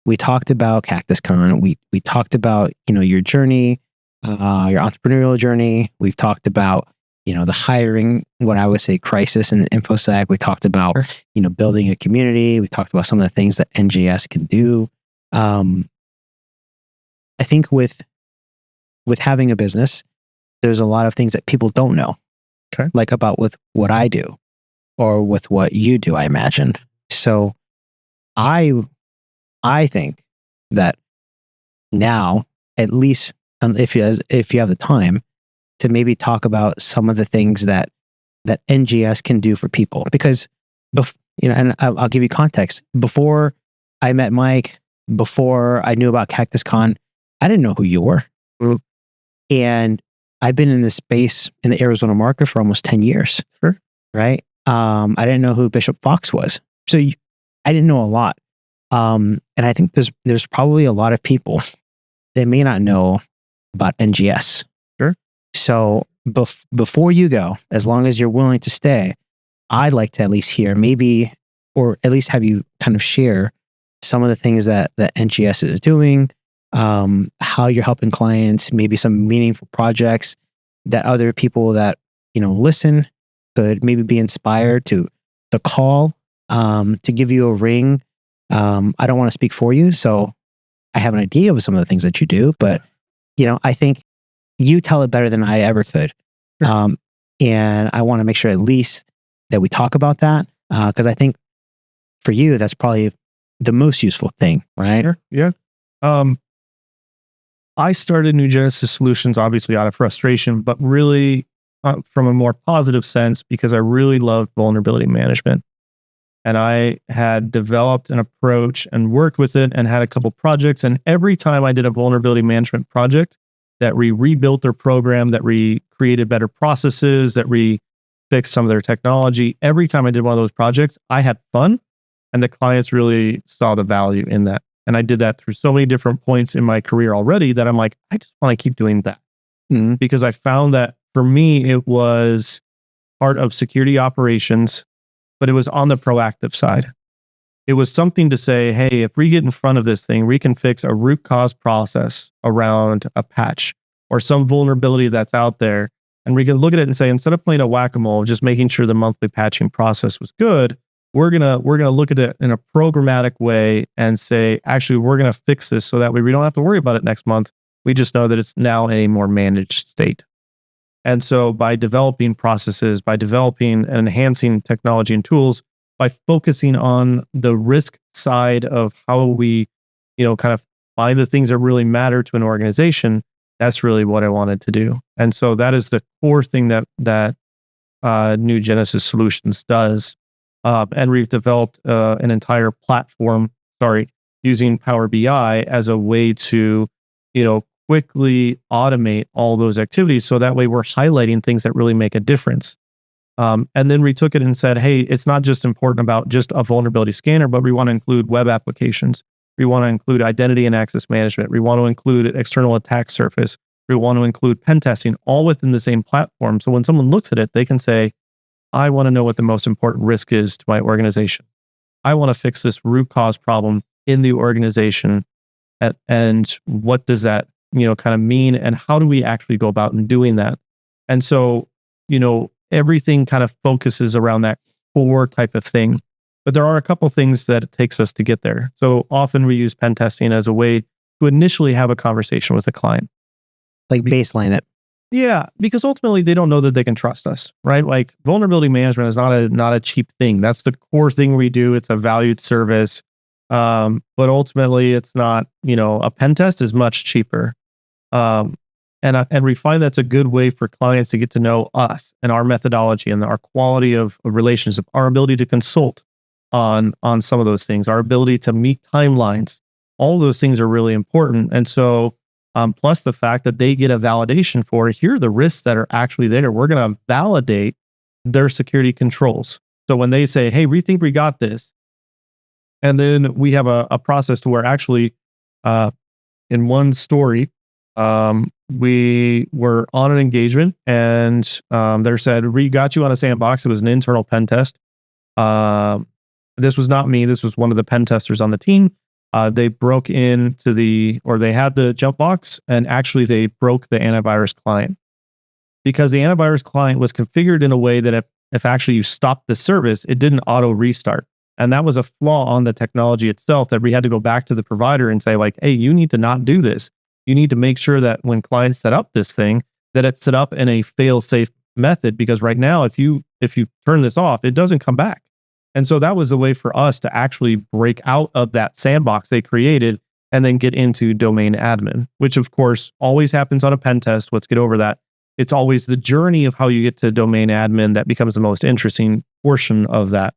we talked about CactusCon. We talked about, your journey, your entrepreneurial journey. We've talked about, the hiring, what I would say crisis in InfoSec. We talked about, building a community. We talked about some of the things that NGS can do. I think with having a business, there's a lot of things that people don't know. Okay. Like about with what I do or with what you do, I imagine. So I think that now, at least if you have the time, to maybe talk about some of the things that NGS can do for people. Because, and I'll give you context. Before I met Mike, before I knew about CactusCon, I didn't know who you were. Mm. And I've been in this space in the Arizona market for almost 10 years. Sure. Right? I didn't know who Bishop Fox was. So I didn't know a lot. And I think there's probably a lot of people that may not know about NGS. Sure. So before you go, as long as you're willing to stay, I'd like to at least hear maybe, or at least have you kind of share some of the things that NGS is doing, how you're helping clients, maybe some meaningful projects that other people that, listen could maybe be inspired to call, to give you a ring. I don't want to speak for you, so I have an idea of some of the things that you do, but, I think you tell it better than I ever could. Sure. And I want to make sure at least that we talk about that, because I think for you, that's probably the most useful thing, right? Sure. Yeah. I started New Genesis Solutions obviously out of frustration, but really from a more positive sense because I really loved vulnerability management. And I had developed an approach and worked with it and had a couple projects. And every time I did a vulnerability management project that we rebuilt their program, that we created better processes, that we fixed some of their technology, every time I did one of those projects, I had fun and the clients really saw the value in that. And I did that through so many different points in my career already that I'm like, I just want to keep doing that. Mm-hmm. Because I found that for me, it was part of security operations, but it was on the proactive side. It was something to say, hey, if we get in front of this thing, we can fix a root cause process around a patch or some vulnerability that's out there. And we can look at it and say, instead of playing a whack-a-mole, just making sure the monthly patching process was good, we're gonna look at it in a programmatic way and say, actually, we're gonna fix this so that way we don't have to worry about it next month. We just know that it's now in a more managed state. And so by developing processes, by developing and enhancing technology and tools, by focusing on the risk side of how we, kind of find the things that really matter to an organization, that's really what I wanted to do. And so that is the core thing that New Genesis Solutions does. And we've developed an entire platform, using Power BI as a way to, quickly automate all those activities. So that way we're highlighting things that really make a difference. And then we took it and said, hey, it's not just important about just a vulnerability scanner, but we want to include web applications. We want to include identity and access management. We want to include external attack surface. We want to include pen testing, all within the same platform. So when someone looks at it, they can say, I want to know what the most important risk is to my organization. I want to fix this root cause problem in the organization. And what does that, kind of mean? And how do we actually go about in doing that? And so, everything kind of focuses around that core type of thing. But there are a couple things that it takes us to get there. So often we use pen testing as a way to initially have a conversation with a client. Like baseline it. Yeah, because ultimately they don't know that they can trust us, right? Like vulnerability management is not a cheap thing. That's the core thing we do. It's a valued service. But ultimately it's not, a pen test is much cheaper. And we find that's a good way for clients to get to know us and our methodology and our quality of relationship, our ability to consult on some of those things, our ability to meet timelines. All those things are really important. And so, plus the fact that they get a validation for, here are the risks that are actually there. We're going to validate their security controls. So when they say, hey, we think we got this, and then we have a process to where actually, in one story, we were on an engagement and they said, we got you on a sandbox. It was an internal pen test. This was not me. This was one of the pen testers on the team. They broke into they had the jump box, and actually they broke the antivirus client because the antivirus client was configured in a way that if actually you stopped the service, it didn't auto restart. And that was a flaw on the technology itself that we had to go back to the provider and say like, hey, you need to not do this. You need to make sure that when clients set up this thing, that it's set up in a fail-safe method, because right now, if you turn this off, it doesn't come back. And so that was the way for us to actually break out of that sandbox they created and then get into domain admin, which of course always happens on a pen test. Let's get over that. It's always the journey of how you get to domain admin that becomes the most interesting portion of that.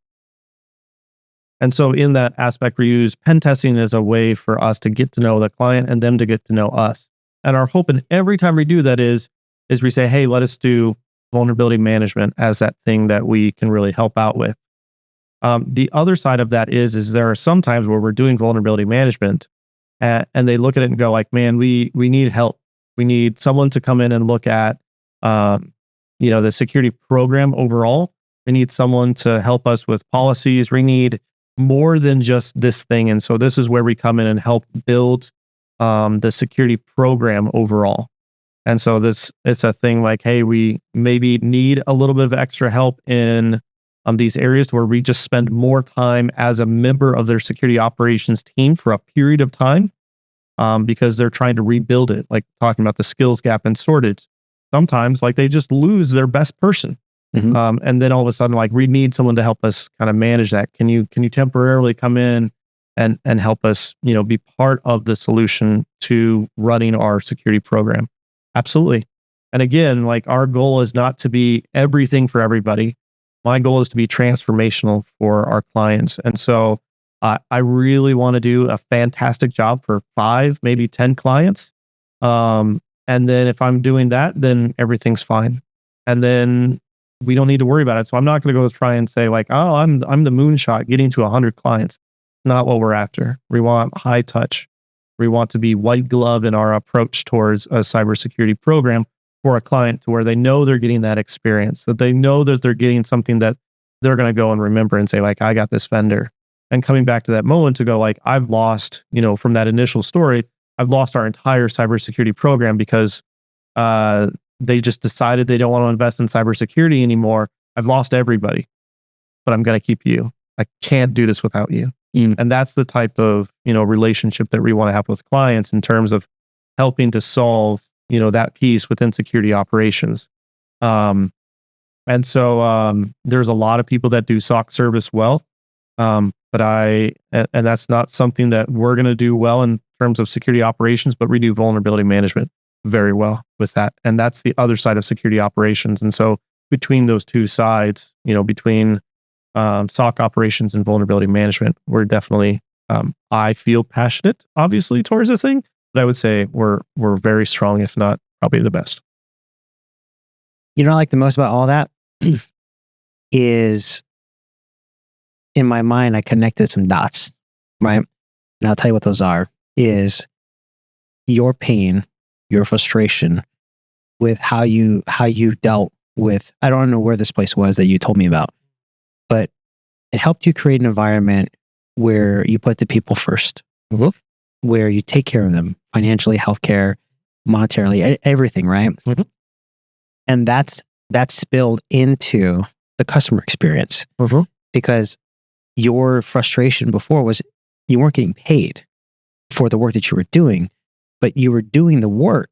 And so in that aspect, we use pen testing as a way for us to get to know the client and them to get to know us. And our hope in every time we do that is we say, hey, let us do vulnerability management as that thing that we can really help out with. The other side of that is there are some times where we're doing vulnerability management and they look at it and go like, man, we need help. We need someone to come in and look at, the security program overall. We need someone to help us with policies. We need more than just this thing. And so this is where we come in and help build the security program overall. And so it's a thing like, hey, we maybe need a little bit of extra help in these areas where we just spend more time as a member of their security operations team for a period of time because they're trying to rebuild it, like talking about the skills gap and shortage. Sometimes like they just lose their best person. Mm-hmm. And then all of a sudden, like we need someone to help us kind of manage that. Can you temporarily come in and help us, be part of the solution to running our security program? Absolutely. And again, like our goal is not to be everything for everybody. My goal is to be transformational for our clients. And so I really want to do a fantastic job for 5, maybe 10 clients. And then if I'm doing that, then everything's fine. And then we don't need to worry about it. So I'm not going to go try and say like, oh, I'm the moonshot getting to 100 clients. Not what we're after. We want high touch. We want to be white glove in our approach towards a cybersecurity program for a client to where they know they're getting that experience, that they know that they're getting something that they're going to go and remember and say like, I got this vendor. And coming back to that moment to go like, I've lost, from that initial story, I've lost our entire cybersecurity program because they just decided they don't want to invest in cybersecurity anymore. I've lost everybody, but I'm going to keep you. I can't do this without you. And that's the type of, relationship that we want to have with clients in terms of helping to solve, that piece within security operations. And so there's a lot of people that do SOC service well. And that's not something that we're going to do well in terms of security operations, but we do vulnerability management very well with that. And that's the other side of security operations. And so between those two sides, between SOC operations and vulnerability management, we're definitely, I feel passionate, obviously, towards this thing, But I would say we're very strong, if not probably the best. You know what I like the most about all that is, in my mind, I connected some dots, right? And I'll tell you what those are, is your pain, your frustration with how you dealt with, I don't know where this place was that you told me about, but it helped you create an environment where you put the people first, where you take care of them financially, healthcare, monetarily, everything, right? And that's spilled into the customer experience, because your frustration before was you weren't getting paid for the work that you were doing, but you were doing the work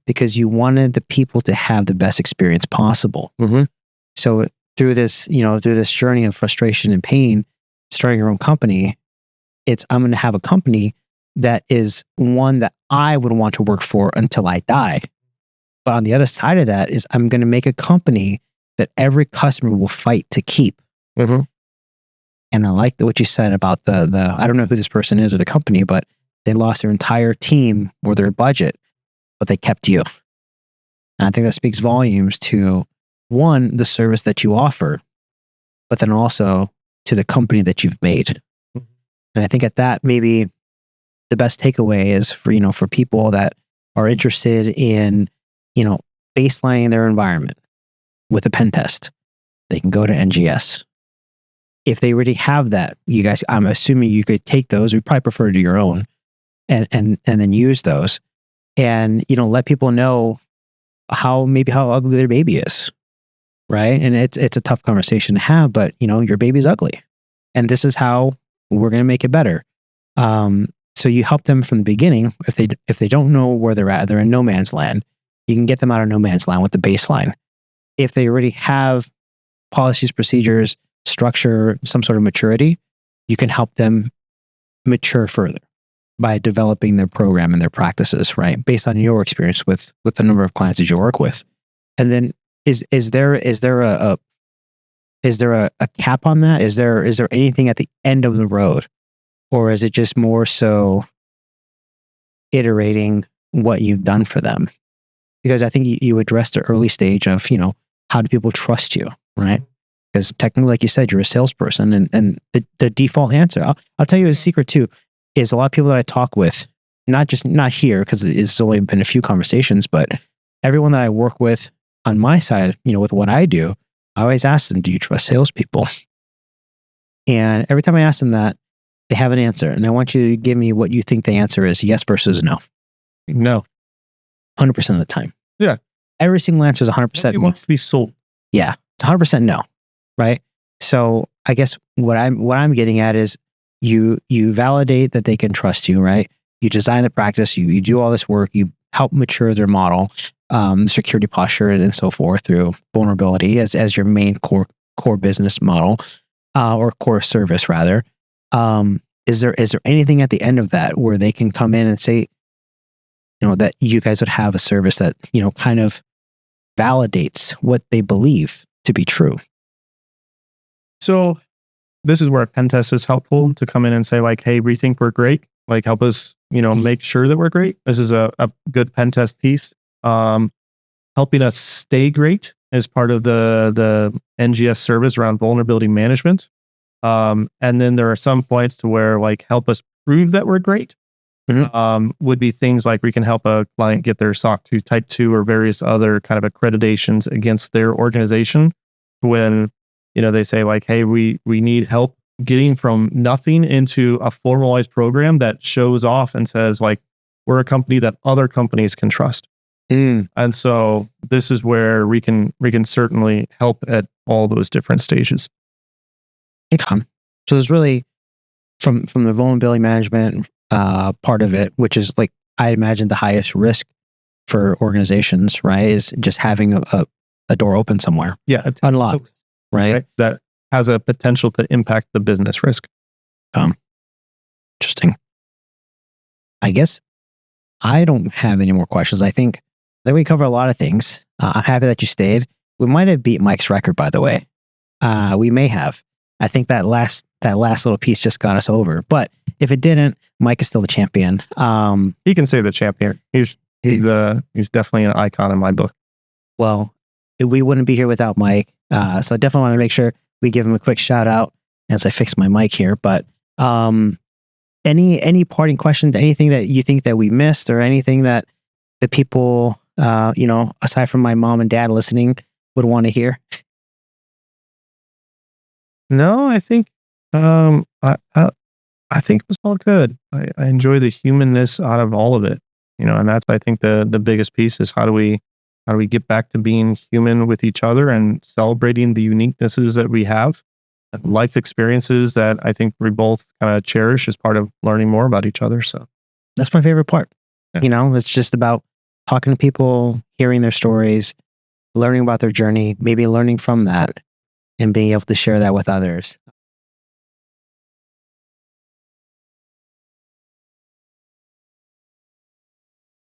because you wanted the people to have the best experience possible. So through this journey of frustration and pain, starting your own company, I'm going to have a company that is one that I would want to work for until I die. But on the other side of that is I'm going to make a company that every customer will fight to keep. And I like what you said about the I don't know who this person is or the company, but they lost their entire team or their budget, but they kept you. And I think that speaks volumes to, one, the service that you offer, but then also to the company that you've made. And I think at that, maybe the best takeaway is for people that are interested in, baselining their environment with a pen test, they can go to NGS. If they already have that, you guys, I'm assuming you could take those. We probably prefer to do your own, and then use those, and let people know how ugly their baby is, right? And it's a tough conversation to have, but your baby's ugly, and this is how we're going to make it better. So you help them from the beginning. If they don't know where they're at, they're in no man's land. You can get them out of no man's land with the baseline. If they already have policies, procedures, structure, some sort of maturity, you can help them mature further by developing their program and their practices, right? Based on your experience with the number of clients that you work with. And then is there a cap on that? Is there anything at the end of the road? Or is it just more so iterating what you've done for them? Because I think you addressed the early stage of, how do people trust you, right? Because technically, like you said, you're a salesperson, and the default answer, I'll tell you a secret too, is a lot of people that I talk with, not here, because it's only been a few conversations, but everyone that I work with on my side, with what I do, I always ask them, do you trust salespeople? And every time I ask them that, they have an answer. And I want you to give me what you think the answer is, yes versus no. No. 100% of the time. Yeah. Every single answer is 100%. It wants to be sold. Yeah. It's 100% no. Right? So I guess what I'm getting at is you validate that they can trust you, right? You design the practice, you do all this work, you help mature their model, security posture and so forth through vulnerability as your main core business model, or core service rather. Is there anything at the end of that where they can come in and say, that you guys would have a service that, kind of validates what they believe to be true? So this is where a pen test is helpful to come in and say like, hey, we think we're great. Like help us, make sure that we're great. This is a good pen test piece. Helping us stay great as part of the NGS service around vulnerability management. And then there are some points to where like help us prove that we're great. Would be things like we can help a client get their SOC 2 Type 2 or various other kind of accreditations against their organization when, they say like, hey, we need help getting from nothing into a formalized program that shows off and says like, we're a company that other companies can trust. And so this is where we can certainly help at all those different stages. Okay. So there's really from the vulnerability management part of it, which is like, I imagine the highest risk for organizations, right? Is just having a door open somewhere. Yeah. Unlocked, right? That has a potential to impact the business risk. Interesting. I guess I don't have any more questions. I think that we cover a lot of things. I'm happy that you stayed. We might have beat Mike's record, by the way. We may have. I think that last little piece just got us over. But if it didn't, Mike is still the champion. He can say the champion. He's definitely an icon in my book. Well, we wouldn't be here without Mike. So I definitely want to make sure we give him a quick shout out as I fix my mic here. But any parting questions, anything that you think that we missed, or anything that the people, aside from my mom and dad listening, would want to hear? No, I think I think it was all good. I enjoy the humanness out of all of it, and that's, I think, the biggest piece is how do we get back to being human with each other and celebrating the uniquenesses that we have, life experiences that I think we both kind of cherish as part of learning more about each other. So that's my favorite part. Yeah. It's just about talking to people, hearing their stories, learning about their journey, maybe learning from that, and being able to share that with others.